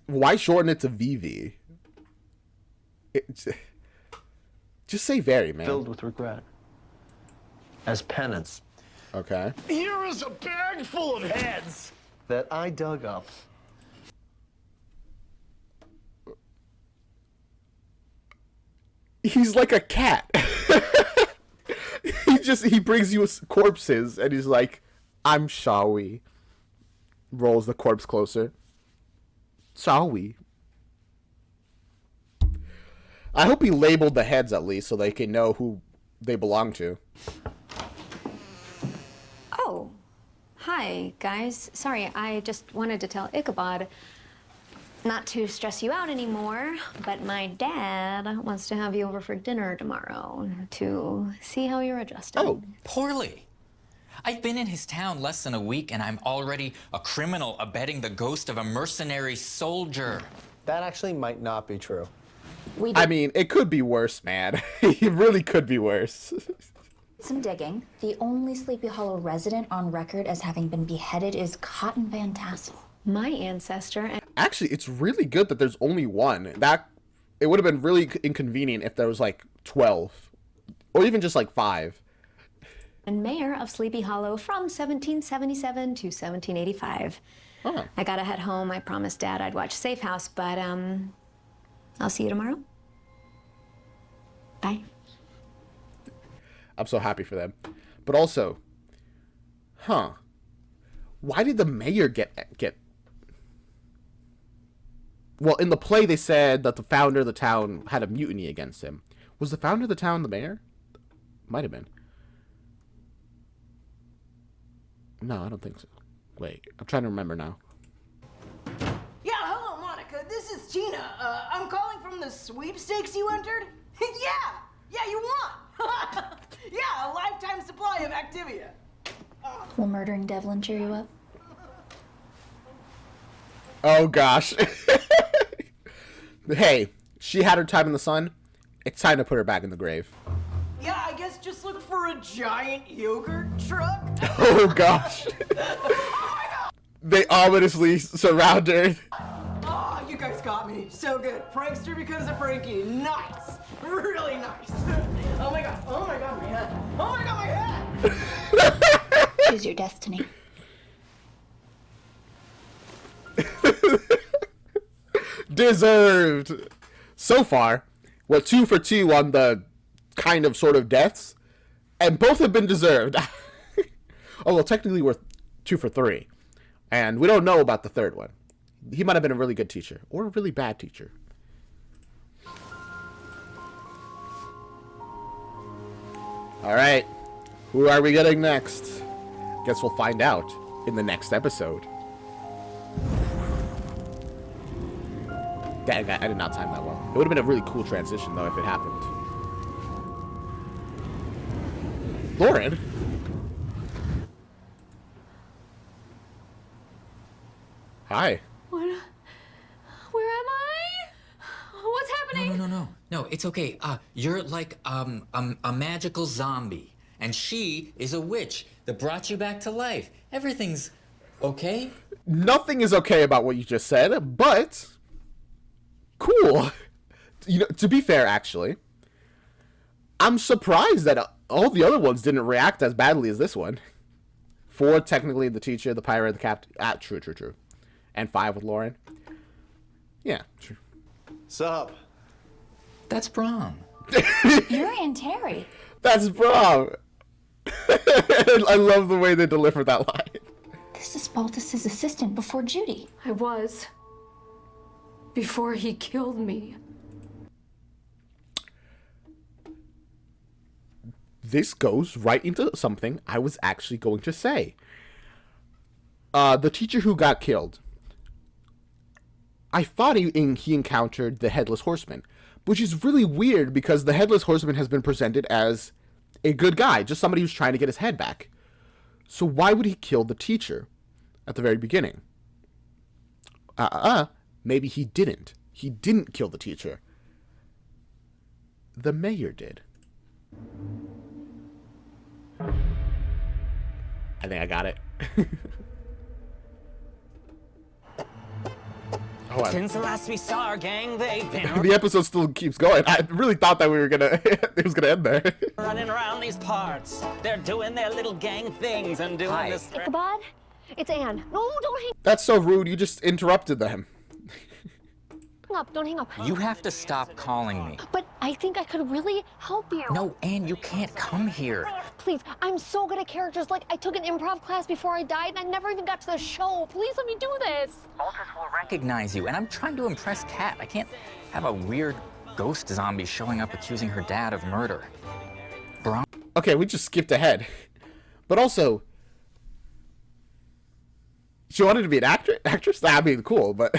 why shorten it to VV? Just say very, man. Filled with regret. As penance. Okay. Here is a bag full of heads that I dug up. He's like a cat. He brings you corpses and he's like, I'm sorry. Rolls the corpse closer. Sorry. I hope he labeled the heads at least so they can know who they belong to. Oh, hi, guys. Sorry, I just wanted to tell Ichabod not to stress you out anymore, but my dad wants to have you over for dinner tomorrow to see how you're adjusting. Oh, poorly. I've been in his town less than a week and I'm already a criminal abetting the ghost of a mercenary soldier. That actually might not be true. I mean, it could be worse, man. It really could be worse. Some digging. The only Sleepy Hollow resident on record as having been beheaded is Cotton Van Tassel. My ancestor. Actually, it's really good that there's only one. It would have been really inconvenient if there was like 12 or even just like 5. And mayor of Sleepy Hollow from 1777 to 1785. Huh. I gotta head home. I promised Dad I'd watch Safe House, but I'll see you tomorrow. Bye. I'm so happy for them. But also, why did the mayor get... Well, in the play they said that the founder of the town had a mutiny against him. Was the founder of the town the mayor? Might have been. No, I don't think so. Wait, I'm trying to remember now. Yeah, hello, Monica. This is Tina. I'm calling from the sweepstakes you entered. Yeah, you won. Yeah, a lifetime supply of Activia. Will murdering Devlin cheer you up? Oh, gosh. Hey, she had her time in the sun. It's time to put her back in the grave. Yeah, I guess just look for a giant yogurt truck. Oh, gosh. They ominously surround her. Oh, you guys got me. So good. Prankster becomes a pranky. Nice. Really nice. Oh my god, my head. Oh my god, my head. Choose your destiny. Deserved. So far, we're 2 for 2 on the kind of sort of deaths, and both have been deserved. Oh, well, technically we're 2 for 3, and we don't know about the third one. He might have been a really good teacher or a really bad teacher. All right, who are we getting next? Guess we'll find out in the next episode. Dang, I did not time that well. It would have been a really cool transition, though, if it happened. Lauren? Hi. What? Where am I? What's happening? No, it's okay. You're like a magical zombie, and she is a witch that brought you back to life. Everything's okay. Nothing is okay about what you just said, but cool. You know, to be fair, actually, I'm surprised that all the other ones didn't react as badly as this one. 4, technically, the teacher, the pirate, the captain. True. And 5 with Lauren. Yeah, true. Sup? That's Brom. You're Aunt Terry. That's Brom. I love the way they deliver that line. This is Baltus's assistant before Judy. I was. Before he killed me. This goes right into something I was actually going to say. The teacher who got killed. I thought he encountered the Headless Horseman, which is really weird because the Headless Horseman has been presented as a good guy, just somebody who's trying to get his head back. So why would he kill the teacher at the very beginning? Maybe he didn't. He didn't kill the teacher. The mayor did. I think I got it. Since the last we saw our gang, they've been The episode still keeps going. I really thought that it was gonna end there. running around these parts. They're doing their little gang things and doing this. Ichabod? It's Anne. No, don't hang That's so rude. You just interrupted them. up. Don't hang up. You have to stop calling me. But I think I could really help you. No, Anne, you can't come here. Please, I'm so good at characters. Like, I took an improv class before I died, and I never even got to the show. Please let me do this. Baltus will recognize you, and I'm trying to impress Kat. I can't have a weird ghost zombie showing up accusing her dad of murder. Okay, we just skipped ahead. But also, she wanted to be an actress? I mean, cool, but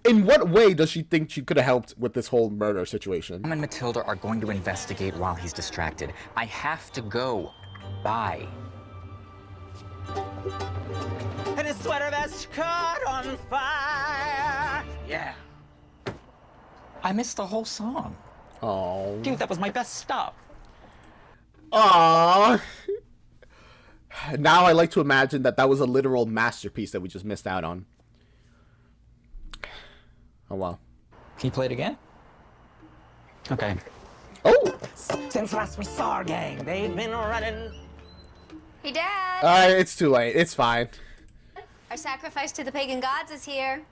in what way does she think she could have helped with this whole murder situation? Tom and Matilda are going to investigate while he's distracted. I have to go. Bye. And his sweater vest caught on fire. Yeah. I missed the whole song. Oh. Dude, that was my best stuff. Aww. Now I like to imagine that was a literal masterpiece that we just missed out on. Oh, wow. Can you play it again? Okay. Oh! Since last we saw our gang, they've been running. Hey, Dad. It's too late. It's fine. Our sacrifice to the pagan gods is here.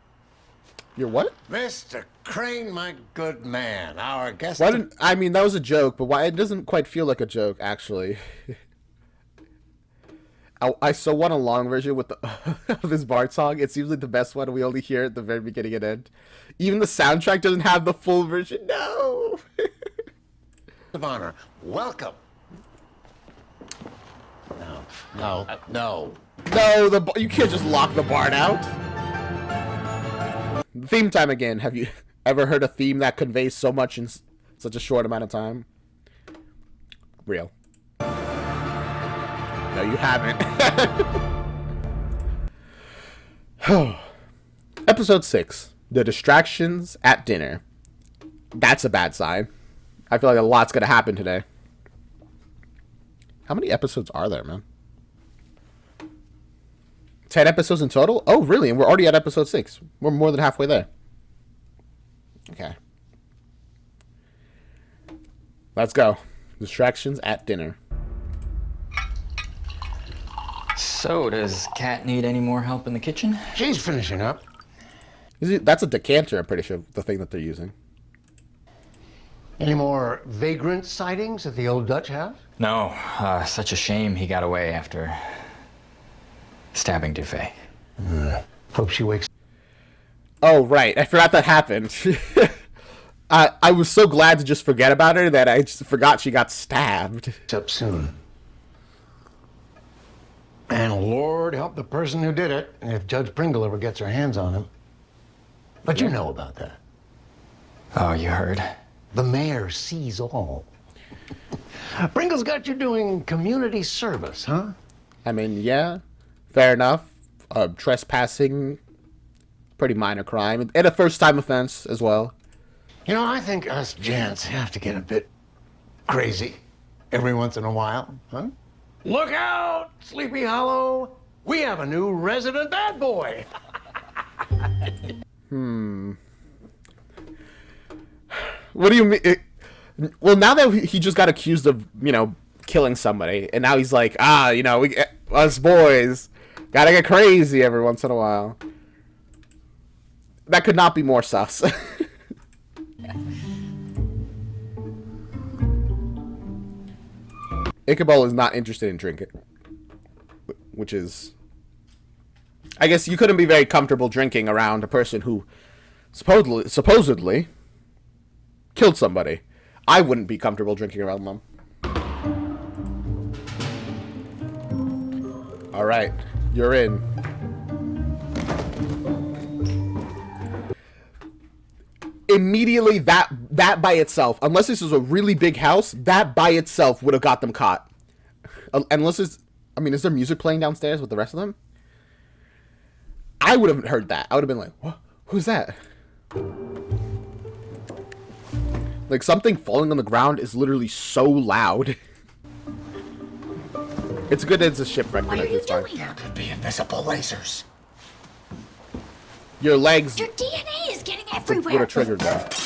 Your what? Mr. Crane, my good man, our guest. I mean, that was a joke, but why it doesn't quite feel like a joke, actually. I so want a long version with of this Bard song. It seems like the best one. We only hear it at the very beginning and end. Even the soundtrack doesn't have the full version. No. of honor, welcome. No. No, you can't just lock the Bard out. Theme time again. Have you ever heard a theme that conveys so much in such a short amount of time? Real. No, you haven't. Episode 6. The distractions at dinner. That's a bad sign. I feel like a lot's gonna happen today. How many episodes are there, man? 10 episodes in total? Oh, really? And we're already at episode 6. We're more than halfway there. Okay. Let's go. Distractions at dinner. So, does Kat need any more help in the kitchen? She's finishing up. That's a decanter, I'm pretty sure, the thing that they're using. Any more vagrant sightings at the old Dutch house? No. Such a shame he got away after stabbing Dufay. Hope she wakes. Oh, right. I forgot that happened. I was so glad to just forget about her that I just forgot she got stabbed. Up soon. And Lord help the person who did it if Judge Pringle ever gets her hands on him. But you know about that. Oh, you heard? The mayor sees all. Pringle's got you doing community service, huh? I mean, yeah, fair enough. Trespassing Pretty minor crime. And a first-time offense as well. You know, I think us gents have to get a bit crazy every once in a while, huh? Look out, Sleepy Hollow! We have a new resident bad boy! What do you mean? Well, now that he just got accused of, you know, killing somebody, and now he's like, you know, us boys gotta get crazy every once in a while. That could not be more sus. Ichabod is not interested in drinking, which is, I guess you couldn't be very comfortable drinking around a person who supposedly killed somebody. I wouldn't be comfortable drinking around them. All right, you're in. Immediately, that by itself, unless this is a really big house, that by itself would have got them caught. Unless it's, I mean, is there music playing downstairs with the rest of them? I would have heard that. I would have been like, what? Who's that? Like, something falling on the ground is literally so loud. It's good that it's a shipwreck. What are you doing? There could be invisible lasers. Your legs. Your DNA is getting everywhere. Would have triggered that.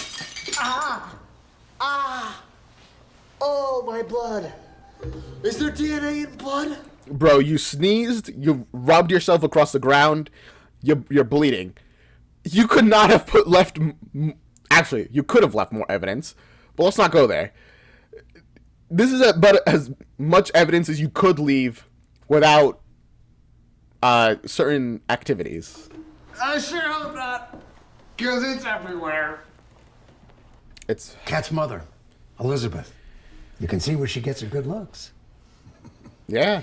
Oh, my blood. Is there DNA in blood? Bro, you sneezed, you rubbed yourself across the ground, you're bleeding. You could not have actually, you could have left more evidence, but let's not go there. This is about as much evidence as you could leave without certain activities. I sure hope not, because it's everywhere. It's Kat's mother, Elizabeth. You can see where she gets her good looks. Yeah.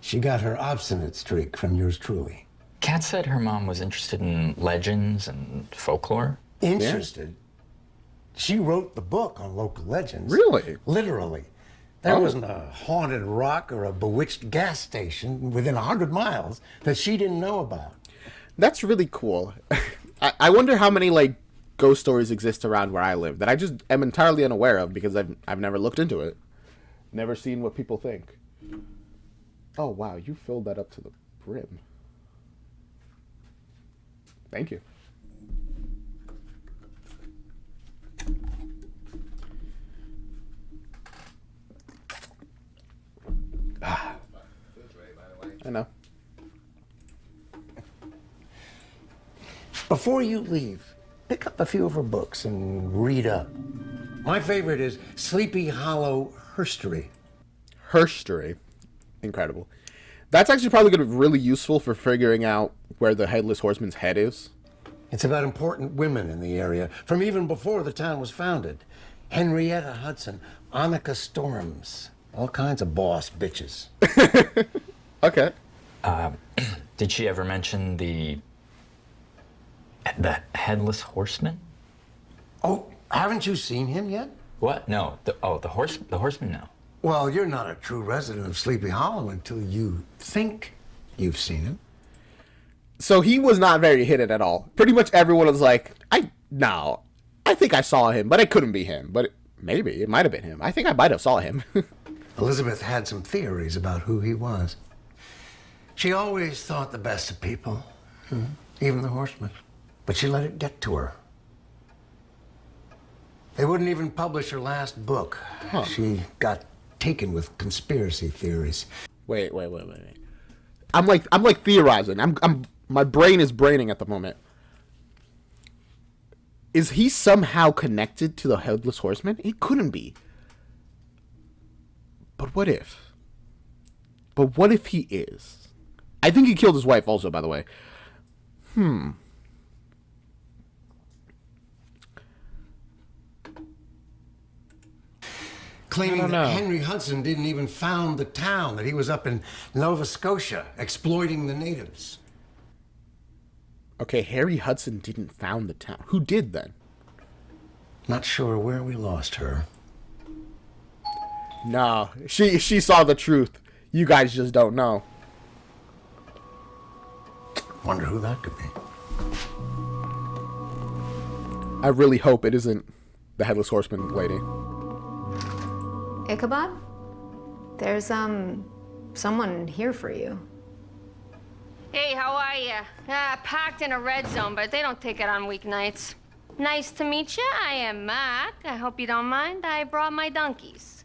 She got her obstinate streak from yours truly. Kat said her mom was interested in legends and folklore. Interested? Yeah. She wrote the book on local legends. Really? Literally. There wasn't a haunted rock or a bewitched gas station within 100 miles that she didn't know about. That's really cool. I wonder how many, like, ghost stories exist around where I live that I just am entirely unaware of because I've never looked into it. Never seen what people think. Oh, wow, you filled that up to the brim. Thank you. I know. Before you leave, pick up a few of her books and read up. My favorite is Sleepy Hollow Herstory. Herstory. Incredible. That's actually probably going to be really useful for figuring out where the Headless Horseman's head is. It's about important women in the area from even before the town was founded. Henrietta Hudson, Annika Storms, all kinds of boss bitches. Okay. Did she ever mention the Headless Horseman? Oh, haven't you seen him yet? What? No. The horseman? No. Well, you're not a true resident of Sleepy Hollow until you think you've seen him. So he was not very hidden at all. Pretty much everyone was like, I think I saw him, but it couldn't be him. But maybe it might have been him. I think I might have saw him. Elizabeth had some theories about who he was. She always thought the best of people, even the horsemen. But she let it get to her. They wouldn't even publish her last book. Huh. She got taken with conspiracy theories. Wait. I'm like theorizing. My brain is braining at the moment. Is he somehow connected to the Headless Horseman? He couldn't be. But what if? But what if he is? I think he killed his wife also, by the way. Claiming that Henry Hudson didn't even found the town, that he was up in Nova Scotia exploiting the natives. Okay, Harry Hudson didn't found the town. Who did then? Not sure where we lost her. No, she saw the truth. You guys just don't know. Wonder who that could be. I really hope it isn't the Headless Horseman lady. Ichabod? There's, someone here for you. Hey, how are ya? Packed in a red zone, but they don't take it on weeknights. Nice to meet you. I am Mac. I hope you don't mind. I brought my donkeys.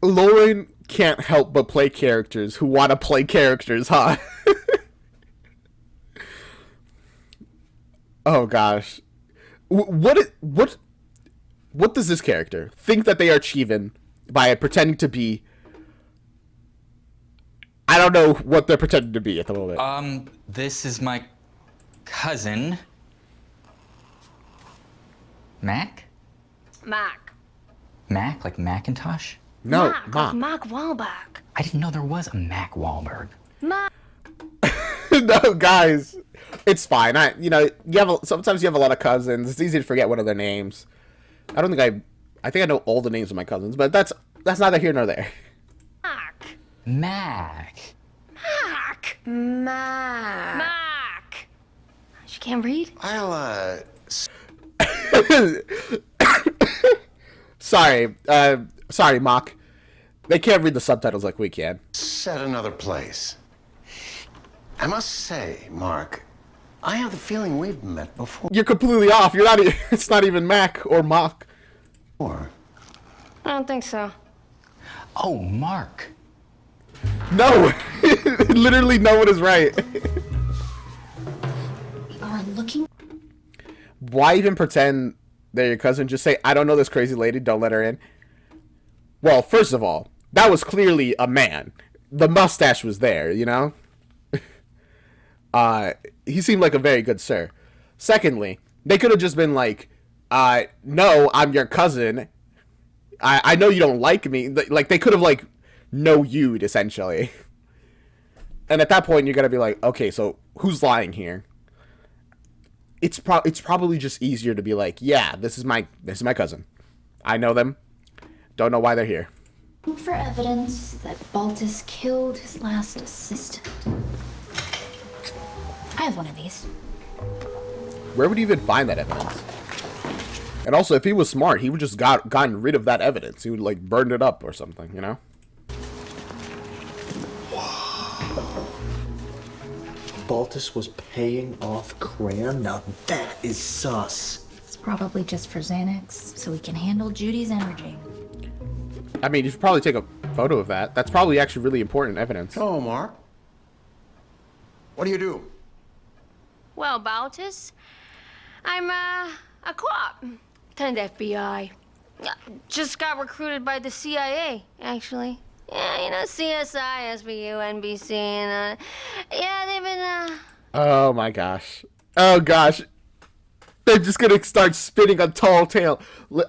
Lauren can't help but play characters who want to play characters, huh? Oh gosh. What does this character think that they are achieving by pretending to be? I don't know what they're pretending to be at the moment. This is my cousin. Mac? Mac. Mac? Like Macintosh? No, Mac Wahlberg. I didn't know there was a Mac Wahlberg. Mac. No, guys, it's fine. Sometimes you have a lot of cousins. It's easy to forget one of their names. I think I know all the names of my cousins, but that's neither here nor there. Mac. Mac. She can't read? Sorry, Mock. They can't read the subtitles like we can. Set another place. I must say, Mark, I have the feeling we've met before. You're completely off. You're not. It's not even Mac or Mock. I don't think so. Oh, Mark. No, literally no one is right. We are looking. Why even pretend they're your cousin? Just say, I don't know this crazy lady. Don't let her in. Well, first of all, that was clearly a man. The mustache was there, you know? He seemed like a very good sir. Secondly, they could have just been like, no, I'm your cousin. I know you don't like me. Like, they could have, like, you'd essentially. And at that point, you're gonna be like, okay, so who's lying here? It's probably just easier to be like, yeah, this is my cousin. I know them. Don't know why they're here. For evidence that Baltus killed his last assistant. I have one of these. Where would he even find that evidence? And also, if he was smart, he would just gotten rid of that evidence. He would, like, burn it up or something, you know? Baltus was paying off Cran? Now that is sus. It's probably just for Xanax, so we can handle Judy's energy. I mean, you should probably take a photo of that. That's probably actually really important evidence. Hello, Mark. What do you do? Well, Baltus, I'm a co-op. Turned FBI. Just got recruited by the CIA, actually. Yeah, you know, CSI, SVU, NBC, and, yeah, they've been, Oh, my gosh. Oh, gosh. They're just gonna start spinning a tall tale.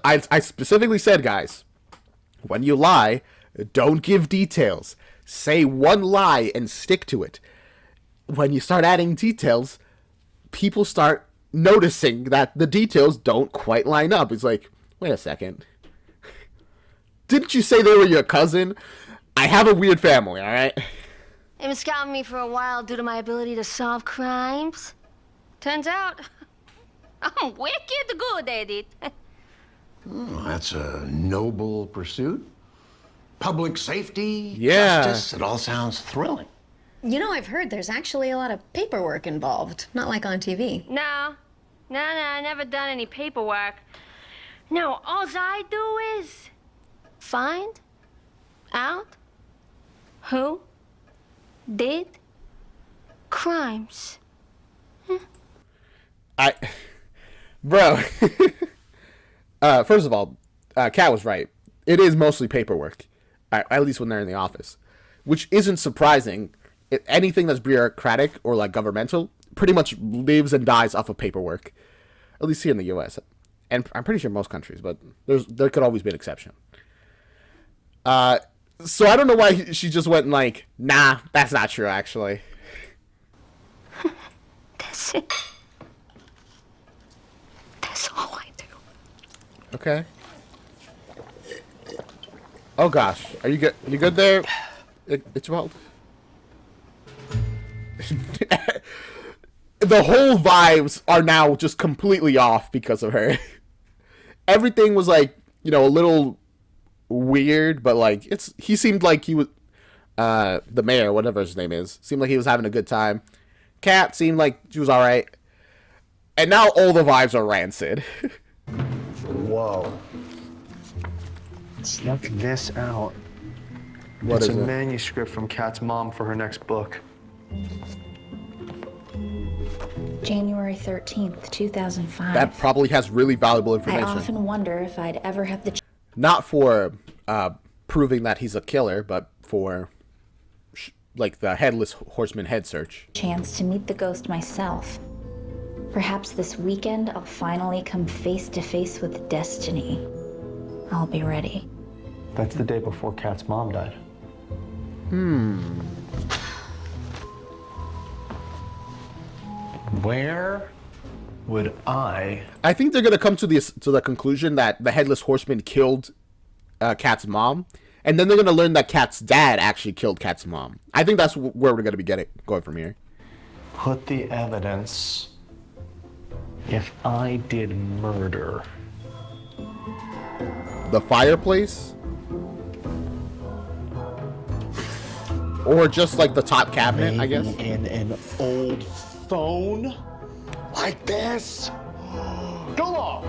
I specifically said, guys, when you lie, don't give details. Say one lie and stick to it. When you start adding details, people start noticing that the details don't quite line up. It's like, wait a second. Didn't you say they were your cousin? I have a weird family, all right? They've been scouting me for a while due to my ability to solve crimes. Turns out, I'm wicked good at it. Oh, that's a noble pursuit. Public safety, yeah. Justice, it all sounds thrilling. You know, I've heard there's actually a lot of paperwork involved, not like on TV. No, I never done any paperwork. No, all I do is find out who did crimes. Bro. First of all, Kat was right. It is mostly paperwork, at least when they're in the office, which isn't surprising. Anything that's bureaucratic or like governmental pretty much lives and dies off of paperwork, at least here in the U.S. And I'm pretty sure most countries, but there could always be an exception. So I don't know why she just went like, nah, that's not true, actually. That's it. That's all I do. Okay. Oh gosh, are you good? You good there? It's well. The whole vibes are now just completely off because of her. Everything was like, you know, a little weird, but like he seemed like he was the mayor, whatever his name is, seemed like he was having a good time. Kat seemed like she was all right, and now all the vibes are rancid. Whoa! Check this out. What it's is a it? manuscript from Kat's mom for her next book. January 13th, 2005. That probably has really valuable I information. often wonder if I'd ever have the Not for proving that he's a killer, but for like the Headless Horseman head search. chance to meet the ghost myself. Perhaps this weekend I'll finally come face to face with destiny. I'll be ready. That's the day before Kat's mom died. Where would I think they're gonna come to the conclusion that the Headless Horseman killed Kat's mom, and then they're gonna learn that Kat's dad actually killed Kat's mom. I think that's where we're gonna be going from here. put the evidence if I did murder? The fireplace, or just like the top cabinet, I guess. In an old phone like this? Go long!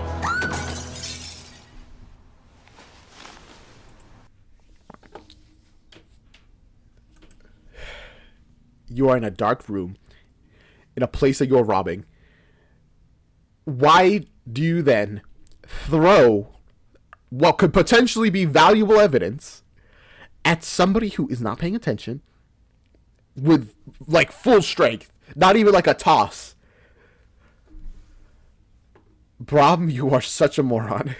You are in a dark room, in a place that you're robbing. Why do you then throw what could potentially be valuable evidence at somebody who is not paying attention with like full strength, not even like a toss? Brom, you are such a moron.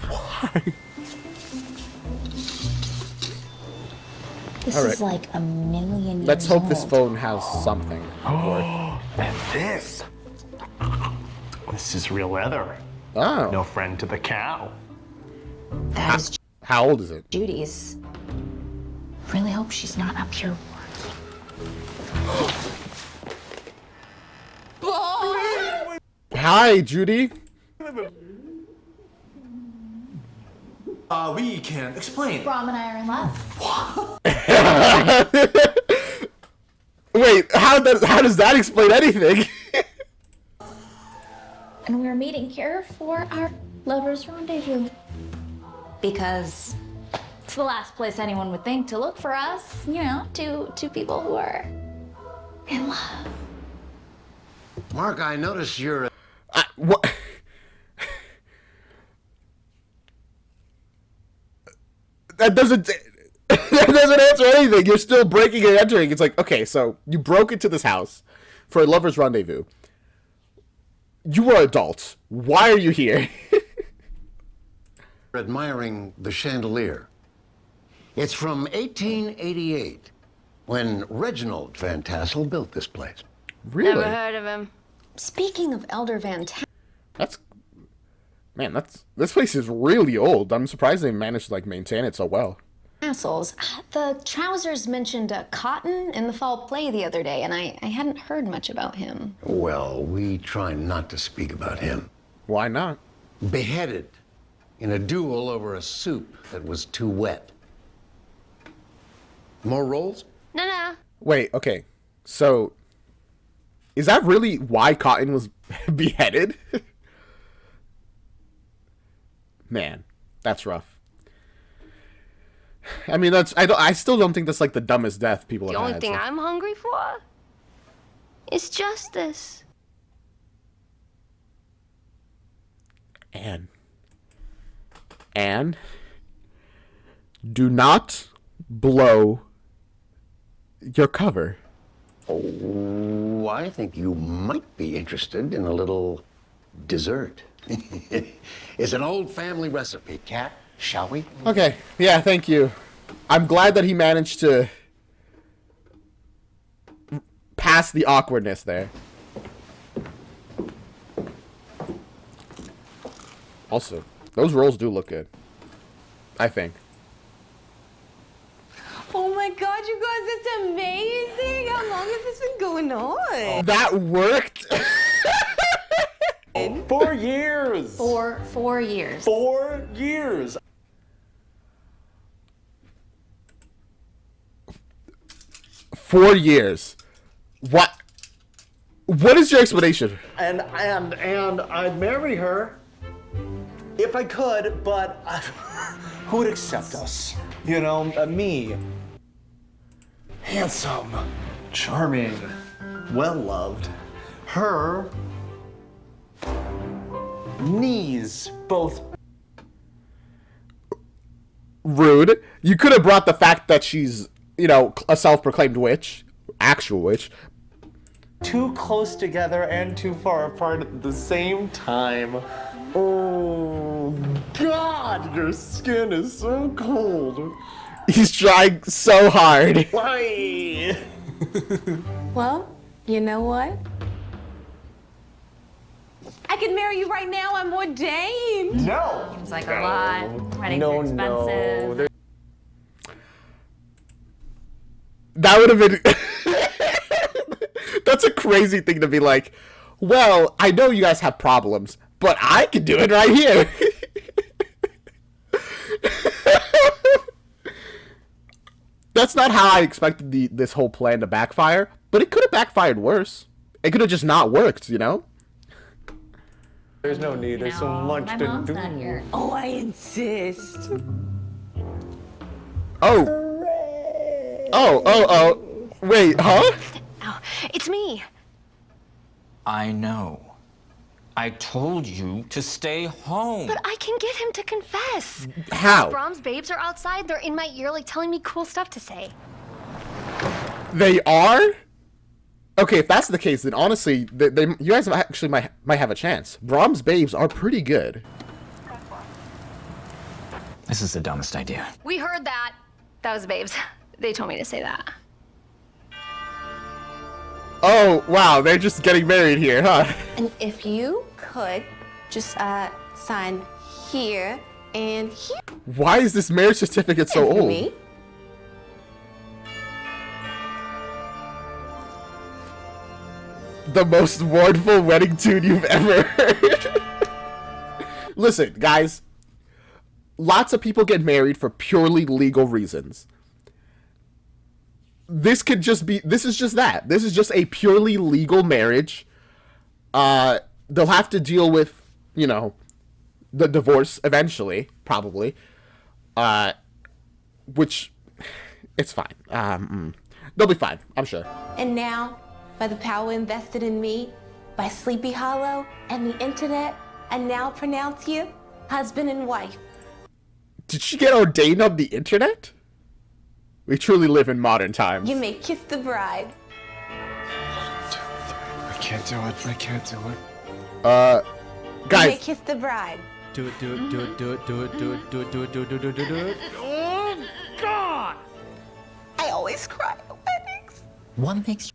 Why? This All right. is like a million years Let's hope old. this phone has something. And this is real leather. Oh. No friend to the cow. That is How old is it? Judy's. Really hope she's not up here Hi, Judy. We can explain. Brom and I are in love. Wait, how does that explain anything? And we're meeting here for our lovers' rendezvous. Because it's the last place anyone would think to look for us, you know, two people who are in love. Mark, I notice you're... What? That doesn't answer anything. You're still breaking and entering. It's like, okay, so you broke into this house for a lover's rendezvous. You were adults. Why are you here? admiring the chandelier. It's from 1888, when Reginald Van Tassel built this place. Really? Never heard of him. Speaking of Elder Van This place is really old. I'm surprised they managed to like maintain it so well. Tassels, the trousers mentioned cotton in the fall play the other day, and I hadn't heard much about him. Well, we try not to speak about him. Why not? Beheaded in a duel over a soup that was too wet. More rolls? No. Wait, okay. So, is that really why Cotton was beheaded? Man, that's rough. I mean, I still don't think that's like the dumbest death people The have only had. thing so. I'm hungry for is justice. Anne, do not blow your cover. Oh, I think you might be interested in a little dessert. It's an old family recipe. Cat, shall we? Okay, yeah, thank you. I'm glad that he managed to pass the awkwardness there. Also, those rolls do look good, I think. Oh my god, you guys, it's amazing! How long has this been going on? That worked! 4 years! 4 years. 4 years! Four years. What is your explanation? And I'd marry her if I could, but who would accept us? You know, me. Handsome, charming, well-loved. Her knees both. Rude. You could have brought the fact that she's, you know, a self-proclaimed witch, actual witch. Too close together and too far apart at the same time. Oh, God, your skin is so cold. He's trying so hard. Why? Well, you know what? I could marry you right now. I'm ordained. No. Seems like a lot. Weddings are expensive. No. That would have been... That's a crazy thing to be like, well, I know you guys have problems, but I can do it right here. That's not how I expected this whole plan to backfire, but it could have backfired worse. It could have just not worked, you know? There's no need. There's so much my to mom's do. not here. Oh, I insist. Oh. Wait, huh? Oh, it's me. I know. I told you to stay home. But I can get him to confess. How? Those Brahms babes are outside. They're in my ear, like, telling me cool stuff to say. They are? Okay, if that's the case, then honestly, you guys actually might have a chance. Brahms babes are pretty good. This is the dumbest idea. We heard that. That was the babes. They told me to say that. Oh, wow, they're just getting married here, huh? And if you could just sign here and here. Why is this marriage certificate so old? Me? The most mournful wedding tune you've ever heard. Listen, guys. Lots of people get married for purely legal reasons. This is just that. This is just a purely legal marriage. They'll have to deal with, you know, the divorce eventually, probably. Which, it's fine. They'll be fine, I'm sure. And now, by the power invested in me, by Sleepy Hollow and the internet, I now pronounce you husband and wife. Did she get ordained on the internet? We truly live in modern times. You may kiss the bride. I can't do it. I can't do it. Guys. You may kiss the bride. Do it. Oh, God! I always cry at weddings. What makes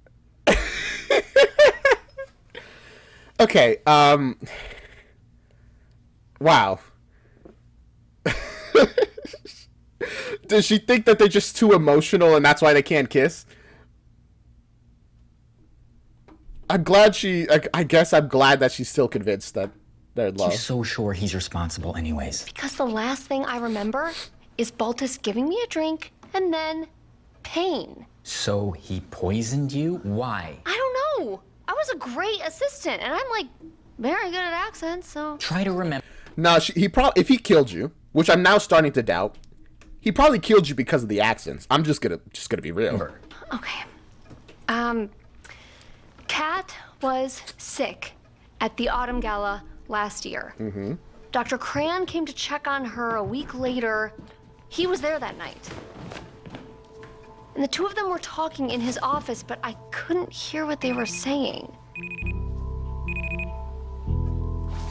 Okay, wow. Does she think that they're just too emotional and that's why they can't kiss? I'm glad I guess I'm glad that she's still convinced that they're in love. She's so sure he's responsible anyways. Because the last thing I remember is Baltus giving me a drink and then pain. So he poisoned you? Why? I don't know. I was a great assistant, and I'm like very good at accents, so. Try to remember. No, if he killed you, which I'm now starting to doubt, he probably killed you because of the accents. I'm just gonna be real. Okay. Kat was sick at the Autumn Gala last year. Mm-hmm. Dr. Cran came to check on her a week later. He was there that night. And the two of them were talking in his office, but I couldn't hear what they were saying.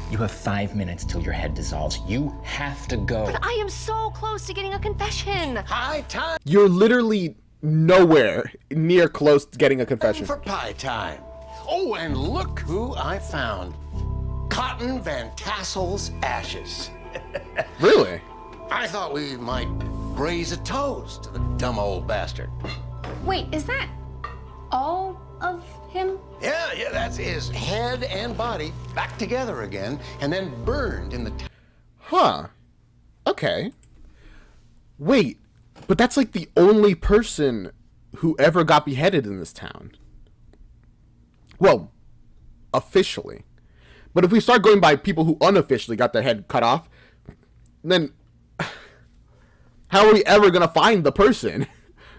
You have 5 minutes till your head dissolves. You have to go. But I am so close to getting a confession. High time You're literally nowhere near close to getting a confession. for pie time. Oh, and look who I found. Cotton Van Tassel's ashes. Really? I thought we might raise a toast to the dumb old bastard. Wait, is that all of him? Yeah, that's his head and body back together again and then burned in the... Huh. Okay. Wait, but that's like the only person who ever got beheaded in this town. Well, officially. But if we start going by people who unofficially got their head cut off, then how are we ever going to find the person?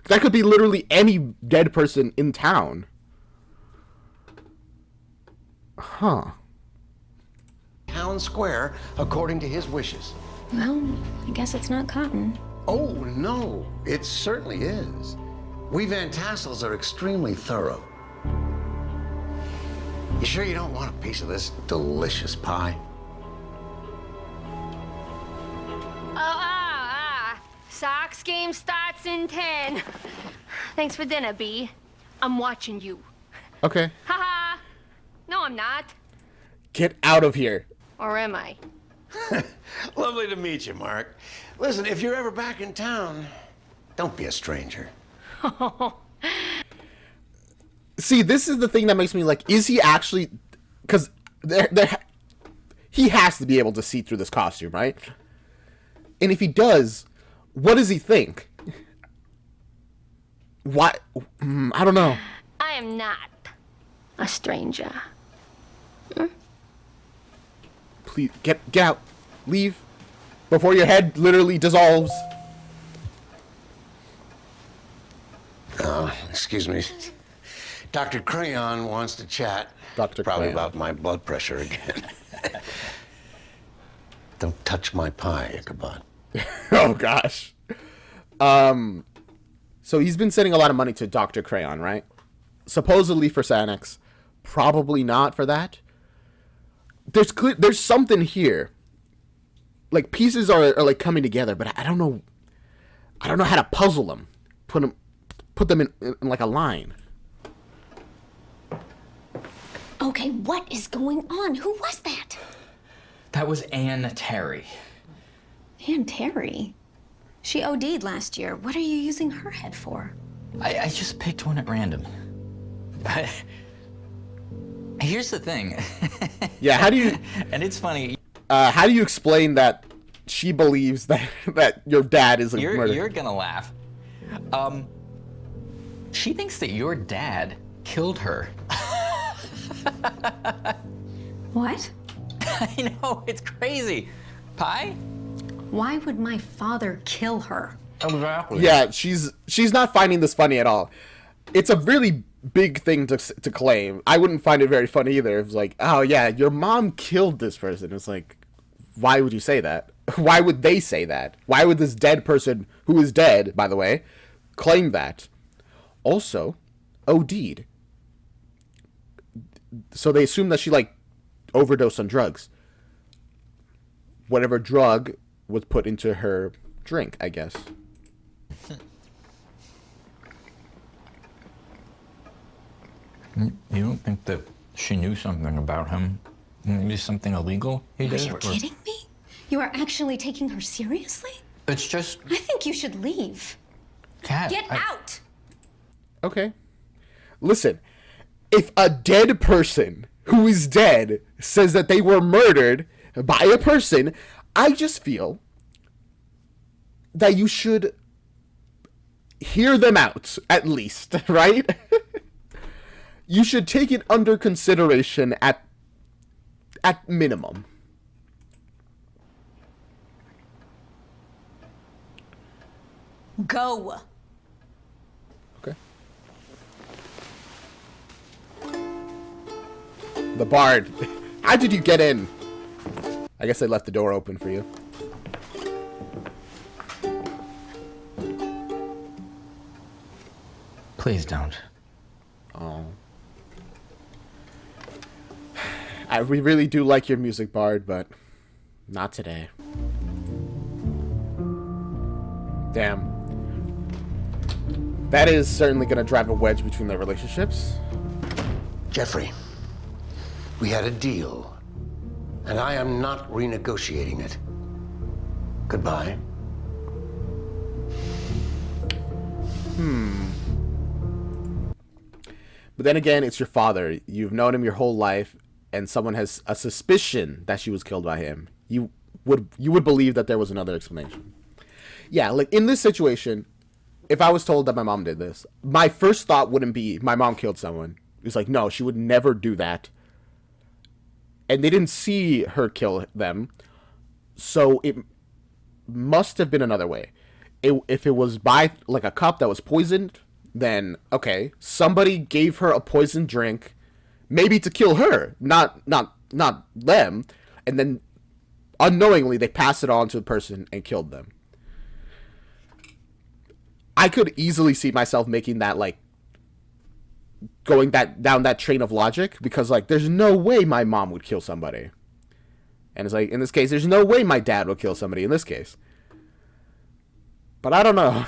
That could be literally any dead person in town. Huh. Town square according to his wishes. Well, I guess it's not Cotton. Oh, no, it certainly is. We Van Tassels are extremely thorough. You sure you don't want a piece of this delicious pie? Sox game starts in 10. Thanks for dinner, B. I'm watching you. Okay. Haha. No, I'm not. Get out of here. Or am I? Lovely to meet you, Mark. Listen, if you're ever back in town, don't be a stranger. See, this is the thing that makes me like, is he actually... Because he has to be able to see through this costume, right? And if he does, what does he think? Why? I don't know. I am not a stranger. Please, get out. Leave. Before your head literally dissolves. Excuse me. Dr. Crayon wants to chat. Dr. Probably Crayon. about my blood pressure again. Don't touch my pie, Ichabod. Oh, gosh. So he's been sending a lot of money to Dr. Crayon, right? Supposedly for Xanax. Probably not for that. There's something here. Like, pieces are like coming together, but I don't know how to puzzle them. Put them in like a line. Okay, what is going on? Who was that? That was Ann Terry. Ann Terry? She OD'd last year. What are you using her head for? I just picked one at random. Here's the thing. Yeah, how do you... And it's funny. How do you explain that she believes that your dad is a murderer? You're gonna laugh. She thinks that your dad killed her. What? I know, it's crazy. Pie? Why would my father kill her? Exactly. Yeah, she's not finding this funny at all. It's a really big thing to claim. I wouldn't find it very funny either. It's like, oh yeah, your mom killed this person. It's like, why would you say that? Why would they say that? Why would this dead person, who is dead, by the way, claim that? Also, OD'd. So they assume that she, like, overdosed on drugs. Whatever drug was put into her drink, I guess. You don't think that she knew something about him? Maybe something illegal he did? Are you kidding me? You are actually taking her seriously? It's just... I think you should leave. Kat, Get out! Okay. Listen, if a dead person who is dead says that they were murdered by a person, I just feel that you should hear them out, at least, right? You should take it under consideration at minimum. Go. Okay. The bard. How did you get in? I guess I left the door open for you. Please don't. Oh. We really do like your music, Bard, but not today. Damn. That is certainly going to drive a wedge between their relationships. Jeffrey, we had a deal. And I am not renegotiating it. Goodbye. But then again, it's your father. You've known him your whole life, and someone has a suspicion that she was killed by him. You would believe that there was another explanation. Yeah, like in this situation, if I was told that my mom did this, my first thought wouldn't be my mom killed someone. It's like, no, she would never do that. And they didn't see her kill them, so it must have been another way. If it was by like a cup that was poisoned, then okay, somebody gave her a poisoned drink, maybe to kill her, not them, and then unknowingly they passed it on to the person and killed them. I could easily see myself making that, like, going down that train of logic, because like there's no way my mom would kill somebody. And it's like, in this case, there's no way my dad would kill somebody in this case. But I don't know.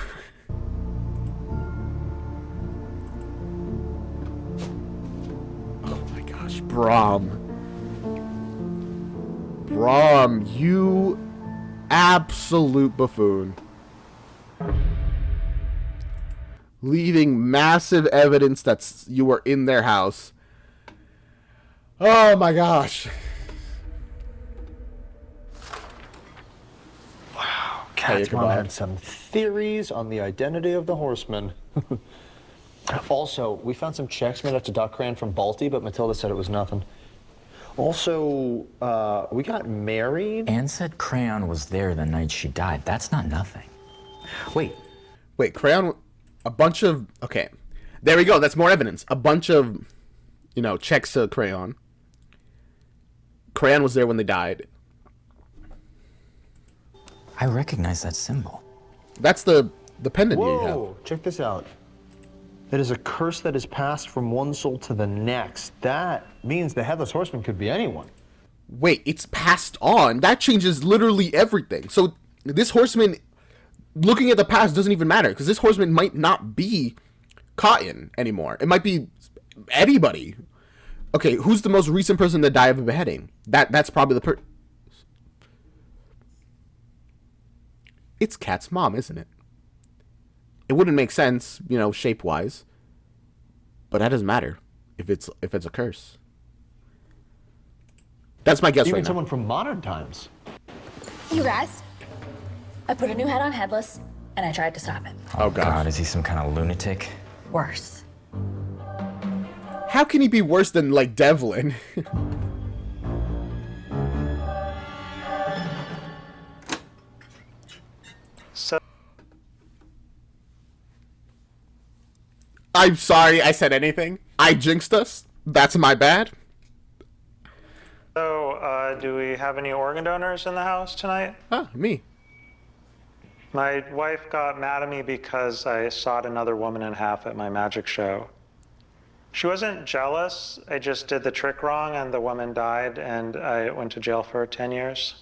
Oh my gosh, Brom. Brom, you absolute buffoon. Leaving massive evidence that you were in their house. Oh my gosh. Cat's mom had some theories on the identity of the horseman. Also, we found some checks made out to Doc Cran from Balti, but Matilda said it was nothing. Also, we got married. Anne said Crayon was there the night she died. That's not nothing. Wait, Crayon, a bunch of, okay, there we go. That's more evidence. A bunch of, checks to Crayon. Crayon was there when they died. I recognize that symbol. That's the pendant you have. Whoa, check this out. It is a curse that is passed from one soul to the next. That means the Headless Horseman could be anyone. Wait, it's passed on? That changes literally everything. So this horseman, looking at the past, doesn't even matter, because this horseman might not be Cotton anymore. It might be anybody. Okay, who's the most recent person to die of a beheading? That's probably the person. It's Kat's mom, isn't it? It wouldn't make sense, shape-wise. But that doesn't matter if it's a curse. That's my guess Even right now. someone from modern times. You guys, I put a new head on Headless, and I tried to stop it. Oh God, is he some kind of lunatic? Worse. How can he be worse than, like, Devlin? I'm sorry I said anything. I jinxed us. That's my bad. So, do we have any organ donors in the house tonight? Me. My wife got mad at me because I sawed another woman in half at my magic show. She wasn't jealous. I just did the trick wrong and the woman died and I went to jail for 10 years.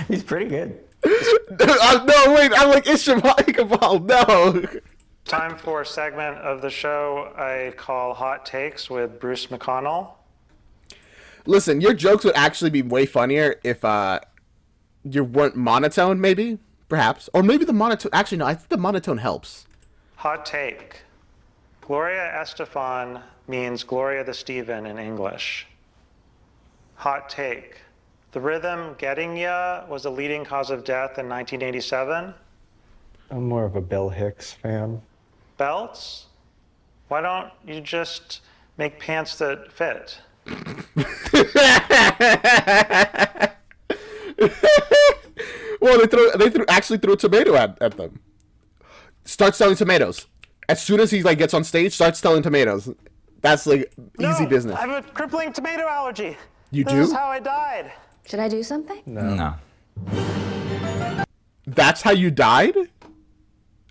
He's pretty good. No, wait, I'm like Ishmael. No. Time for a segment of the show I call Hot Takes with Bruce McConnell. Listen, your jokes would actually be way funnier if you weren't monotone, maybe, perhaps. Or maybe the monotone, actually no, I think the monotone helps. Hot take. Gloria Estefan means Gloria the Stephen in English. Hot take. The rhythm Getting Ya was a leading cause of death in 1987. I'm more of a Bill Hicks fan. Belts? Why don't you just make pants that fit? Well, they actually threw a tomato at them. Start selling tomatoes. As soon as he gets on stage, starts selling tomatoes. That's easy business. I have a crippling tomato allergy. You do? This is how I died. Should I do something? No. That's how you died?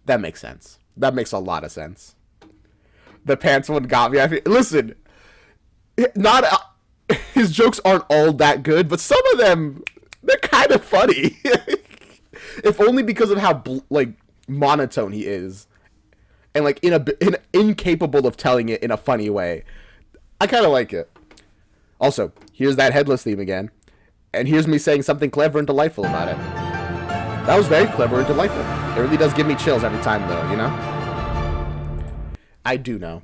That makes sense. That makes a lot of sense. The pants one got me. Listen, his jokes aren't all that good, but some of them, they're kind of funny. If only because of how monotone he is, and incapable of telling it in a funny way. I kind of like it. Also, here's that Headless theme again. And here's me saying something clever and delightful about it. That was very clever and delightful. It really does give me chills every time, though, you know? I do know.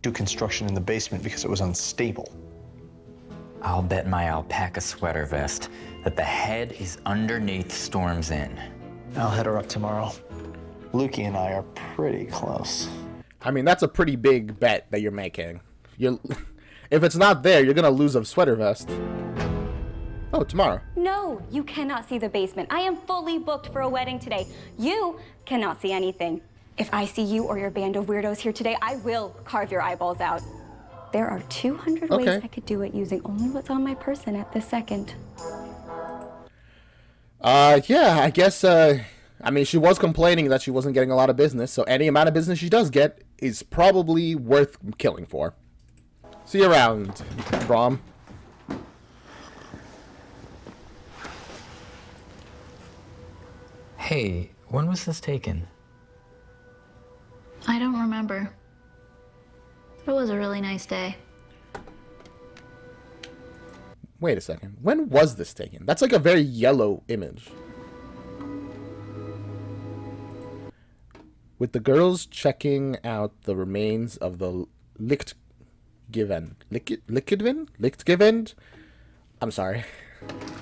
Do construction in the basement because it was unstable. I'll bet my alpaca sweater vest that the head is underneath Storm's Inn. I'll head her up tomorrow. Lukey and I are pretty close. I mean, that's a pretty big bet that you're making. If it's not there, you're gonna lose a sweater vest. Oh, tomorrow. No, you cannot see the basement. I am fully booked for a wedding today. You cannot see anything. If I see you or your band of weirdos here today, I will carve your eyeballs out. There are 200 ways I could do it using only what's on my person at this second. Yeah, I guess, I mean, she was complaining that she wasn't getting a lot of business, so any amount of business she does get is probably worth killing for. See you around, Brom. Hey, when was this taken? I don't remember. It was a really nice day. Wait a second. When was this taken? That's like a very yellow image. With the girls checking out the remains of the Lichtgewend? I'm sorry.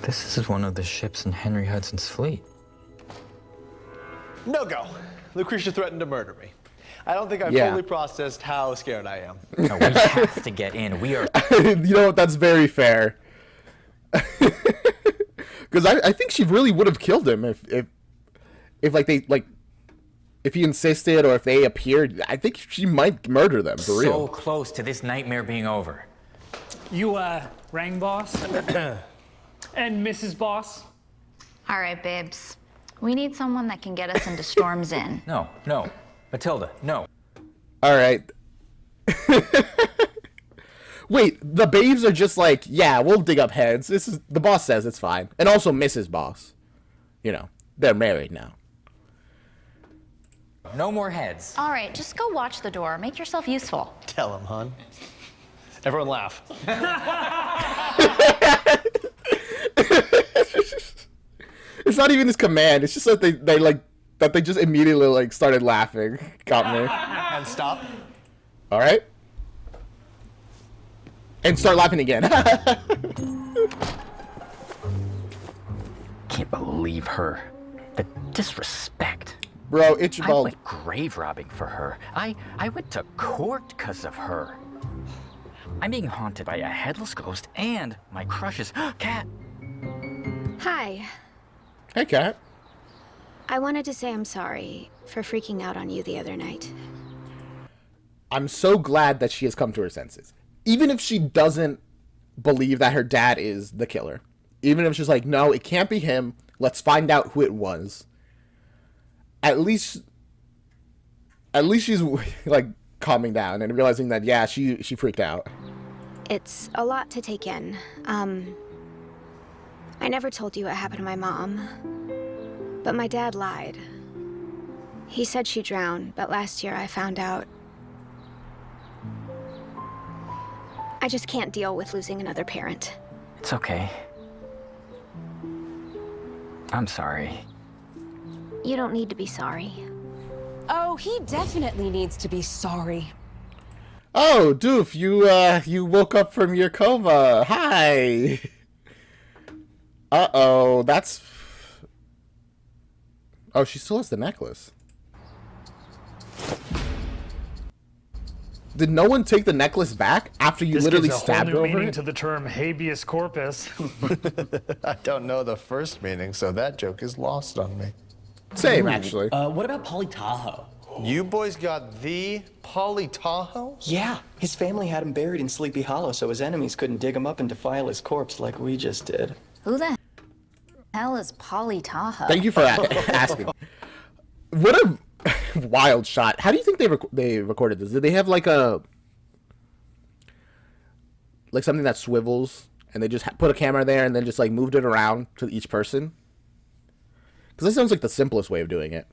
This is one of the ships in Henry Hudson's fleet. No go. Lucretia threatened to murder me. I don't think I've fully processed how scared I am. No, we have to get in. We are... You know what? That's very fair. Because I think she really would have killed him if he insisted or if they appeared. I think she might murder them for real. So close to this nightmare being over. You rang boss and Mrs. Boss. All right, babes. We need someone that can get us into Storm's Inn. No. Matilda, no. All right. Wait, the babes are just like, yeah, we'll dig up heads. The boss says it's fine. And also Mrs. Boss. You know, they're married now. No more heads. All right, just go watch the door. Make yourself useful. Tell him, hon. Everyone laugh. It's not even his command. It's just that they just immediately started laughing. Got me. And stop. All right. And start laughing again. Can't believe her. The disrespect. Bro, Itchbald. I went grave robbing for her. I went to court because of her. I'm being haunted by a headless ghost and my crush's cat. Hi. Hey, Cat. I wanted to say I'm sorry for freaking out on you the other night. I'm so glad that she has come to her senses. Even if she doesn't believe that her dad is the killer. Even if she's like, no, it can't be him. Let's find out who it was. At least she's like calming down and realizing that, yeah, she freaked out. It's a lot to take in. I never told you what happened to my mom, but my dad lied. He said she drowned, but last year I found out. I just can't deal with losing another parent. It's okay. I'm sorry. You don't need to be sorry. Oh, he definitely needs to be sorry. Oh, Doof, you woke up from your coma. Hi. Uh-oh, that's... Oh, she still has the necklace. Did no one take the necklace back after you literally stabbed her over meaning it? to the term habeas corpus. I don't know the first meaning, so that joke is lost on me. Same, actually. What about Polly Tahoe? You boys got the Polly Tahoe? Yeah, his family had him buried in Sleepy Hollow, so his enemies couldn't dig him up and defile his corpse like we just did. Who the hell is Polly Tahoe? Thank you for asking. What a wild shot. How do you think they recorded this? Did they have like something that swivels and they just put a camera there and then just like moved it around to each person? Because this sounds like the simplest way of doing it.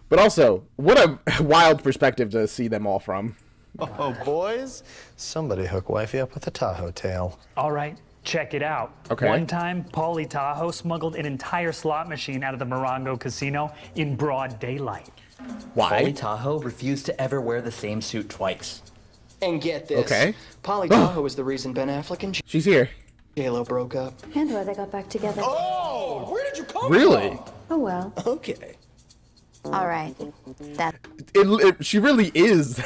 But also, what a wild perspective to see them all from. Oh, boys, somebody hook wifey up with a Tahoe tail. All right, check it out. Okay. One time, Polly Tahoe smuggled an entire slot machine out of the Morongo casino in broad daylight. Why? Polly Tahoe refused to ever wear the same suit twice. And get this. Okay. Polly Tahoe is the reason Ben Affleck and She's here. J-Lo broke up. And why they got back together. Oh, where did you come Really? from? Oh, well. Okay. All right. That. She really is.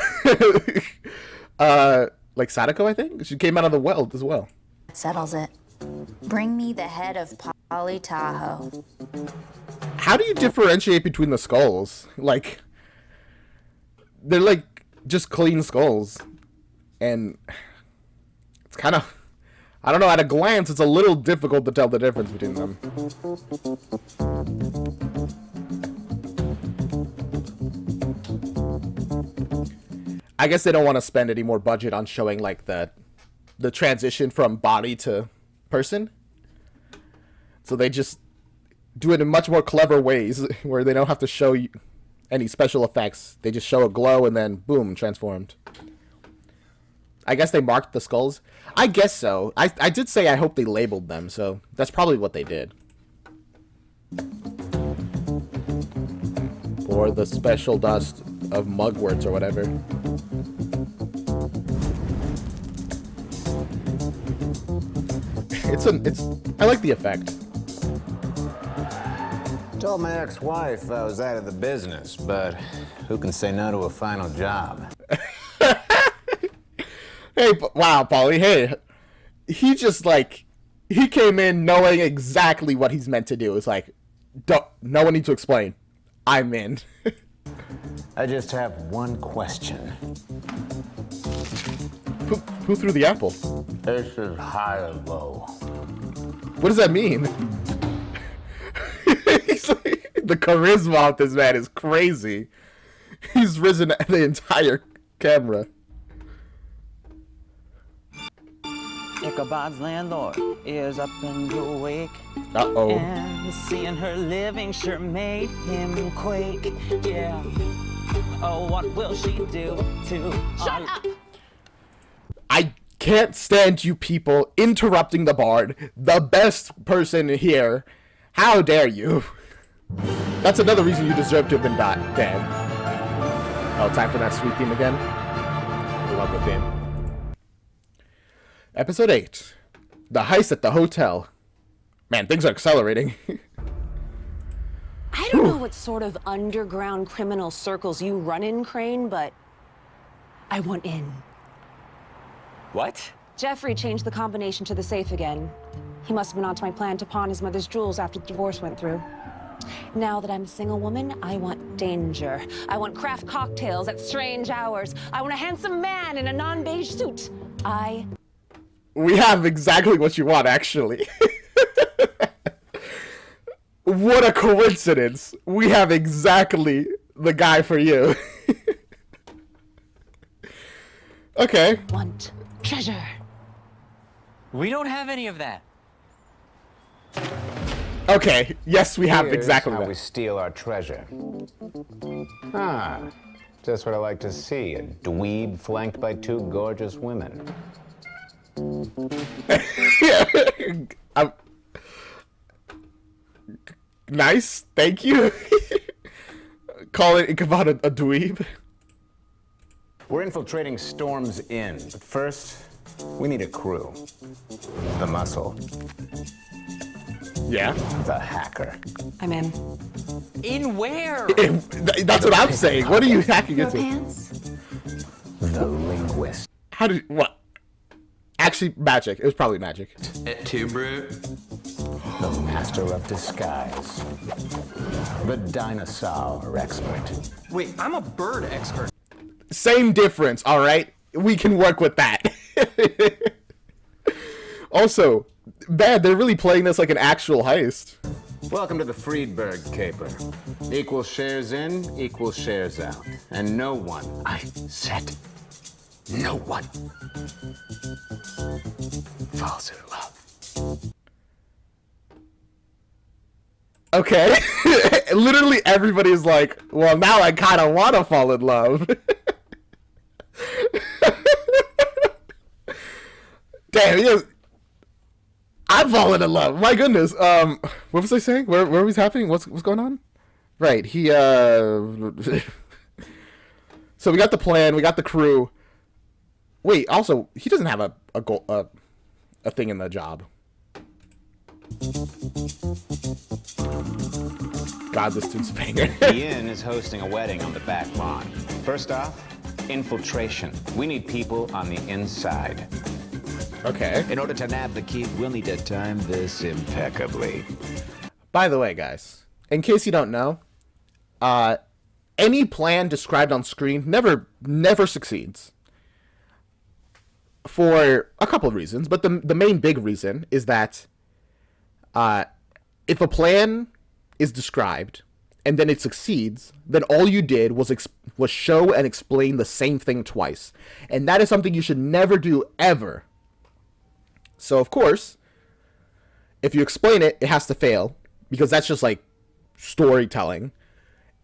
Like Sadako, I think? She came out of the well as well. Settles it. Bring me the head of Polly Tahoe. How do you differentiate between the skulls? Like, they're like just clean skulls. And it's kind of, I don't know, at a glance, it's a little difficult to tell the difference between them. I guess they don't want to spend any more budget on showing like the transition from body to person. So they just do it in much more clever ways where they don't have to show you any special effects. They just show a glow and then boom, transformed. I guess they marked the skulls. I guess so. I did say I hope they labeled them, so that's probably what they did. Or the special dust of mugworts or whatever. I like the effect. Told my ex-wife I was out of the business, but who can say no to a final job? Hey, wow, Paulie, hey. He just, like, he came in knowing exactly what he's meant to do. It's like, no one needs to explain. I'm in. I just have one question. Who threw the apple? This is high or low. What does that mean? The charisma of this man is crazy. He's risen the entire camera. Ichabod's landlord is up and awake. Uh-oh. And seeing her living sure made him quake. Yeah. Oh, what will she do to... Shut up! I can't stand you people interrupting the bard. The best person here. How dare you? That's another reason you deserve to have been dead. Oh, time for that sweet theme again? Love the theme. Episode 8. The heist at the hotel. Man, things are accelerating. I don't know what sort of underground criminal circles you run in, Crane, but I want in. What? Jeffrey changed the combination to the safe again. He must have been onto my plan to pawn his mother's jewels after the divorce went through. Now that I'm a single woman, I want danger. I want craft cocktails at strange hours. I want a handsome man in a non-beige suit. We have exactly what you want, actually. What a coincidence. We have exactly the guy for you. Okay. Want treasure. We don't have any of that. Okay, yes, we have Here's exactly how that. we steal our treasure. Ah, just what I like to see, a dweeb flanked by two gorgeous women. Nice, thank you. Call it Ichabod a dweeb. We're infiltrating Storm's Inn, but first, we need a crew. The muscle. Yeah? The hacker. I'm in. In where? That's what I'm saying. What are you hacking into? The linguist. How did what? Actually, magic. It was probably magic. It too, brute. The master of disguise. The dinosaur expert. Wait, I'm a bird expert. Same difference, all right? We can work with that. Also, Man, they're really playing this like an actual heist. Welcome to the Friedberg caper. Equal shares in, equal shares out. And no one, I said, no one falls in love. Okay. Literally everybody is like, well, now I kind of want to fall in love. Damn, yeah. I'm falling in love. My goodness. What was I saying? Where was happening? What's going on? Right. He So we got the plan. We got the crew. Wait. Also, he doesn't have a goal, a thing in the job. God, this dude's banger. The inn is hosting a wedding on the back lawn. First off, infiltration. We need people on the inside. Okay. In order to nab the key, we'll need to time this impeccably. By the way, guys, in case you don't know, any plan described on screen never succeeds. For a couple of reasons, but the main big reason is that if a plan is described and then it succeeds, then all you did was show and explain the same thing twice. And that is something you should never do, ever. So, of course, if you explain it, it has to fail, because that's just like storytelling.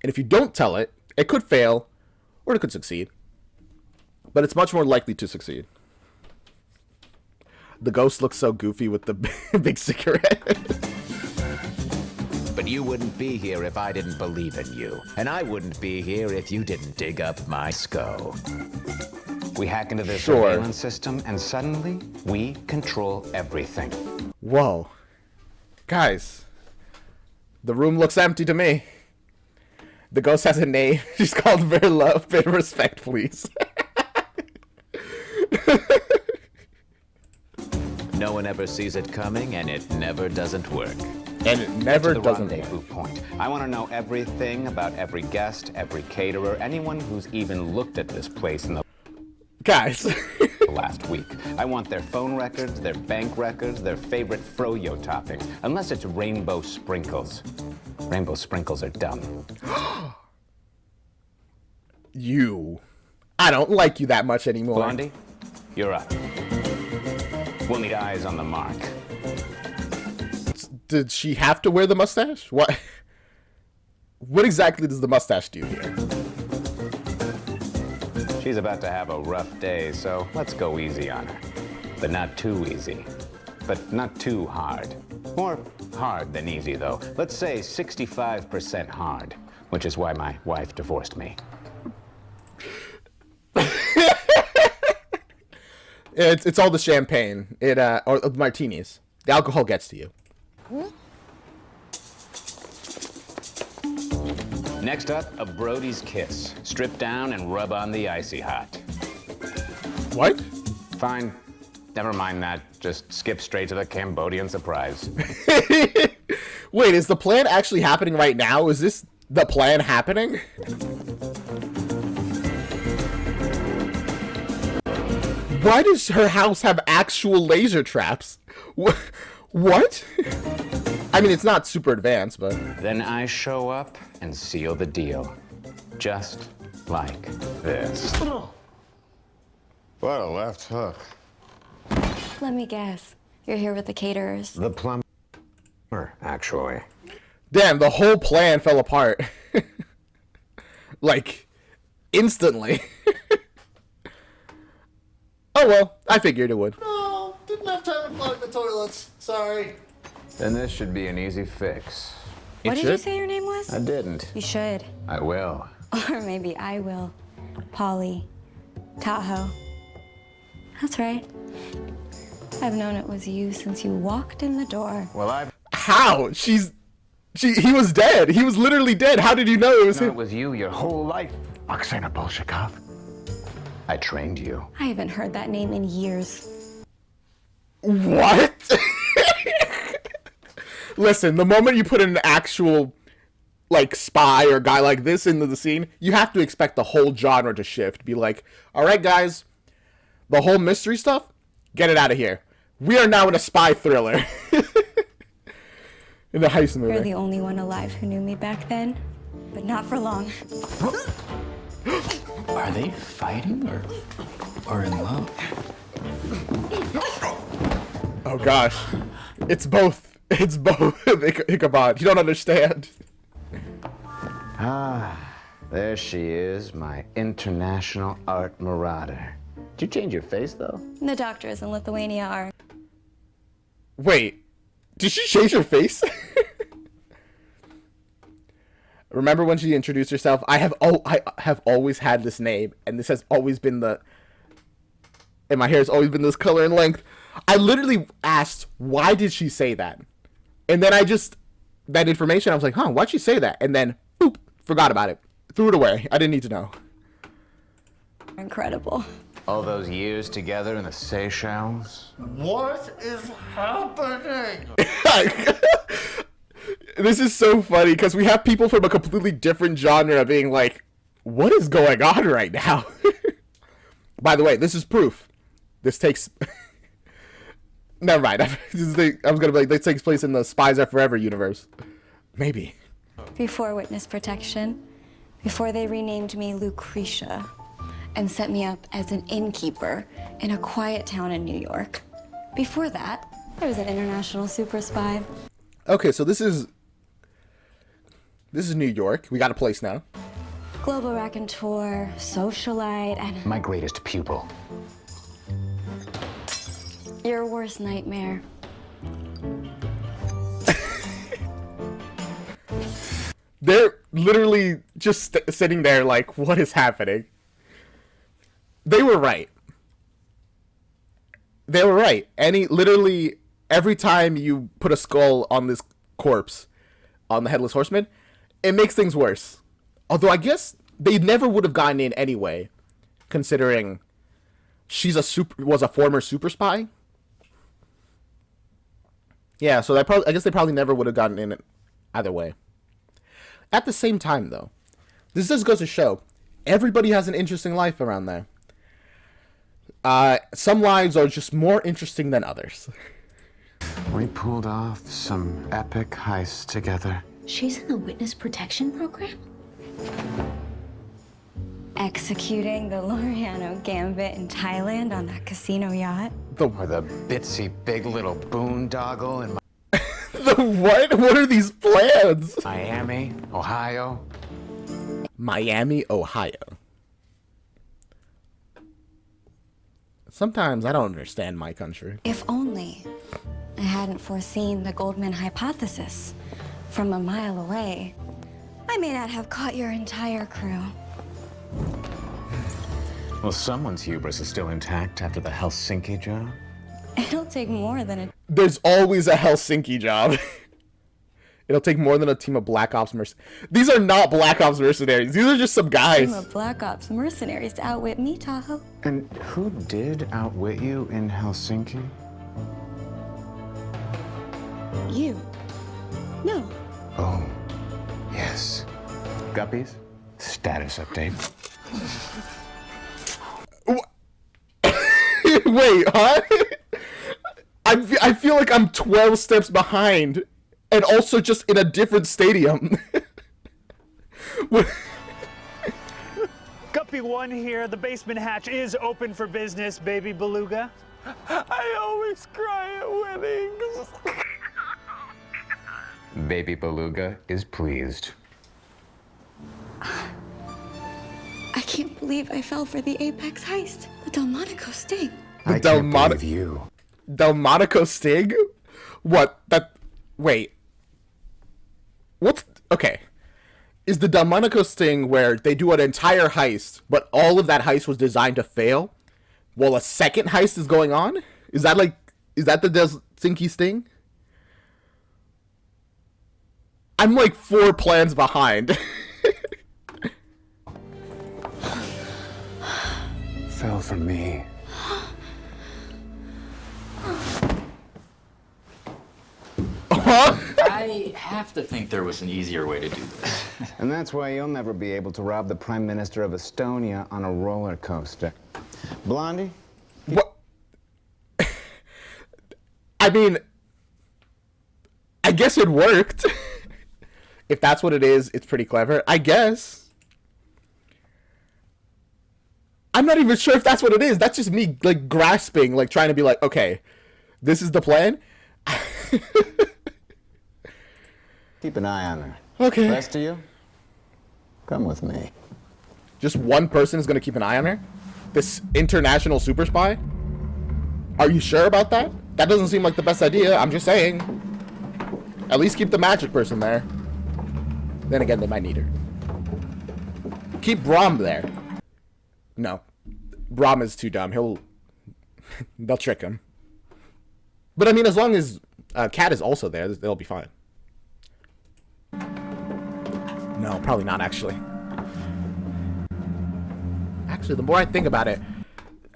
And if you don't tell it, it could fail, or it could succeed. But it's much more likely to succeed. The ghost looks so goofy with the big cigarette. But you wouldn't be here if I didn't believe in you. And I wouldn't be here if you didn't dig up my skull. We hack into their surveillance system, and suddenly, we control everything. Whoa. Guys, the room looks empty to me. The ghost has a name. She's called Very Love, Bit of Respect, Please. No one ever sees it coming, and it never doesn't work. And it never doesn't work. Rendezvous point. I want to know everything about every guest, every caterer, anyone who's even looked at this place in the guys last week. I want their phone records, their bank records, their favorite froyo toppings, unless it's rainbow sprinkles. Rainbow sprinkles are dumb. I don't like you that much anymore. Blondie, you're up. We'll need eyes on the mark. Did she have to wear the mustache? What exactly does the mustache do here? She's about to have a rough day, so let's go easy on her. But not too easy. But not too hard. More hard than easy, though. Let's say 65% hard, which is why my wife divorced me. It's all the champagne. Or the martinis. The alcohol gets to you. Next up, a Brody's kiss. Strip down and rub on the icy hot. What? Fine. Never mind that. Just skip straight to the Cambodian surprise. Wait, is the plan actually happening right now? Is this the plan happening? Why does her house have actual laser traps? What? I mean, it's not super advanced, but... Then I show up and seal the deal. Just like this. What a left hook. Let me guess. You're here with the caterers. The plumber, actually. Damn, the whole plan fell apart. Like, instantly. Oh well, I figured it would. No, didn't have time to plug the toilets. Sorry. Then this should be an easy fix. What did you say your name was? I didn't. You should. I will. Or maybe I will. Polly. Tahoe. That's right. I've known it was you since you walked in the door. Well, How? He was dead. He was literally dead. How did you know it was him? It was you your whole life, Oksana Bolshakov. I trained you. I haven't heard that name in years. What? Listen, the moment you put an actual, like, spy or guy like this into the scene, you have to expect the whole genre to shift. Be like, all right, guys, the whole mystery stuff, get it out of here. We are now in a spy thriller. In the heist movie. You're the only one alive who knew me back then, but not for long. Are they fighting or in love? Oh gosh. It's both. It's both. Ichabod, you don't understand. Ah, there she is, my international art marauder. Did you change your face, though? The doctors in Lithuania are. Wait, did she change her face? Remember when she introduced herself? I have always had this name, and this has always been and my hair has always been this color and length. I literally asked, why did she say that? And then that information, I was like, huh, why'd she say that? And then, boop, forgot about it. Threw it away. I didn't need to know. Incredible. All those years together in the Seychelles? What is happening? This is so funny because we have people from a completely different genre being like, what is going on right now? By the way, this is proof. This takes... Never mind. I was going to be like, this takes place in the Spies Are Forever universe. Maybe. Before witness protection, before they renamed me Lucretia and set me up as an innkeeper in a quiet town in New York. Before that, I was an international super spy. Okay, so this is New York. We got a place now. Global raconteur, socialite, and My greatest pupil. your worst nightmare. They're literally just sitting there like, what is happening? They were right. They were right. Literally, every time you put a skull on this corpse, on the Headless Horseman, it makes things worse. Although I guess they never would have gotten in anyway, considering she's was a former super spy. Yeah, so I guess they probably never would have gotten in either way. At the same time, though, this just goes to show everybody has an interesting life around there. Some lives are just more interesting than others. We pulled off some epic heists together. She's in the witness protection program? Executing the Loriano Gambit in Thailand on that casino yacht. Or the bitsy big little boondoggle in The what? What are these plans? Miami, Ohio. Miami, Ohio. Sometimes I don't understand my country. If only I hadn't foreseen the Goldman hypothesis from a mile away, I may not have caught your entire crew. Well, someone's hubris is still intact after the Helsinki job. It'll take more than a... There's always a Helsinki job. It'll take more than a team of Black Ops mercenaries. These are not Black Ops mercenaries. These are just some guys. team of Black Ops mercenaries to outwit me, Tahoe. And who did outwit you in Helsinki? You. No. Oh, yes. Guppies, status update. Wait, huh? I feel like I'm 12 steps behind, and also just in a different stadium. Guppy 1 here. The basement hatch is open for business, baby beluga. I always cry at weddings. Baby Beluga is pleased. I can't believe I fell for the Apex heist. The Delmonico sting. The you. Delmonico sting? What? Wait. What's... Okay. Is the Delmonico sting where they do an entire heist, but all of that heist was designed to fail, while a second heist is going on? Is that the Helsinki sting? I'm like 4 plans behind. Fell for me. I have to think there was an easier way to do this. And that's why you'll never be able to rob the Prime Minister of Estonia on a roller coaster. Blondie? What? I mean, I guess it worked. If that's what it is, it's pretty clever. I guess. I'm not even sure if that's what it is. That's just me, like, grasping, like, trying to be like, okay, this is the plan. Keep an eye on her. Okay. The rest of you, come with me. Just one person is going to keep an eye on her? This international super spy? Are you sure about that? That doesn't seem like the best idea. I'm just saying. At least keep the magic person there. Then again, they might need her. Keep Brahm there. No. Brahm is too dumb. They'll trick him. But I mean, as long as Kat is also there, they'll be fine. No, probably not, actually. Actually, the more I think about it,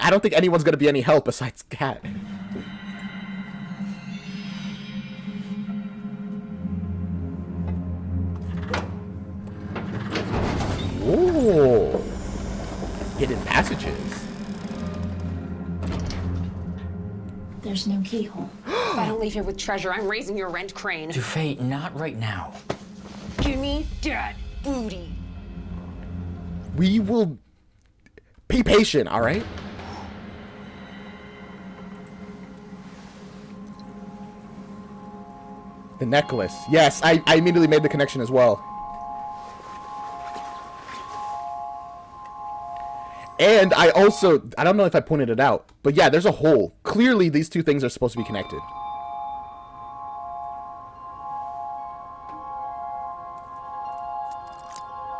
I don't think anyone's going to be any help besides Kat. Ooh. Hidden passages. There's no keyhole. If I don't leave here with treasure, I'm raising your rent, Crane. Dufay, not right now. Give me that booty. We will be patient, all right? The necklace. Yes, I immediately made the connection as well. And I don't know if I pointed it out, but yeah, there's a hole. Clearly, these two things are supposed to be connected.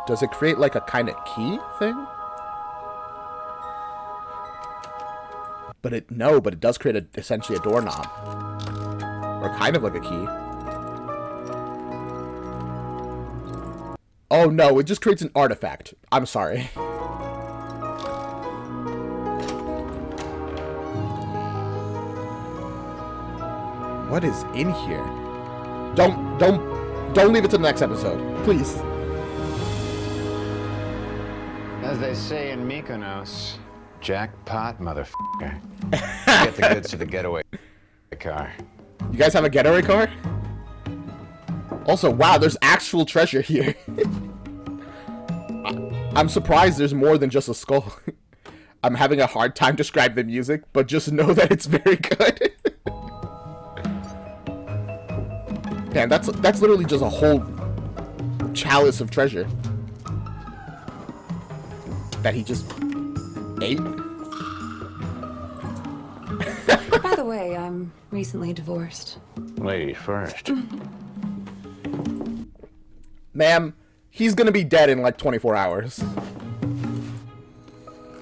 Does it create like a kind of key thing? But it does create essentially a doorknob. Or kind of like a key. Oh no, it just creates an artifact. I'm sorry. What is in here? Don't leave it to the next episode, please. As they say in Mykonos, jackpot, motherfucker. Get the goods to the getaway car. You guys have a getaway car? Also, wow, there's actual treasure here. I'm surprised there's more than just a skull. I'm having a hard time describing the music, but just know that it's very good. Man, that's literally just a whole chalice of treasure that he just ate. By the way, I'm recently divorced. Ladies first. Ma'am, he's gonna be dead in like 24 hours.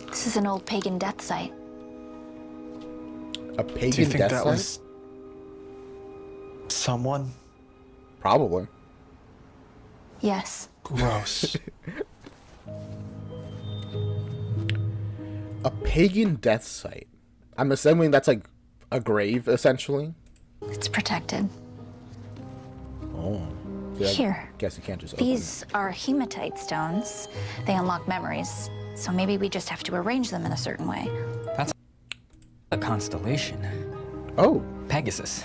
This is an old pagan death site. A pagan Do you think death that site? was someone? Probably. Yes. Gross. A pagan death site. I'm assuming that's like a grave, essentially. It's protected. Oh. Yeah, Here. I guess you can't just open These are hematite stones. They unlock memories. So maybe we just have to arrange them in a certain way. That's a constellation. Oh. Pegasus.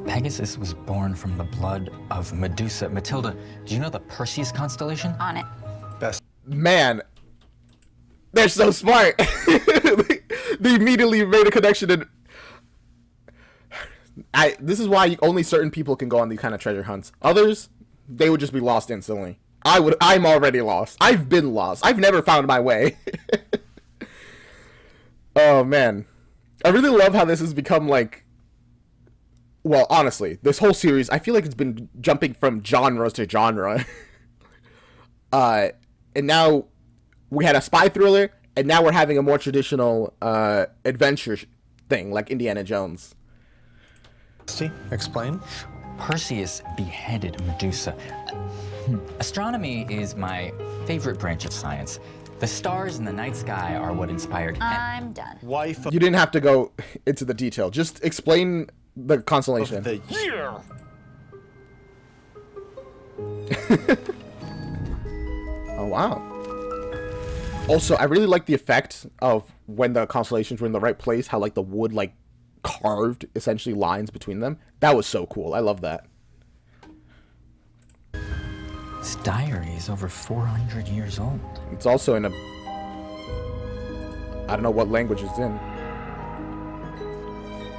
Pegasus was born from the blood of Medusa. Matilda, do you know the Perseus constellation? On it. Best. Man, they're so smart. They immediately made a connection, and this is why only certain people can go on these kind of treasure hunts. Others, they would just be lost instantly. I'm already lost. I've been lost. I've never found my way. Oh man, I really love how this has become like. Well, honestly, this whole series, I feel like it's been jumping from genre to genre. And now we had a spy thriller, and now we're having a more traditional adventure thing, like Indiana Jones. Explain. Perseus beheaded Medusa. Astronomy is my favorite branch of science. The stars in the night sky are what inspired. I'm done. Wife. You didn't have to go into the detail. Just explain the constellation. Of the year. Oh wow. Also, I really like the effect of when the constellations were in the right place, how like the wood like carved essentially lines between them. That was so cool. I love that. This diary is over 400 years old. It's also in a... I don't know what language it's in.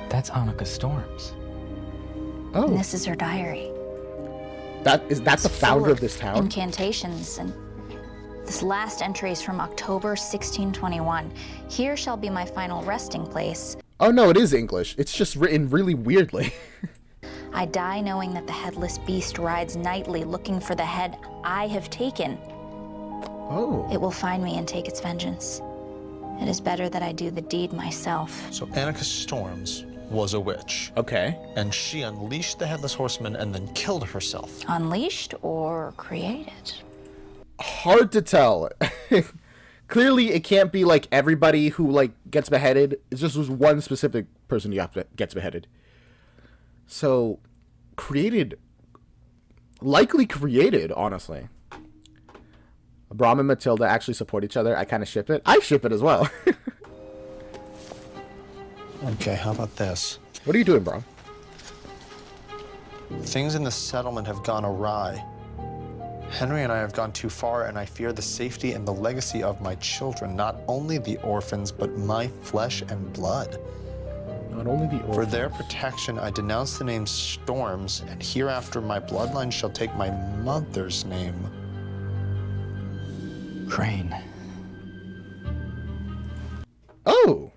That's Annika Storms. Oh. And this is her diary. That's the founder of this town? Incantations, and this last entry is from October 1621. Here shall be my final resting place. Oh no, it is English. It's just written really weirdly. I die knowing that the headless beast rides nightly looking for the head I have taken. Oh. It will find me and take its vengeance. It is better that I do the deed myself. So Annika Storms was a witch. Okay. And she unleashed the Headless Horseman and then killed herself. Unleashed or created? Hard to tell. Clearly, it can't be like everybody who like gets beheaded. It's just was one specific person who gets beheaded. So, likely created, honestly. Brahm and Matilda actually support each other. I kind of ship it. I ship it as well. Okay, how about this? What are you doing, Brahm? Things in the settlement have gone awry. Henry and I have gone too far, and I fear the safety and the legacy of my children, not only the orphans, but my flesh and blood. Not only the orphans. For their protection, I denounce the name Storms, and hereafter my bloodline shall take my mother's name. Crane. Oh.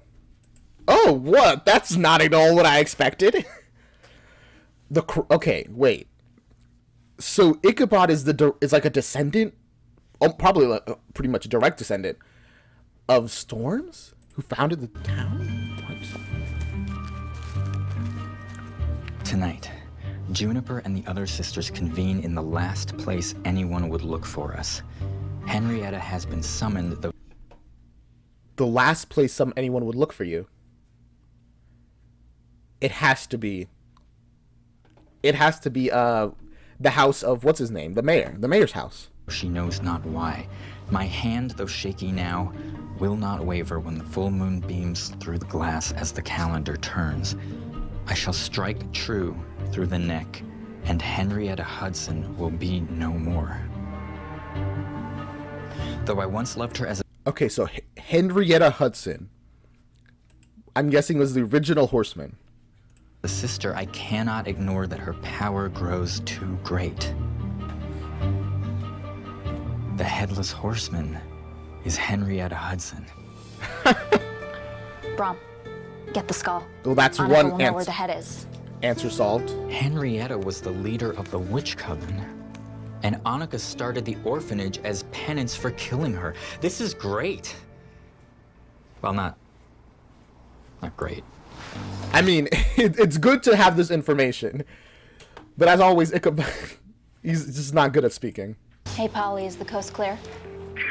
Oh, what? That's not at all what I expected. Okay, wait. So Ichabod is like a descendant, probably like, pretty much a direct descendant of Storms, who founded the town? What? Tonight, Juniper and the other sisters convene in the last place anyone would look for us. Henrietta has been summoned. The last place anyone would look for you. It has to be the house of, what's his name? The mayor's house. She knows not why. My hand, though shaky now, will not waver when the full moon beams through the glass as the calendar turns. I shall strike true through the neck, and Henrietta Hudson will be no more. Though I once loved her as a... Okay, so Henrietta Hudson, I'm guessing, was the original horseman. The sister, I cannot ignore that her power grows too great. The Headless Horseman is Henrietta Hudson. Brahm, get the skull. Well, that's Annika one will know answer. where the head is. Answer solved. Henrietta was the leader of the witch coven, and Annika started the orphanage as penance for killing her. This is great. Well, not great. I mean, it's good to have this information, but as always, Ichabod, he's just not good at speaking. Hey, Polly, is the coast clear? Yeah,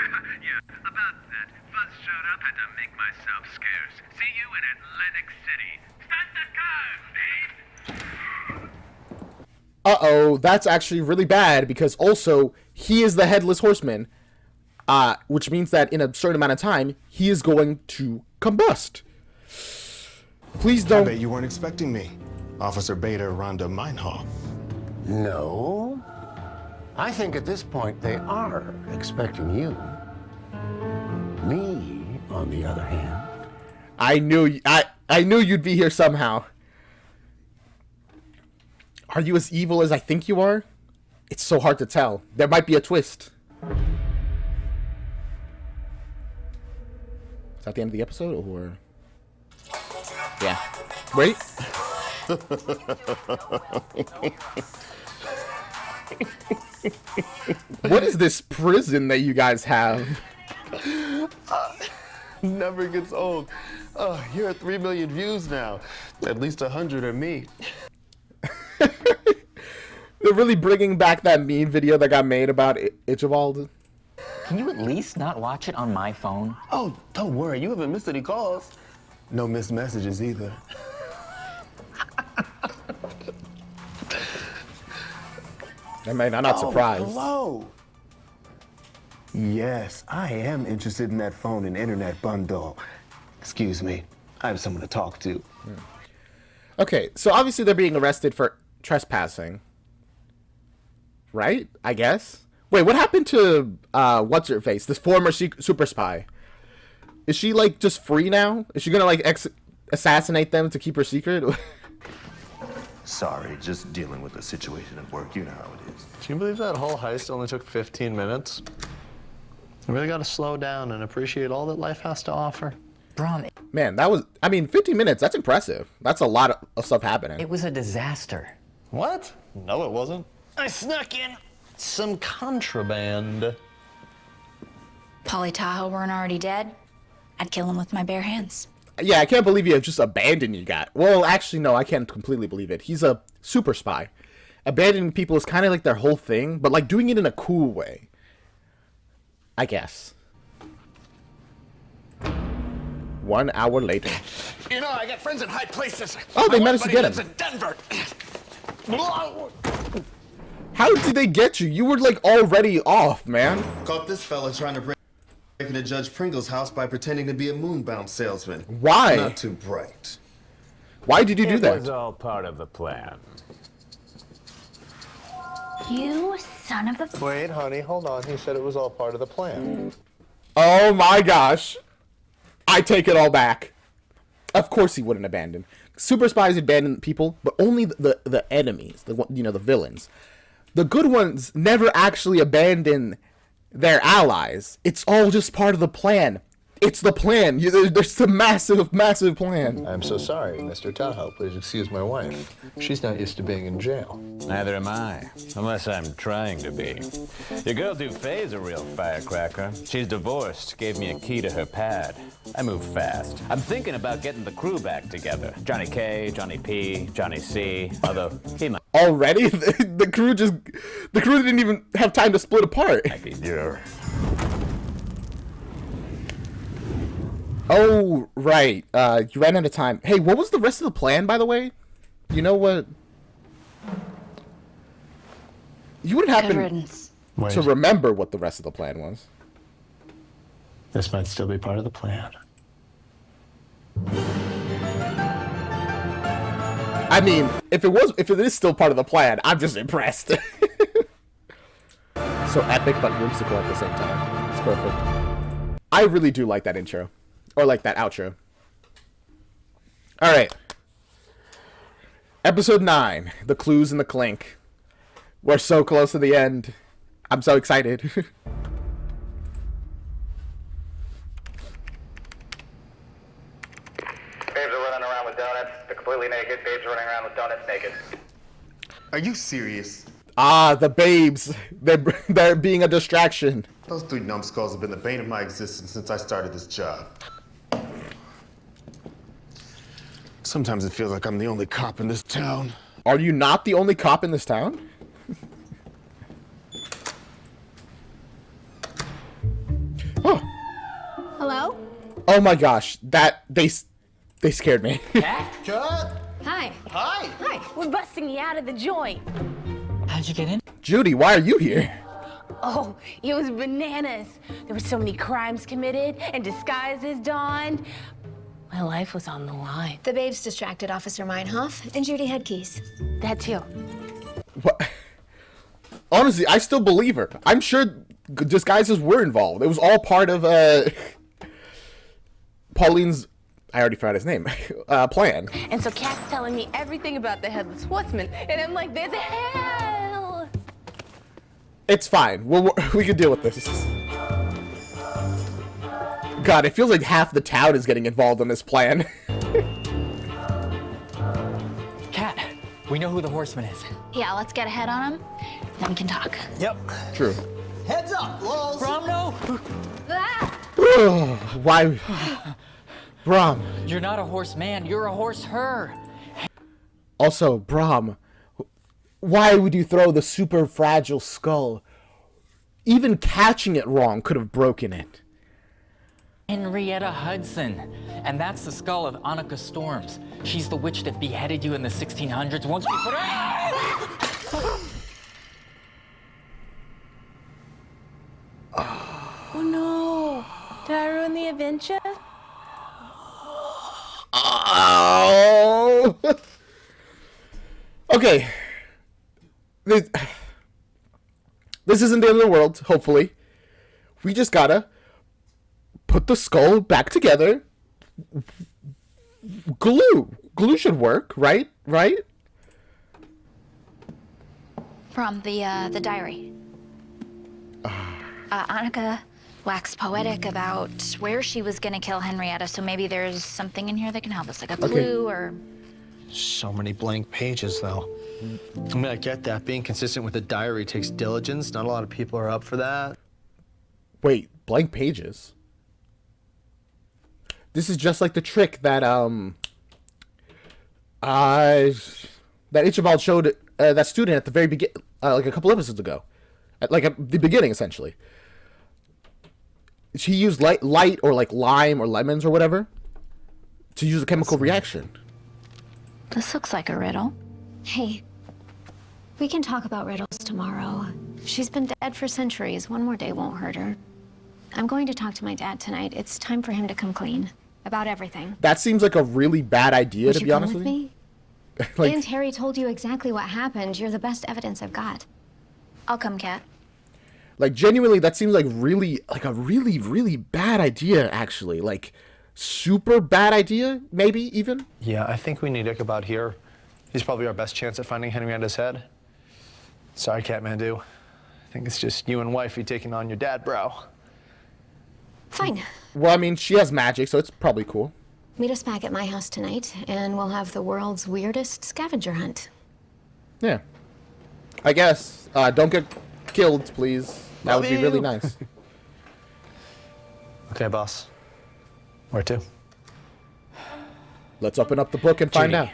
about that. Fuzz showed up, had to make myself scarce. See you in Atlantic City. Start the car, babe! Uh-oh, that's actually really bad, because also, he is the Headless Horseman, which means that in a certain amount of time, he is going to combust. Please don't... I bet you weren't expecting me, Officer Beta Rhonda Meinhof. No. I think at this point they are expecting you. Me, on the other hand. I knew you'd be here somehow. Are you as evil as I think you are? It's so hard to tell. There might be a twist. Is that the end of the episode, or... Yeah. Wait. What is this prison that you guys have? Never gets old. You're at 3 million views now. At least 100 are me. They're really bringing back that meme video that got made about Ichabod. Can you at least not watch it on my phone? Oh, don't worry. You haven't missed any calls. No missed messages either. I mean, I'm not surprised. Hello. Yes, I am interested in that phone and internet bundle. Excuse me. I have someone to talk to. Okay, so obviously they're being arrested for trespassing. Right? I guess. Wait, what happened to what's her face? This former super spy. Is she like just free now? Is she gonna like assassinate them to keep her secret? Sorry, just dealing with the situation at work. You know how it is. Can you believe that whole heist only took 15 minutes? You really got to slow down and appreciate all that life has to offer. Brom, Man, that was, I mean, 15 minutes, that's impressive. That's a lot of stuff happening. it was a disaster. What? No, it wasn't. I snuck in some contraband. Polly Tahoe weren't already dead, I'd kill him with my bare hands. Yeah, I can't believe you have just abandoned you got. Well, actually, no, I can't completely believe it. He's a super spy. Abandoning people is kind of like their whole thing, but like doing it in a cool way. I guess. 1 hour later. You know, I got friends in high places. Oh, they managed to get him. In Denver. How did they get you? You were like already off, man. Caught this fella trying to break into Judge Pringle's house by pretending to be a moonbound salesman. Why? Not too bright. Why did you do that? It was all part of the plan. You son of a... Wait, honey, hold on. He said it was all part of the plan. Oh my gosh. I take it all back. Of course he wouldn't abandon. Super spies abandon people, but only the enemies, the villains. The good ones never actually abandon their allies. It's all just part of the plan. It's the plan. There's a massive, massive plan. I'm so sorry, Mr. Tahoe. Please excuse my wife. She's not used to being in jail. Neither am I, unless I'm trying to be. Your girl Dufay's a real firecracker. She's divorced, gave me a key to her pad. I move fast. I'm thinking about getting the crew back together. Johnny K, Johnny P, Johnny C, although he might... Already? The crew didn't even have time to split apart. Yeah. Oh, right. You ran out of time. Hey, what was the rest of the plan, by the way? You know what? You would happen to remember what the rest of the plan was. This might still be part of the plan. I mean, if it is still part of the plan, I'm just impressed. So epic but whimsical at the same time. It's perfect. I really do like that intro. Or like that outro. Alright. Episode 9. The Clues and the Clink. We're so close to the end. I'm so excited. Babes are running around with donuts. They're completely naked. Babes are running around with donuts naked. Are you serious? Ah, the babes. They're being a distraction. Those 3 numbskulls have been the bane of my existence since I started this job. Sometimes it feels like I'm the only cop in this town. Are you not the only cop in this town? Oh. Hello? Oh my gosh, they scared me. Cat? Hi. Hi. Hi. We're busting you out of the joint. How'd you get in? Judy, why are you here? Oh, it was bananas. There were so many crimes committed and disguises donned. My life was on the line. The babes distracted Officer Meinhof, and Judy had keys. That too. What? Honestly, I still believe her. I'm sure disguises were involved. It was all part of Pauline's, I already forgot his name, plan. And so Kat's telling me everything about the Headless Horseman, and I'm like, there's a hell. It's fine. We can deal with this. God, it feels like half the town is getting involved in this plan. Kat, we know who the horseman is. Yeah, let's get a head on him, then we can talk. Yep. True. Heads up, lols. Brom, no. Why? Brom. You're not a horseman. You're a horse her. Also, Brom, why would you throw the super fragile skull? Even catching it wrong could have broken it. Henrietta Hudson. And that's the skull of Annika Storms. She's the witch that beheaded you in the 1600s once we put her... Oh no. Did I ruin the adventure? Oh! Okay. This isn't the end of the world, hopefully. We just gotta put the skull back together. Glue should work, right? Right? From the diary. Annika waxed poetic about where she was gonna kill Henrietta, so maybe there's something in here that can help us, like a clue or... So many blank pages, though. I mean, I get that. Being consistent with a diary takes diligence. Not a lot of people are up for that. Wait, blank pages? This is just like the trick that Ichabod showed that student at the very beginning, like a couple episodes ago, at the beginning, essentially. She used light or like lime or lemons or whatever to use a chemical reaction. This looks like a riddle. Hey, we can talk about riddles tomorrow. She's been dead for centuries. One more day won't hurt her. I'm going to talk to my dad tonight. It's time for him to come clean about everything. That seems like a really bad idea, to be honest with you. Like, and Harry told you exactly what happened. You're the best evidence I've got. I'll come, Kat. Like, genuinely, that seems like a really bad idea, actually. Like, super bad idea, maybe, even? Yeah, I think we need Ichabod here. He's probably our best chance at finding Henrietta's head. Sorry, Catmandu. I think it's just you and wifey taking on your dad, bro. Fine. Well, I mean, she has magic, so it's probably cool. Meet us back at my house tonight, and we'll have the world's weirdest scavenger hunt. Yeah. I guess. Don't get killed, please. That would be really nice. Okay, boss. Where to? Let's open up the book and find out.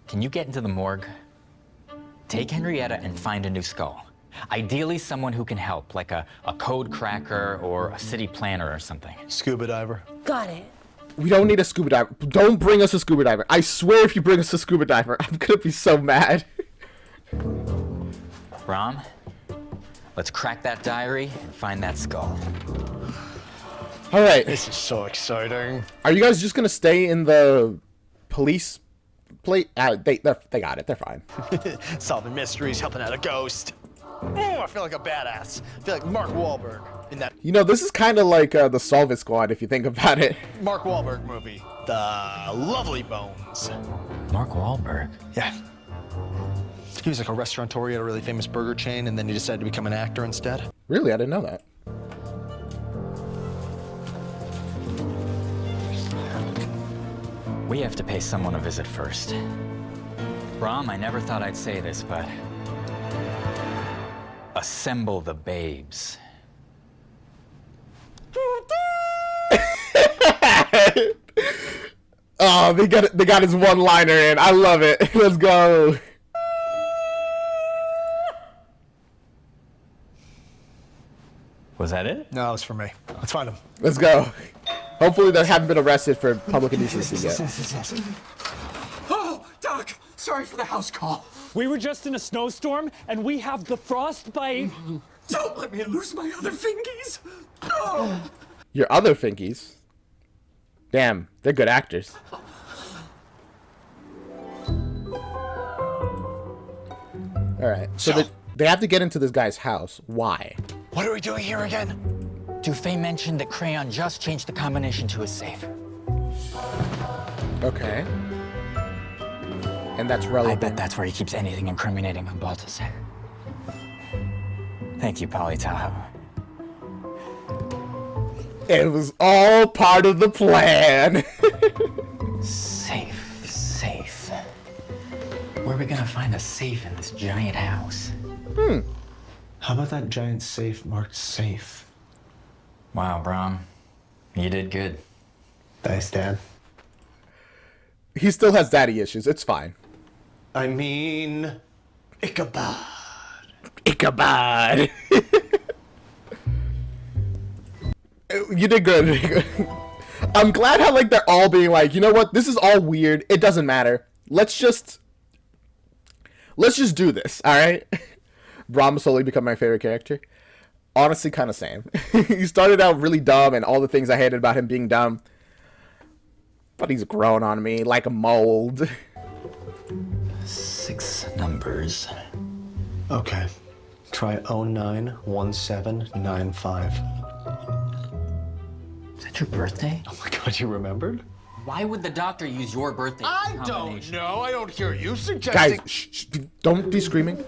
Can you get into the morgue? Take Henrietta and find a new skull. Ideally, someone who can help, like a code cracker or a city planner or something. Scuba diver. Got it. We don't need a scuba diver. Don't bring us a scuba diver. I swear if you bring us a scuba diver, I'm gonna be so mad. Rom, let's crack that diary and find that skull. All right. This is so exciting. Are you guys just gonna stay in the police plate? They got it. They're fine. Solving mysteries, helping out a ghost. Oh, I feel like a badass. I feel like Mark Wahlberg in that. You know, this is kind of like the Solve It Squad, if you think about it. Mark Wahlberg movie, The Lovely Bones. Mark Wahlberg? Yeah. He was like a restaurateur at a really famous burger chain, and then he decided to become an actor instead. Really? I didn't know that. We have to pay someone a visit first. Rom, I never thought I'd say this, but assemble the babes. Oh, they got his one-liner in. I love it. Let's go. Was that it? No, it was for me. Let's find him. Let's go. Hopefully they haven't been arrested for public indecency yet. Oh, Doc! Sorry for the house call. We were just in a snowstorm, and we have the frostbite. Don't let me lose my other fingies. Oh. Your other fingies? Damn, they're good actors. Alright, so they have to get into this guy's house. Why? What are we doing here again? Dufay mentioned that Crayon just changed the combination to his safe. Okay. And that's relevant. I bet that's where he keeps anything incriminating on Balthazar. Thank you, Polly Tahoe. It was all part of the plan. Safe. Where are we gonna find a safe in this giant house? How about that giant safe marked safe? Wow, Brom. You did good. Thanks, Dad. He still has daddy issues. It's fine. I mean, Ichabod. Ichabod. You did good. I'm glad how like they're all being like, you know what? This is all weird. It doesn't matter. Let's just do this. All right. Brom slowly become my favorite character. Honestly, kind of same. He started out really dumb and all the things I hated about him being dumb. But he's grown on me like a mold. 6 numbers. Okay. Try 091795. Is that your birthday? Oh my god, you remembered? Why would the doctor use your birthday? I don't know. I don't hear you suggesting. Guys, shh, don't be screaming.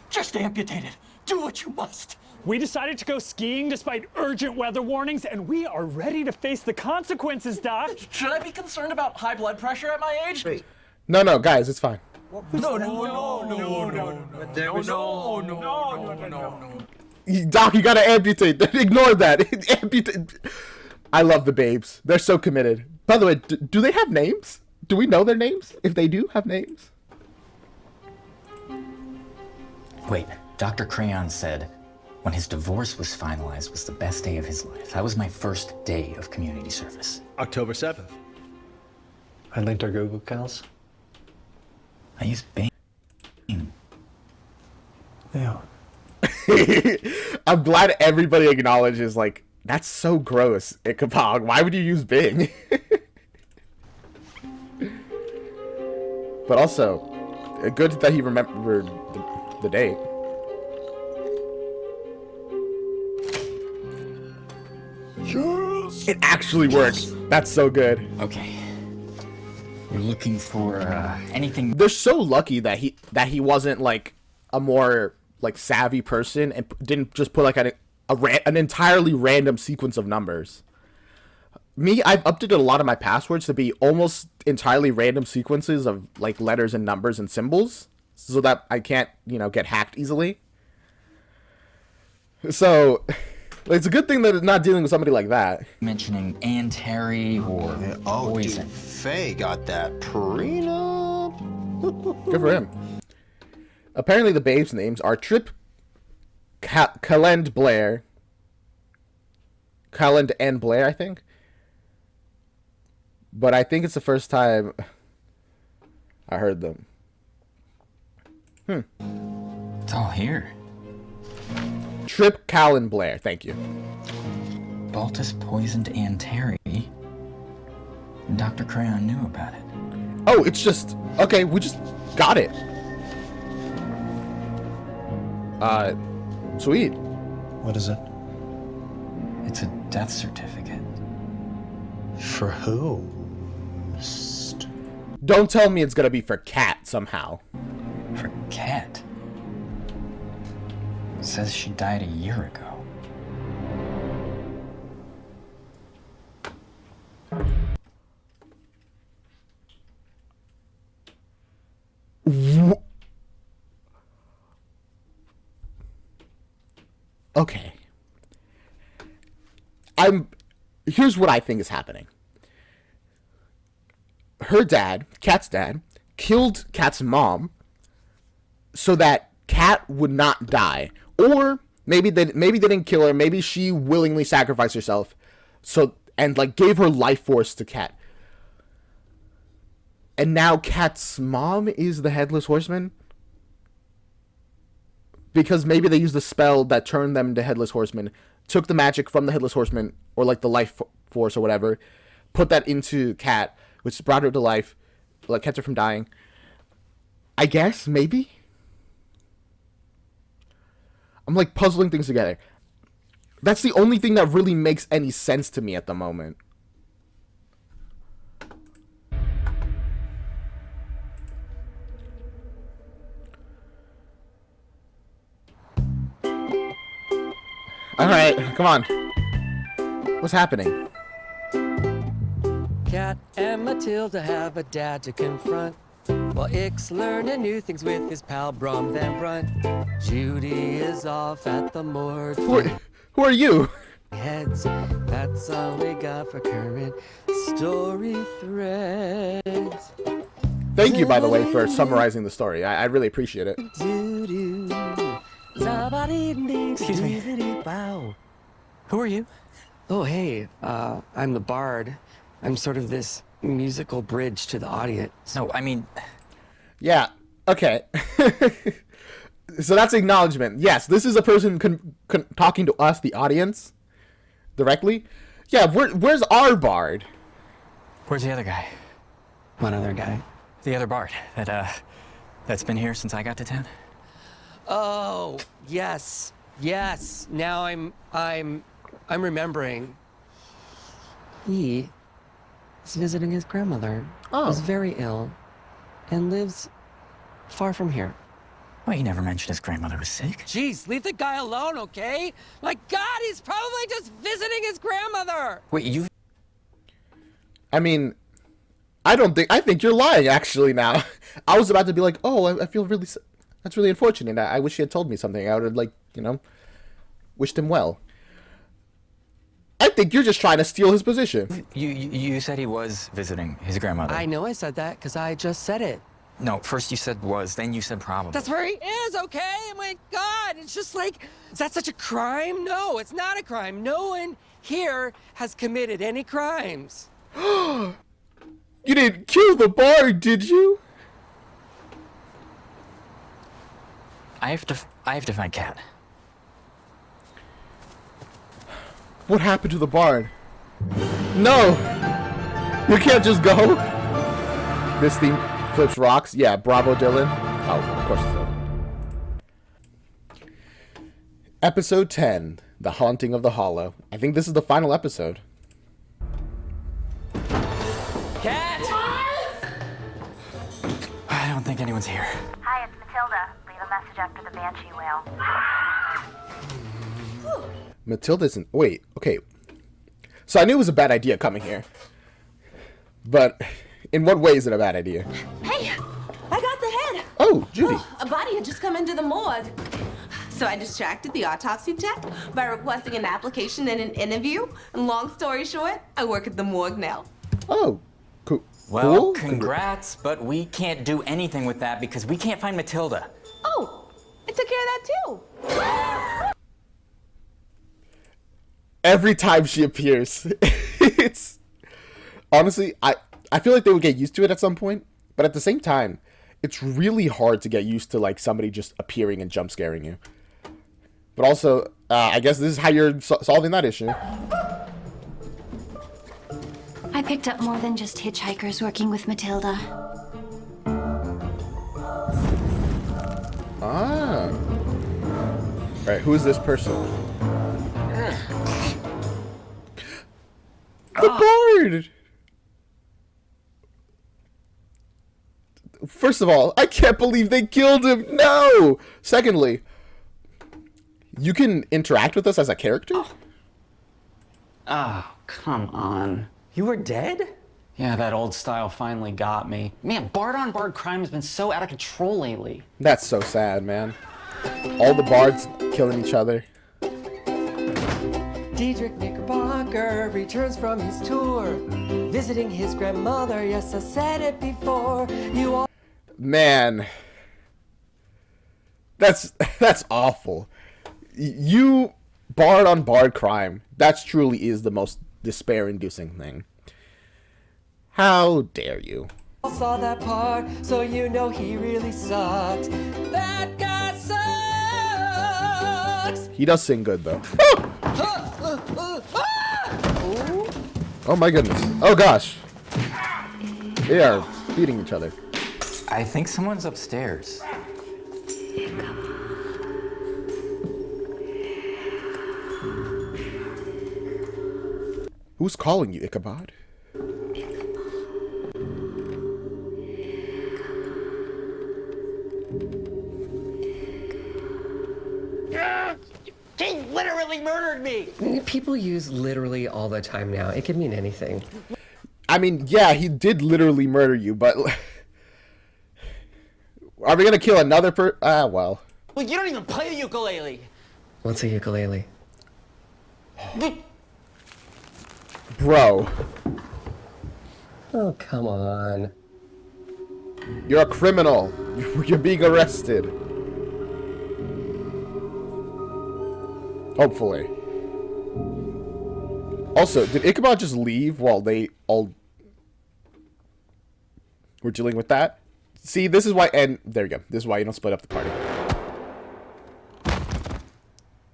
Just amputate it. Do what you must. We decided to go skiing despite urgent weather warnings, and we are ready to face the consequences, Doc. Should I be concerned about high blood pressure at my age? No, guys, it's fine. No. Doc, you gotta amputate. Ignore that. Amputate. I love the babes. They're so committed. By the way, do they have names? Do we know their names? If they do have names? Wait, Dr. Crayon said when his divorce was finalized was the best day of his life. That was my first day of community service. October 7th. I linked our Google accounts. I used Bing. Yeah. I'm glad everybody acknowledges, like, that's so gross, Ikapog. Why would you use Bing? But also, good that he remembered the date. Yes. It actually works. That's so good. Okay. You're looking for anything. They're so lucky that he wasn't like a more like savvy person and didn't just put like an entirely random sequence of numbers. Me, I've updated a lot of my passwords to be almost entirely random sequences of like letters and numbers and symbols so that I can't, get hacked easily. So it's a good thing that it's not dealing with somebody like that. Mentioning Ann Terry or Poison. Dude, Faye got that prenup. Good for him. Apparently the babes' names are Trip Calend Blair. Calend and Blair, I think. But I think it's the first time I heard them. It's all here. Trip Calend Blair, thank you. Baltus poisoned Ann Terry. And Dr. Crayon knew about it. Oh, it's just... Okay, we just got it. Sweet. What is it? It's a death certificate. For who? Don't tell me it's gonna be for Kat somehow. For Kat? It says she died a year ago. Okay. Here's what I think is happening. Her dad, Kat's dad, killed Kat's mom so that Kat would not die. Or maybe they didn't kill her, maybe she willingly sacrificed herself and like gave her life force to Kat. And now Kat's mom is the Headless Horseman? Because maybe they used the spell that turned them into Headless Horsemen, took the magic from the Headless Horseman, or like the life force or whatever, put that into Kat, which brought her to life, like kept her from dying. I guess, maybe? I'm like puzzling things together. That's the only thing that really makes any sense to me at the moment. Alright, come on. What's happening? Kat and Matilda have a dad to confront, while Ix learning new things with his pal Brom Van Brunt. Judy is off at the morgue. Who are you? Heads, that's all we got for current story threads. Thank you, by the way, for summarizing the story. I really appreciate it. Excuse me. Wow. Who are you? Oh, hey, I'm the bard. I'm sort of this musical bridge to the audience. No, I mean... Yeah, okay. So that's acknowledgement. Yes, this is a person talking to us, the audience, directly. Yeah, where's our bard? Where's the other guy? What other guy? The other bard that That's been here since I got to town? Oh, yes. Yes. Now I'm remembering. He is visiting his grandmother. Oh. Who's very ill and lives far from here. Well, he never mentioned his grandmother was sick. Jeez, leave the guy alone, okay? My God, he's probably just visiting his grandmother. Wait, you... I mean, I think you're lying, actually, now. I was about to be like, oh, I feel really... That's really unfortunate. I wish he had told me something. I would have, like, you know, wished him well. I think you're just trying to steal his position. You said he was visiting his grandmother. I know I said that because I just said it. No, first you said was, then you said probably. That's where he is, okay? Oh my God, it's just like, is that such a crime? No, it's not a crime. No one here has committed any crimes. You didn't kill the bard, did you? I have to find Cat. What happened to the bard? No! You can't just go! This theme flips rocks. Yeah, bravo, Dylan. Oh, of course so. Episode 10, The Haunting of the Hollow. I think this is the final episode. Cat! I don't think anyone's here. Hi, it's Matilda. Leave a message after the banshee wail. Matilda isn't... Wait, okay. So I knew it was a bad idea coming here. But in what way is it a bad idea? Hey, I got the head. Oh, Judy. Oh, a body had just come into the morgue. So I distracted the autopsy tech by requesting an application and an interview. And long story short, I work at the morgue now. Oh, cool. Well, congrats, but we can't do anything with that because we can't find Matilda. Oh, I took care of that too. Every time she appears, it's... Honestly, I feel like they would get used to it at some point. But at the same time, it's really hard to get used to, like, somebody just appearing and jump scaring you. But also, I guess this is how you're solving that issue. I picked up more than just hitchhikers working with Matilda. Ah. Alright, who is this person? The bard! First of all, I can't believe they killed him! No! Secondly, you can interact with us as a character? Oh, come on. You were dead? Yeah, that old style finally got me. Man, bard-on-bard crime has been so out of control lately. That's so sad, man. All the bards killing each other. Diedrich Knickerbocker returns from his tour, visiting his grandmother. Yes, I said it before. You all... Man. That's awful. You bard on bard crime. That truly is the most despair-inducing thing. How dare you? Saw that part, so you know he really sucks. That guy sucks. He does sing good though. Oh my goodness. Oh gosh. They are beating each other. I think someone's upstairs. Who's calling you, Ichabod? He literally murdered me! People use literally all the time now. It can mean anything. I mean, yeah, he did literally murder you, but... Are we gonna kill another well. Well, you don't even play the ukulele! What's a ukulele? Bro. Oh, come on. You're a criminal. You're being arrested. Hopefully. Also, did Ichabod just leave while they all were dealing with that? See, this is why, and there you go. This is why you don't split up the party.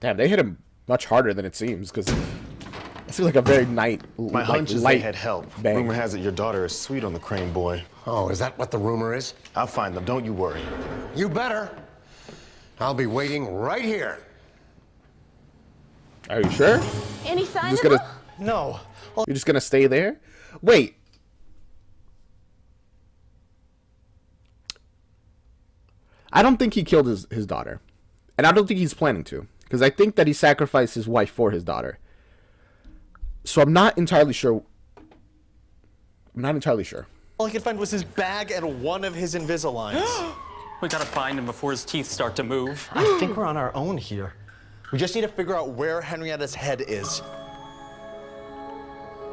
Damn, they hit him much harder than it seems, because This is like a very night. My like, hunch is light they had help. bang. Rumor has it your daughter is sweet on the Crane boy. Oh, is that what the rumor is? I'll find them, don't you worry. You better. I'll be waiting right here. Are you sure? Any sign Just of gonna. No. You're just gonna stay there? Wait. I don't think he killed his daughter. And I don't think he's planning to. Because I think that he sacrificed his wife for his daughter. So I'm not entirely sure. All I could find was his bag and one of his Invisaligns. We gotta find him before his teeth start to move. I think we're on our own here. We just need to figure out where Henrietta's head is.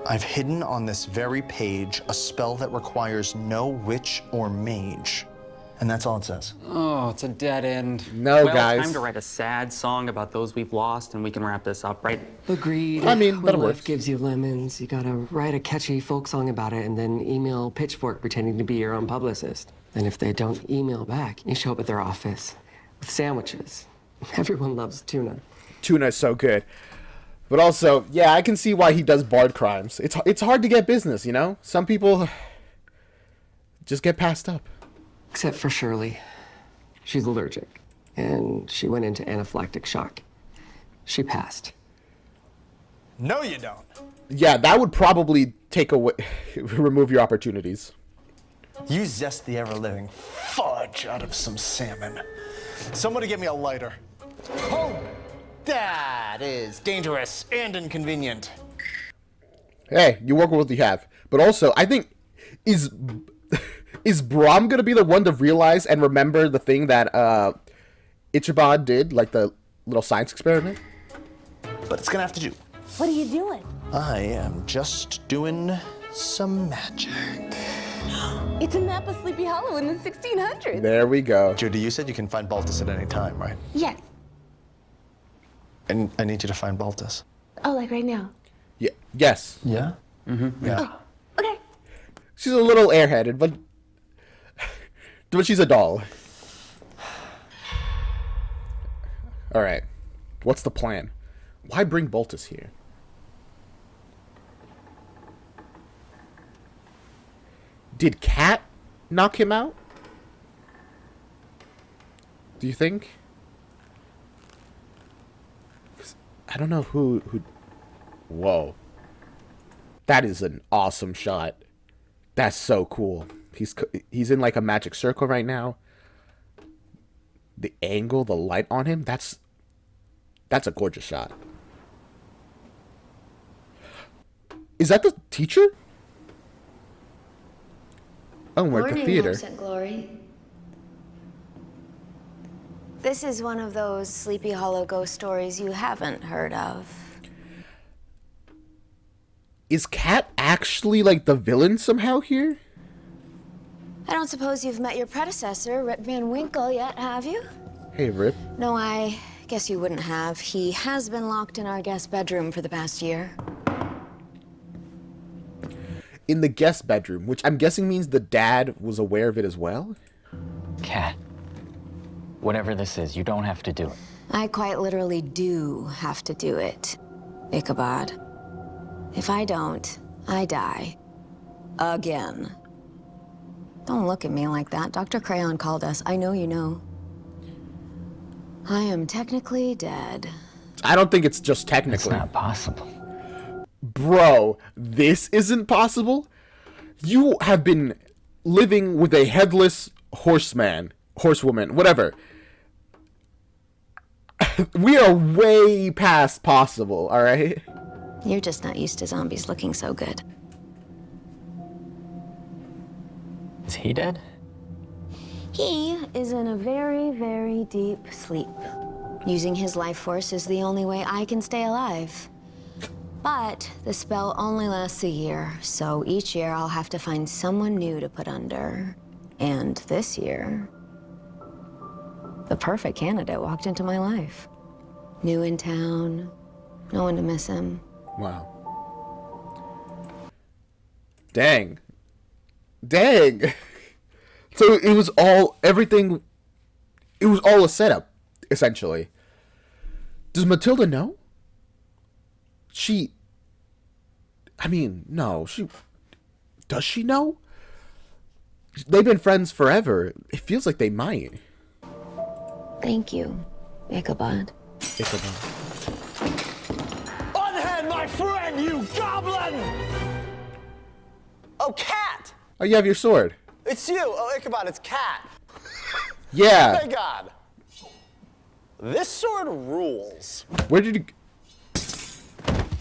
I've hidden on this very page a spell that requires no witch or mage. And that's all it says. Oh, it's a dead end. No, well, guys. Time to write a sad song about those we've lost, and we can wrap this up, right? Agreed. I mean, when that'll life work. gives you lemons, you gotta write a catchy folk song about it and then email Pitchfork pretending to be your own publicist. And if they don't email back, you show up at their office with sandwiches. Everyone loves tuna. Tuna is so good. But also, yeah, I can see why he does bard crimes. It's hard to get business, you know? Some people just get passed up. Except for Shirley. She's allergic, and she went into anaphylactic shock. She passed. No, you don't. Yeah, that would probably take away, remove your opportunities. You zest the ever-living fudge out of some salmon. Somebody get me a lighter. Oh, that is dangerous and inconvenient. Hey, you work with what you have. But also, I think, is Brahm gonna be the one to realize and remember the thing that Ichabod did, like the little science experiment? But it's gonna have to do. What are you doing? I am just doing some magic. It's a map of Sleepy Hollow in the 1600s. There we go. Judy, you said you can find Baltus at any time, right? Yes. And I need you to find Baltus. Oh, like right now? Yeah. Yes. Yeah? Mm-hmm. Yeah. Oh, okay. She's a little airheaded, but she's a doll. All right. What's the plan? Why bring Baltus here? Did Cat knock him out? Do you think? 'Cause I don't know who. Whoa. That is an awesome shot. That's so cool. He's in like a magic circle right now. The angle, the light on him, that's a gorgeous shot. Is that the teacher? Oh, we're at the theater. Morning, Glory. This is one of those Sleepy Hollow ghost stories you haven't heard of. Is Cat actually like the villain somehow here? I don't suppose you've met your predecessor, Rip Van Winkle, yet, have you? Hey, Rip. No, I guess you wouldn't have. He has been locked in our guest bedroom for the past year. In the guest bedroom, which I'm guessing means the dad was aware of it as well? Cat, whatever this is, you don't have to do it. I quite literally do have to do it, Ichabod. If I don't, I die. Again. Don't look at me like that. Dr. Crayon called us. I know you know. I am technically dead. I don't think it's just technically. It's not possible. Bro, this isn't possible? You have been living with a headless horsewoman, whatever. We are way past possible, all right? You're just not used to zombies looking so good. Is he dead? He is in a very, very deep sleep. Using his life force is the only way I can stay alive. But the spell only lasts a year, so each year I'll have to find someone new to put under. And this year, the perfect candidate walked into my life. New in town, no one to miss him. Wow. Dang. Dang. So it was all, everything, it was all a setup, essentially. Does Matilda know? I mean, no, does she know? They've been friends forever. It feels like they might. Thank you, Ichabod. Unhand my friend, you goblin! Oh, Cat! Oh, you have your sword. It's you. Oh, Ichabod, it's Cat. Yeah. Thank God. This sword rules. Where did you...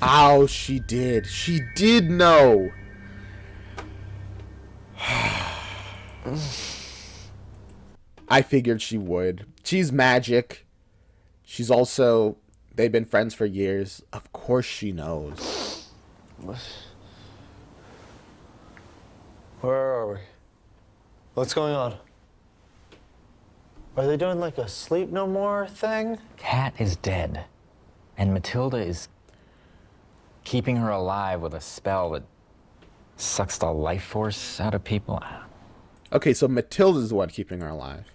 Oh, she did. She did know. I figured she would. She's magic. She's also... They've been friends for years. Of course she knows. Where are we? What's going on? Are they doing like a sleep no more thing? Cat is dead, and Matilda is keeping her alive with a spell that sucks the life force out of people. Okay, so Matilda's the one keeping her alive.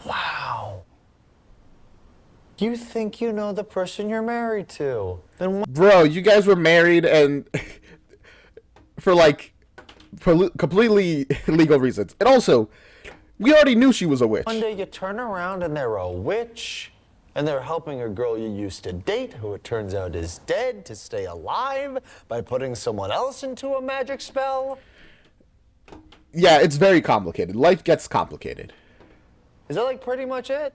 Wow. You think you know the person you're married to? Then Bro, you guys were married and for completely legal reasons. And also, we already knew she was a witch. one day you turn around and they're a witch, and they're helping a girl you used to date, who it turns out is dead, to stay alive by putting someone else into a magic spell. Yeah, it's very complicated. Life gets complicated. Is that like pretty much it?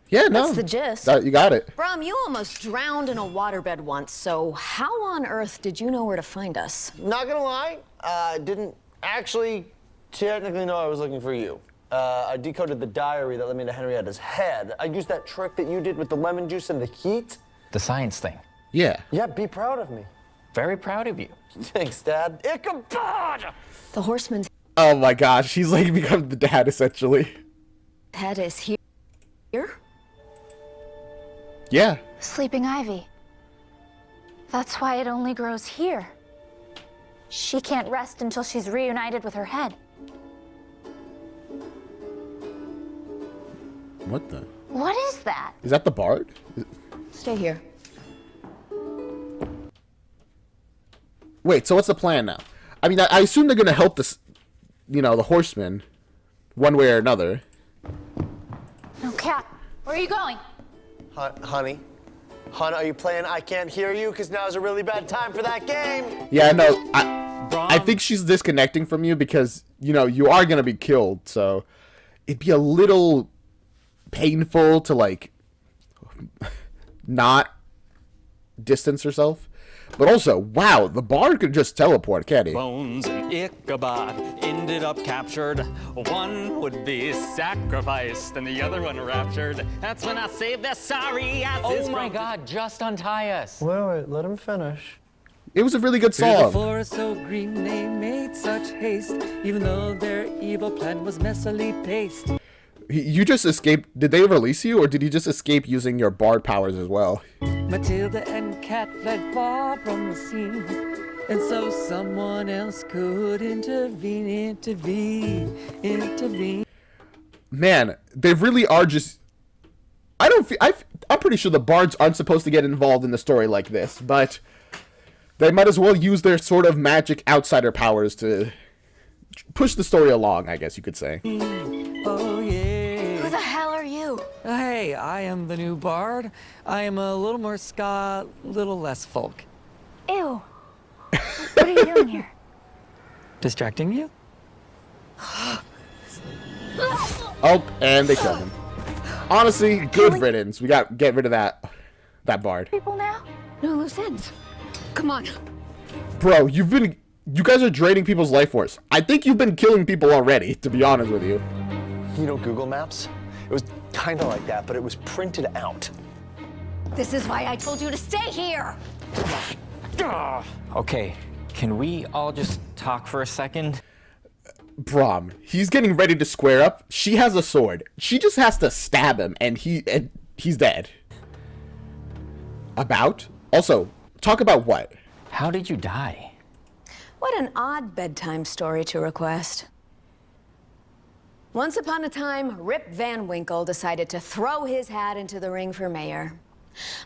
Yeah, no. That's the gist. You got it. Brom, you almost drowned in a waterbed once, so how on earth did you know where to find us? Not gonna lie, I didn't actually technically know I was looking for you. I decoded the diary that led me to Henrietta's head. I used that trick that you did with the lemon juice and the heat. The science thing. Yeah. Yeah, be proud of me. Very proud of you. Thanks, Dad. Ichabod! The horseman's Oh my gosh, he's like become the dad essentially. head is here? Yeah. Sleeping ivy. That's why it only grows here. She can't rest until she's reunited with her head. What the? What is that? Is that the bard? Stay here. Wait, so what's the plan now? I mean, I assume they're gonna help this, the horseman, one way or another. No, Cat, where are you going? Honey, are you playing I Can't Hear You? Because now's a really bad time for that game. Yeah, no, I think she's disconnecting from you because, you are gonna be killed, so it'd be a little painful to, not distance herself. But also, wow, the bard could just teleport, can't he? Bones and Ichabod ended up captured. One would be sacrificed and the other one raptured. That's when I say they're sorry. Oh my God, just untie us. Wait, let him finish. It was a really good Through the song. forest so green they made such haste, even though their evil plan was messily paced. You just escaped. Did they release you, or did you just escape using your bard powers as well? Matilda and Cat fled far from the scene, and so someone else could intervene. Man, they really are just... I'm pretty sure the bards aren't supposed to get involved in the story like this, but they might as well use their sort of magic outsider powers to push the story along, I guess you could say. Oh yeah. Who the hell are you? Hey, I am the new bard. I am a little more ska, little less folk. Ew. What are you doing here? Distracting you? Oh, and they killed him. Honestly, good riddance. We got get rid of that bard. People now? No loose ends. Come on. Bro, you guys are draining people's life force. I think you've been killing people already, to be honest with you. You know Google Maps? It was kind of like that, but it was printed out. This is why I told you to stay here. Okay, can we all just talk for a second? Brom, he's getting ready to square up. She has a sword. She just has to stab him, and he's dead. About? Also, talk about what? How did you die? What an odd bedtime story to request. Once upon a time, Rip Van Winkle decided to throw his hat into the ring for mayor.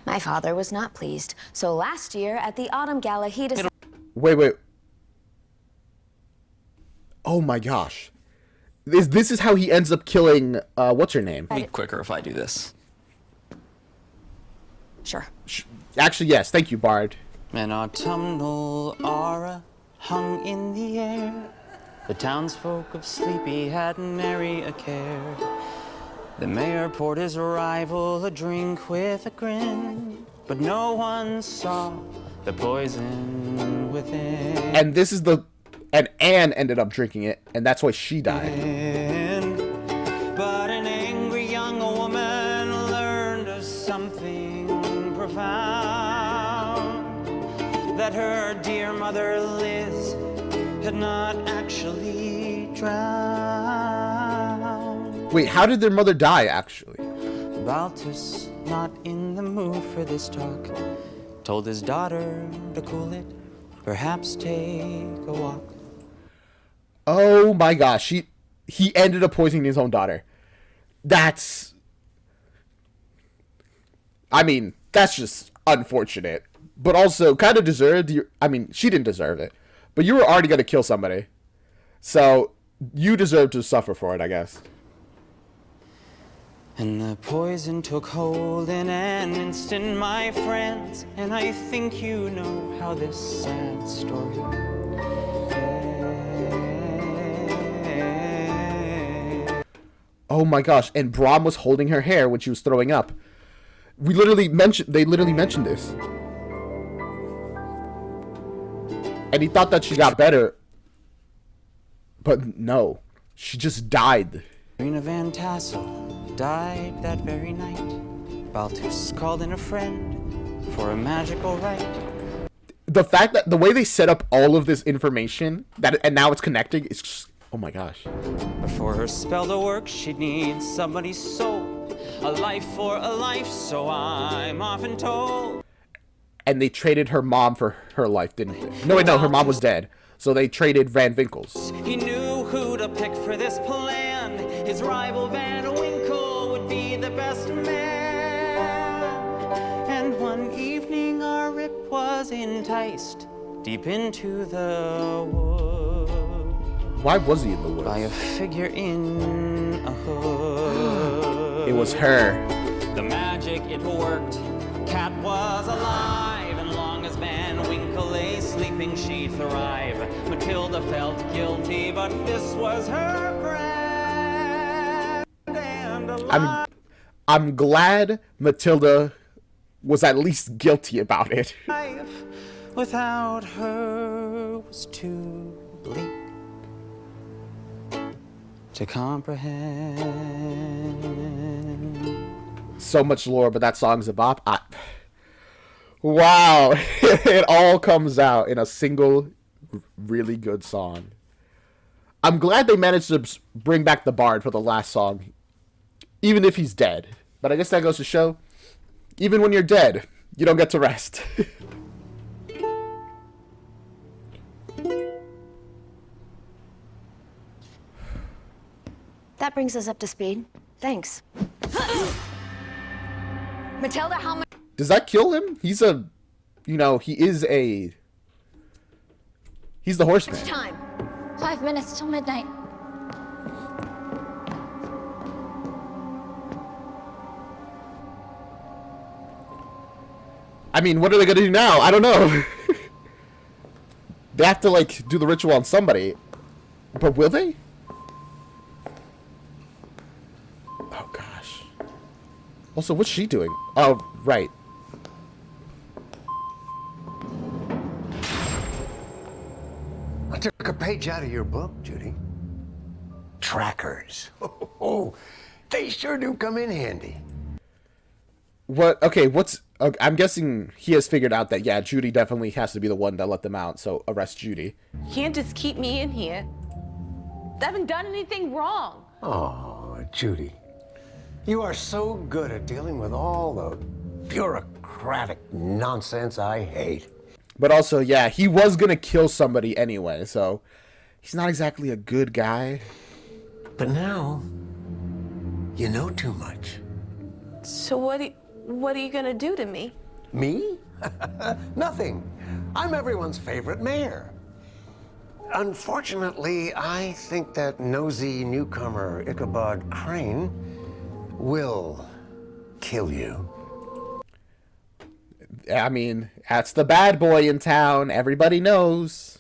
My father was not pleased, so last year at the autumn gala he decided... Wait. Oh my gosh. This is how he ends up killing, what's her name? It'll be quicker if I do this. Sure. Actually, yes. Thank you, Bard. An autumnal aura hung in the air. The townsfolk of Sleepy had nary a care. The mayor poured his rival a drink with a grin, but no one saw the poison within. And this is the... And Anne ended up drinking it, and that's why she died. But an angry young woman learned of something profound, that her dear mother Liz had not actually drowned. Wait, how did their mother die, actually? Baltus, not in the mood for this talk, told his daughter to cool it, perhaps take a walk. Oh my gosh, he ended up poisoning his own daughter. That's... I mean, that's just unfortunate. But also kind of deserved... I mean, she didn't deserve it. But you were already going to kill somebody. So, you deserve to suffer for it, I guess. And the poison took hold in an instant, my friends. And I think you know how this sad story ends. Oh my gosh, and Brahm was holding her hair when she was throwing up. They literally mentioned this. And he thought that she got better. But no, she just died. Rena Van Tassel died that very night. Baltus called in a friend for a magical rite. The fact that the way they set up all of this information, and now it's connecting, is just, oh my gosh. But for her spell to work, she'd need somebody's soul. A life for a life, so I'm often told. And they traded her mom for her life, didn't they? No, wait, no, her mom was dead. So they traded Van Winkles. He knew who to pick for this plan. His rival Van Winkle would be the best man. And one evening our Rip was enticed deep into the woods. Why was he in the woods? By a figure in a hood. It was her. The magic, it worked. Cat was alive, and long as Van Winkle lay sleeping, she'd thrive. Matilda felt guilty, but this was her brand. And alive. I'm glad Matilda was at least guilty about it. Life without her was too bleak to comprehend. So much lore, but that song's a bop. Wow. It all comes out in a single really good song. I'm glad they managed to bring back the Bard for the last song, even if he's dead. But I guess that goes to show, even when you're dead, you don't get to rest. That brings us up to speed. Thanks. Matilda, how much? Does that kill him? He's a, you know, he's the horseman. Time. 5 minutes till midnight. I mean, what are they gonna do now? I don't know. They have to, like, do the ritual on somebody. But will they? Oh, gosh. Also, what's she doing? Oh, right. I took a page out of your book, Judy. Trackers. Oh, they sure do come in handy. What? Okay, what's... I'm guessing he has figured out that, yeah, Judy definitely has to be the one that let them out, so arrest Judy. You can't just keep me in here. I haven't done anything wrong. Oh, Judy. You are so good at dealing with all the bureaucratic nonsense I hate. But also, yeah, he was gonna kill somebody anyway, so he's not exactly a good guy. But now, you know too much. So what are you gonna do to me? Me? Nothing. I'm everyone's favorite mayor. Unfortunately, I think that nosy newcomer Ichabod Crane will kill you. I mean, that's the bad boy in town. Everybody knows.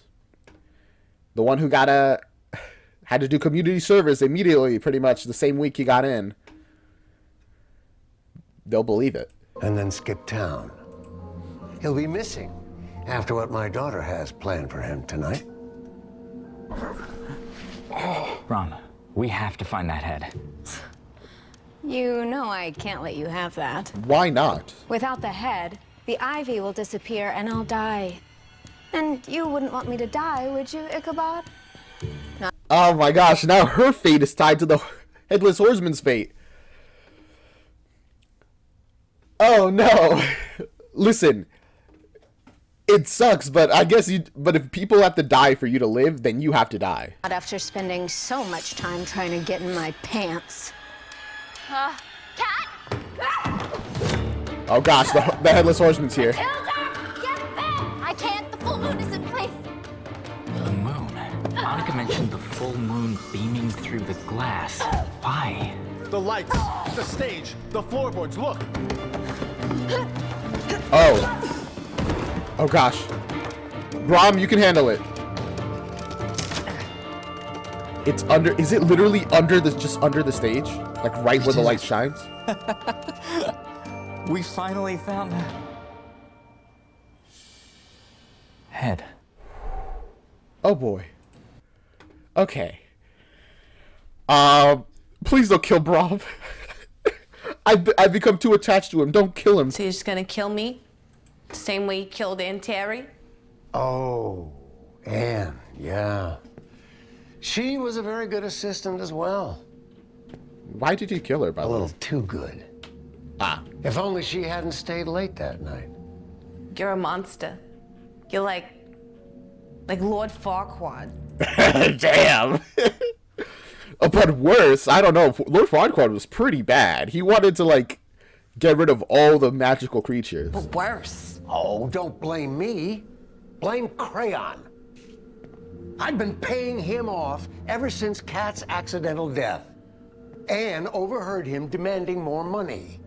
The one who had to do community service immediately, pretty much the same week he got in. They'll believe it. And then skip town. He'll be missing after what my daughter has planned for him tonight. Ron, we have to find that head. You know I can't let you have that. Why not? Without the head, the ivy will disappear and I'll die. And you wouldn't want me to die, would you, Ichabod? Oh my gosh, now her fate is tied to the Headless Horseman's fate. Oh no. Listen, it sucks, but I guess but if people have to die for you to live, then you have to die. Not after spending so much time trying to get in my pants. Cat! Oh gosh, the Headless Horseman's here. Hilda! Get back! I can't, the full moon is in place. The moon. Monica mentioned the full moon beaming through the glass. Why? The lights, the stage, the floorboards, look! Oh. Oh gosh. Brom, you can handle it. It's under, is it literally under the, just under the stage? Like right where the light shines? We finally found the head. Oh boy. Okay. Please don't kill Brom. I've become too attached to him. Don't kill him. So you're just gonna kill me? The same way you killed Aunt Terry? Oh, Anne, yeah. She was a very good assistant as well. Why did you kill her, by the way? A little too good. Ah. If only she hadn't stayed late that night. You're a monster. You're like Lord Farquaad. Damn. But worse, I don't know. Lord Farquaad was pretty bad. He wanted to, like, get rid of all the magical creatures. But worse. Oh, don't blame me. Blame Crayon. I've been paying him off ever since Kat's accidental death. Anne overheard him demanding more money.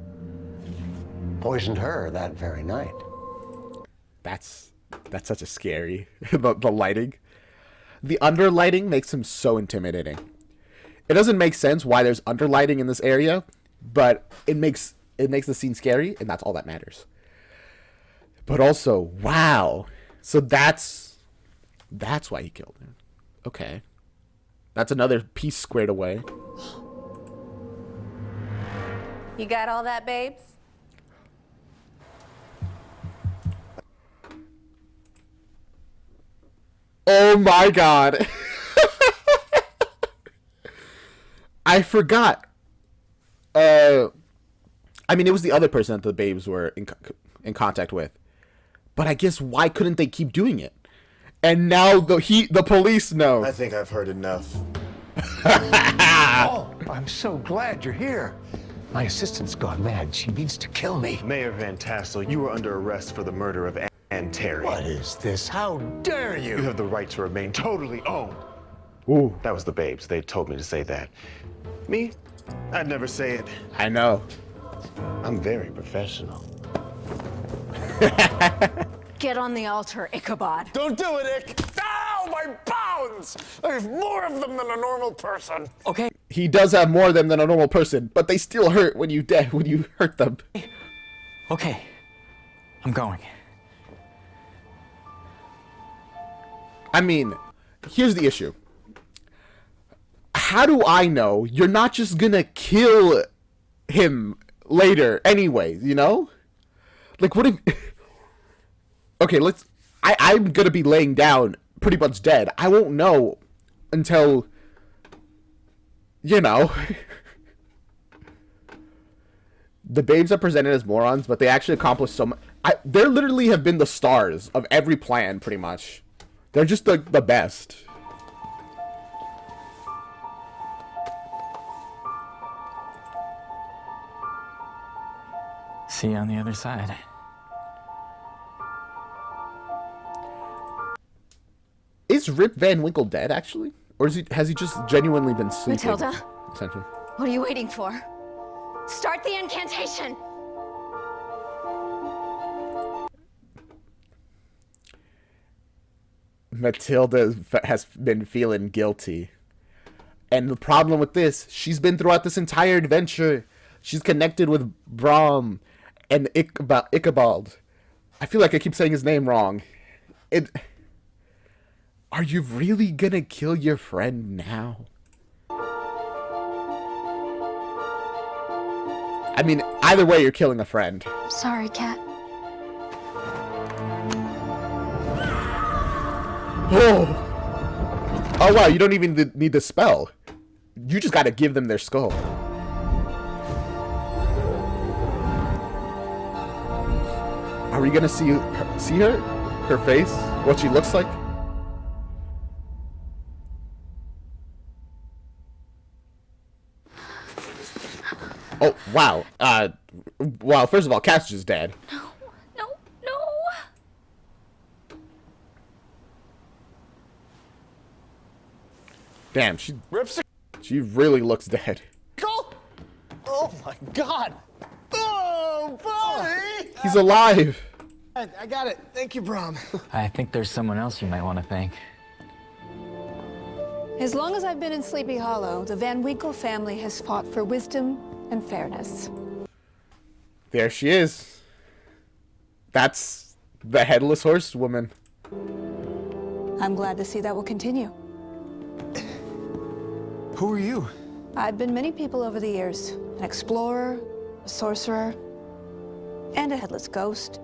Poisoned her that very night. That's such a scary... the lighting. The underlighting makes him so intimidating. It doesn't make sense why there's underlighting in this area, but it makes the scene scary, and that's all that matters. But also, wow. So that's why he killed him. Okay. That's another piece squared away. You got all that, babes? Oh my god. I forgot. I mean, it was the other person that the babes were in contact with. But I guess why couldn't they keep doing it? And now the police know. I think I've heard enough. Oh, I'm so glad you're here. My assistant's gone mad. She needs to kill me. Mayor Van Tassel, you were under arrest for the murder of Ann Terry. What is this? How dare you? You have the right to remain totally owned. Ooh. That was the babes. They told me to say that. Me? I'd never say it. I know. I'm very professional. Get on the altar, Ichabod. Don't do it, Ick! Ow, my bones! I have more of them than a normal person. Okay. He does have more of them than a normal person, but they still hurt when you hurt them. Okay. I'm going. I mean, here's the issue. How do I know you're not just gonna kill him later anyways, you know? Like, what if... Okay, I'm gonna be laying down pretty much dead. I won't know until... You know. The babes are presented as morons, but they actually accomplished so much. They literally have been the stars of every plan, pretty much. They're just the best. See you on the other side. is Rip Van Winkle dead, actually? Or has he just genuinely been sleeping? Matilda? Essentially. What are you waiting for? Start the incantation! Matilda has been feeling guilty. And the problem with this, she's been throughout this entire adventure. She's connected with Brom and Ichabod. I feel like I keep saying his name wrong. Are you really gonna kill your friend now? I mean, either way, you're killing a friend. Sorry, Cat. Oh wow, you don't even need the spell. You just gotta give them their skull. Are we gonna see her? Her face? What she looks like? Oh, wow. Well, first of all, Cat's just dead. No. Damn, she really looks dead. Oh my god! Oh, buddy! He's alive! I got it. Thank you, Brom. I think there's someone else you might want to thank. As long as I've been in Sleepy Hollow, the Van Winkle family has fought for wisdom and fairness. There she is. That's the Headless Horsewoman. I'm glad to see that will continue. Who are you? I've been many people over the years. An explorer, a sorcerer, and a headless ghost.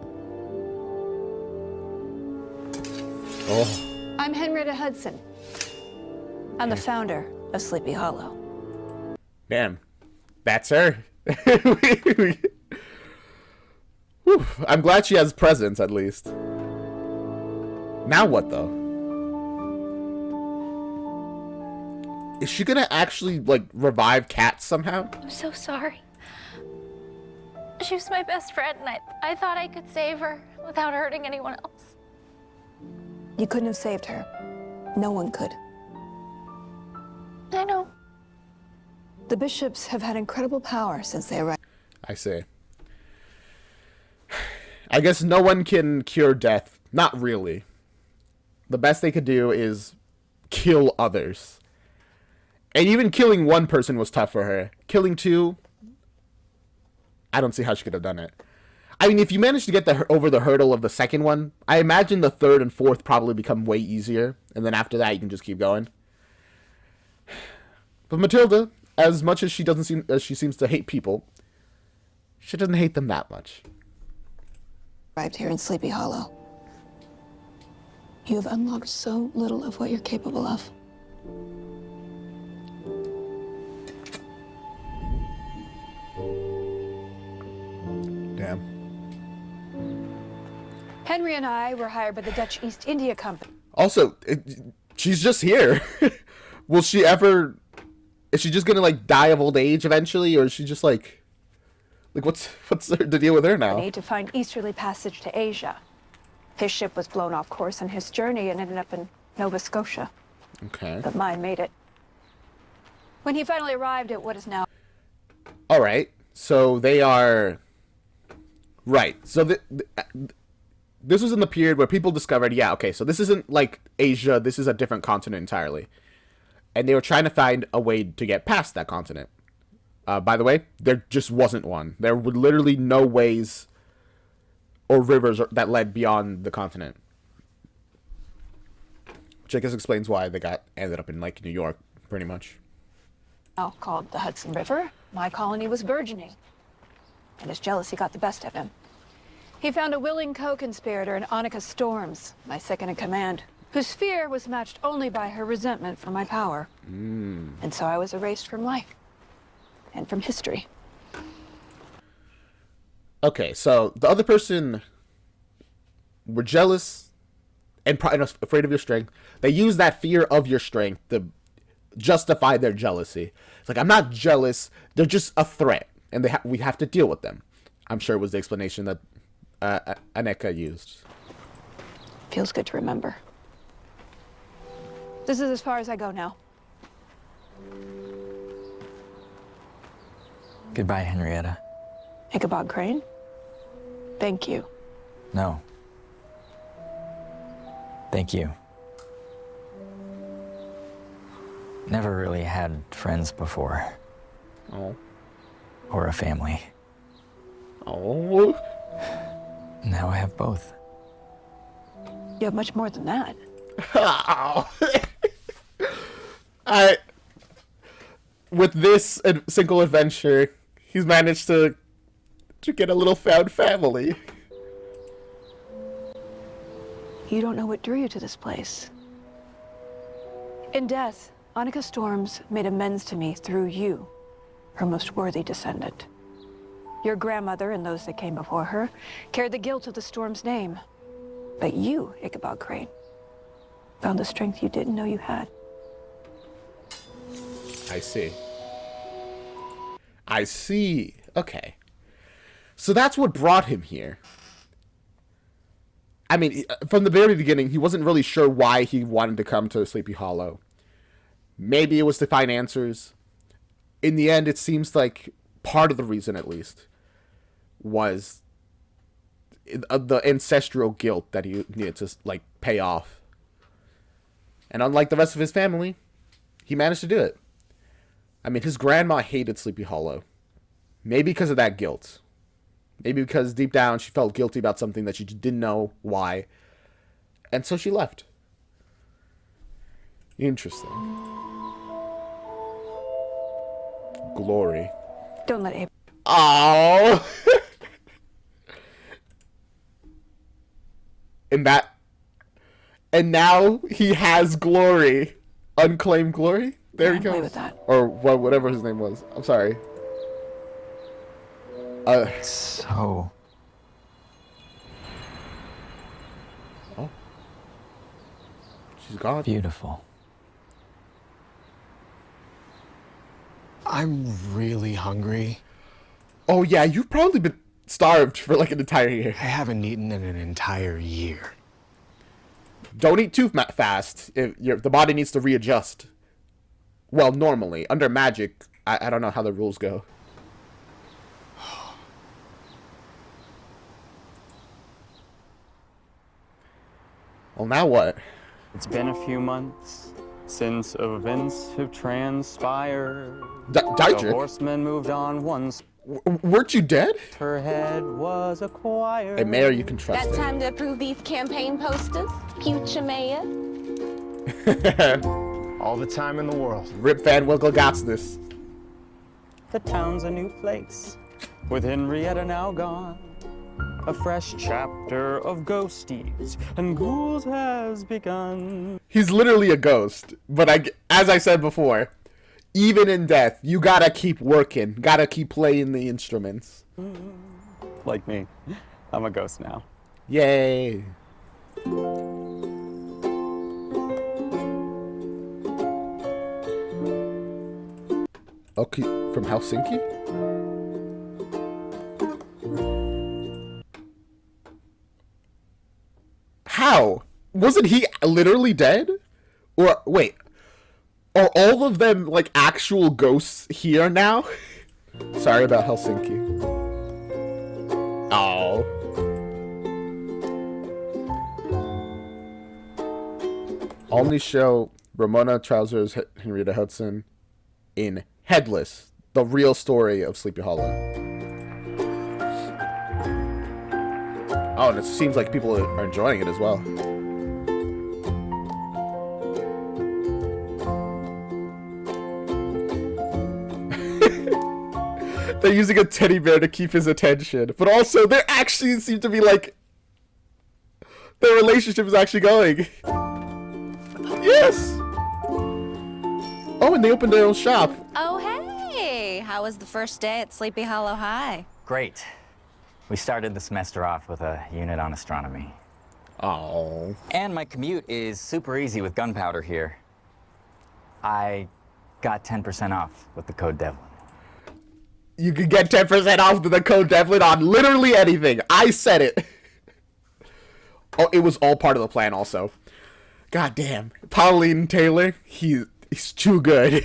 Oh. I'm Henrietta Hudson. I'm the founder of Sleepy Hollow. Damn. That's her. Whew. I'm glad she has presence, at least. Now what, though? Is she gonna actually, like, revive Cat somehow? I'm so sorry. She was my best friend, and I thought I could save her without hurting anyone else. You couldn't have saved her. No one could. I know. The bishops have had incredible power since they arrived. I see. I guess no one can cure death. Not really. The best they could do is kill others. And even killing one person was tough for her. Killing two, I don't see how she could have done it. I mean, if you manage to get over the hurdle of the second one, I imagine the third and fourth probably become way easier. And then after that, you can just keep going. But Matilda, as much as she seems to hate people, she doesn't hate them that much. Arrived here in Sleepy Hollow. You have unlocked so little of what you're capable of. Damn. Henry and I were hired by the Dutch East India Company. Also, she's just here. Will she ever... Is she just gonna, like, die of old age eventually? Or is she just, like... Like, what's the deal with her now? To find easterly passage to Asia. His ship was blown off course on his journey and ended up in Nova Scotia. Okay. But mine made it. When he finally arrived at what is now... Alright. So they are... Right. So this was in the period where people discovered, yeah, okay, so this isn't like Asia, this is a different continent entirely. And they were trying to find a way to get past that continent. By the way, there just wasn't one. There were literally no ways or rivers that led beyond the continent. Which I guess explains why they ended up in, like, New York, pretty much. Now called the Hudson River, my colony was burgeoning. And his jealousy got the best of him. He found a willing co-conspirator in Annika Storms, my second in command, whose fear was matched only by her resentment for my power. And so I was erased from life. And from history. Okay, so the other person were jealous and afraid of your strength. They use that fear of your strength to justify their jealousy. It's like, I'm not jealous, they're just a threat, and we have to deal with them. I'm sure it was the explanation that Aneka used. Feels good to remember. This is as far as I go now. Goodbye, Henrietta. Ichabod Crane? Thank you. No. Thank you. Never really had friends before. Oh. Or a family. Oh. Now I have both. You have much more than that. With this single adventure, he's managed to get a little found family. You don't know what drew you to this place. In death, Annika Storms made amends to me through you, her most worthy descendant. Your grandmother and those that came before her carried the guilt of the Storm's name. But you, Ichabod Crane, found the strength you didn't know you had. I see. I see. Okay. So that's what brought him here. I mean, from the very beginning, he wasn't really sure why he wanted to come to Sleepy Hollow. Maybe it was to find answers. In the end, it seems like part of the reason, at least, was the ancestral guilt that he needed to, like, pay off. And unlike the rest of his family, he managed to do it. I mean, his grandma hated Sleepy Hollow. Maybe because of that guilt. Maybe because deep down she felt guilty about something that she didn't know why. And so she left. Interesting. Glory. Don't let Abe. Oh. And now he has glory. Unclaimed glory? There he goes. Play with that. Or whatever his name was. I'm sorry. So... Oh. She's gone. Beautiful. I'm really hungry. Oh yeah, you've probably been starved for like an entire year. I haven't eaten in an entire year. Don't eat too fast. The body needs to readjust. Well, normally. Under magic, I don't know how the rules go. Well, now what? It's been a few months since events have transpired. Dietrich? The horsemen moved on once. Weren't you dead? Her head was acquired. Hey, Mayor, you can trust That it. time to approve these campaign posters, future mayor. All the time in the world. Rip Van Winkle got this. The town's a new place, with Henrietta now gone. A fresh chapter of ghosties and ghouls has begun. He's literally a ghost. But as I said before, even in death, you gotta keep working. Gotta keep playing the instruments. Like me. I'm a ghost now. Yay. Okay, from Helsinki? How? Wasn't he literally dead? Or, wait. Are all of them, like, actual ghosts here now? Sorry about Helsinki. Oh. Only show Ramona Trousers Henrietta Hudson in Headless, the real story of Sleepy Hollow. Oh, and it seems like people are enjoying it as well. They're using a teddy bear to keep his attention. But also, they actually seem to be like... Their relationship is actually going. Yes! Oh, and they opened their own shop. Oh, hey! How was the first day at Sleepy Hollow High? Great. We started the semester off with a unit on astronomy. Oh. And my commute is super easy with gunpowder here. I got 10% off with the code Devlin. You can get 10% off with the code Devlin on literally anything. I said it. Oh, it was all part of the plan also. God damn. Pauline Taylor, he's too good.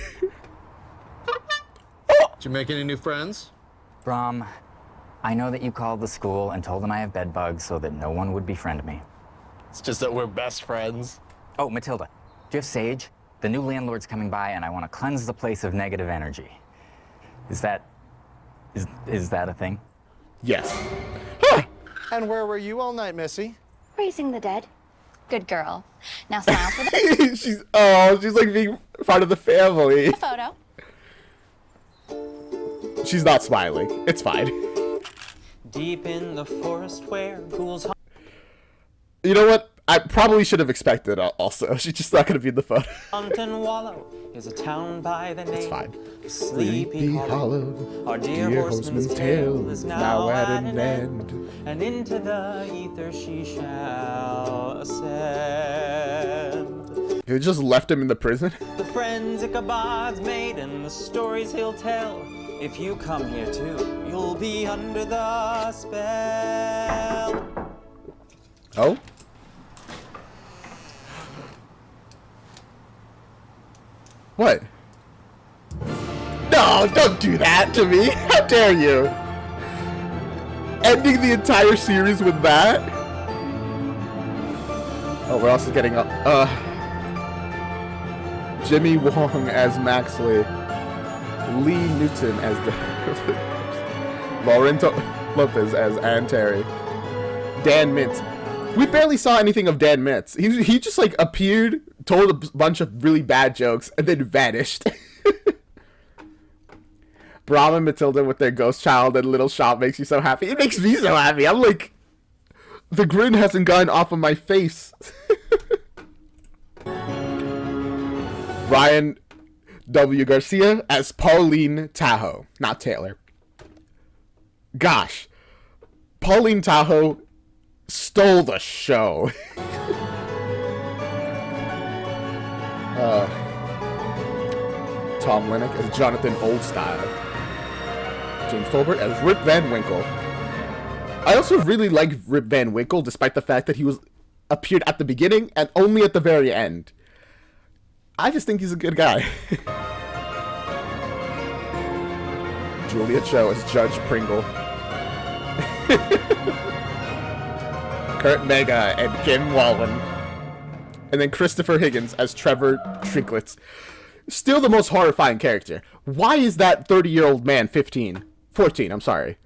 Did you make any new friends? Brom, I know that you called the school and told them I have bed bugs so that no one would befriend me. It's just that we're best friends. Oh, Matilda, do you have sage? The new landlord's coming by and I want to cleanse the place of negative energy. Is that a thing? Yes. And where were you all night, Missy? Raising the dead. Good girl. Now smile for the she's like being part of the family. photo. She's not smiling. It's fine. Deep in the forest where ghouls You know what? I probably should have expected also. She's just not going to be in the photo. hunt and wallow is a town by the name It's fine. of Sleepy Hollow. Our dear horseman's tale is now at an end, and into the ether she shall ascend. You just left him in the prison? The friends Ichabod's made and the stories he'll tell. If you come here too, you'll be under the spell. Oh? What? No, don't do that to me. How dare you? Ending the entire series with that? Oh, we're also getting Jimmy Wong as Maxley, Lee Newton as the Lorenzo Lopez as Ann Terry, Dan Mintz. We barely saw anything of Dan Mintz. He just like appeared, told a bunch of really bad jokes, and then vanished. Brom and Matilda with their ghost child and little shop makes you so happy. It makes me so happy. I'm like, the grin hasn't gone off of my face. Ryan W. Garcia as Pauline Tahoe, not Taylor. Gosh, Pauline Tahoe stole the show. Tom Lennox as Jonathan Oldstyle. James Tolbert as Rip Van Winkle. I also really like Rip Van Winkle, despite the fact that he appeared at the beginning and only at the very end. I just think he's a good guy. Julia Cho as Judge Pringle. Kurt Mega and Kim Wallen. And then Christopher Higgins as Trevor Trinklets. Still the most horrifying character. Why is that 30-year-old man 14, I'm sorry.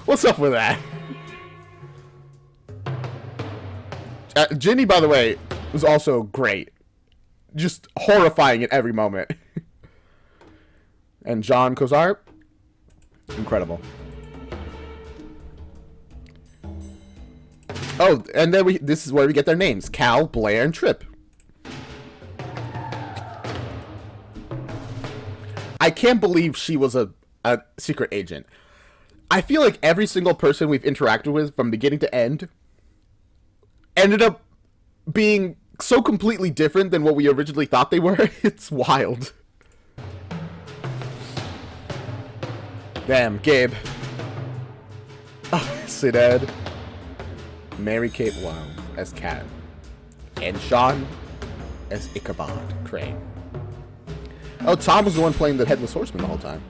What's up with that? Ginny, by the way, was also great. Just horrifying at every moment. And John Kozar, incredible. Oh, and then this is where we get their names. Cal, Blair, and Trip. I can't believe she was a secret agent. I feel like every single person we've interacted with from beginning to end ended up being so completely different than what we originally thought they were. It's wild. Damn, Gabe. Oh, Sided. Mary Kate Wild as Kat. And Sean as Ichabod Crane. Oh, Tom was the one playing the Headless Horseman the whole time.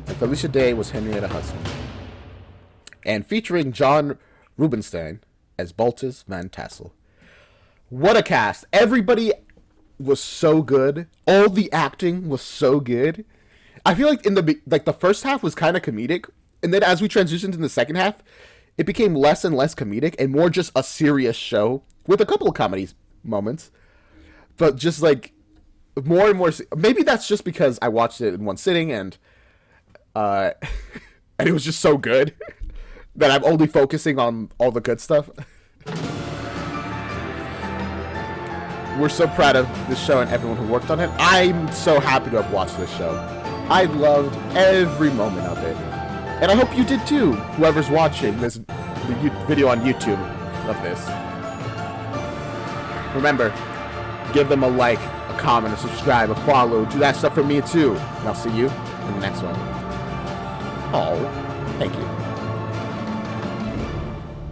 And Felicia Day was Henrietta Hudson. And featuring John Rubinstein as Baltus Van Tassel. What a cast. Everybody was so good. All the acting was so good. I feel like in the first half was kind of comedic, and then as we transitioned in the second half, it became less and less comedic and more just a serious show with a couple of comedy moments. But just like more and more, maybe that's just because I watched it in one sitting and it was just so good that I'm only focusing on all the good stuff. We're so proud of this show and everyone who worked on it. I'm so happy to have watched this show. I loved every moment of it. And I hope you did too, whoever's watching this video on YouTube of this. Remember, give them a like, a comment, a subscribe, a follow. Do that stuff for me too. And I'll see you in the next one. Oh, thank you.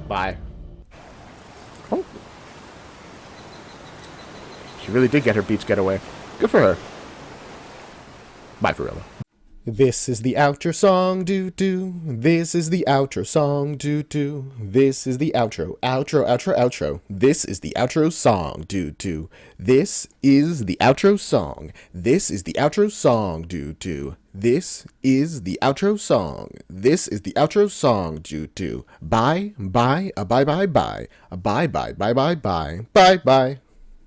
Bye. Oh. She really did get her beach getaway. Good for her. Bye, Farilla. This is the outro song, do-do. This is the outro song, do-do. This is the outro, outro. This is the outro song, do-do. This is the outro song. This is the outro song, do-do. This is the outro song. This is the outro song, do-do. Bye, bye, bye, bye, bye. Bye, bye, bye, bye, bye. Bye, bye.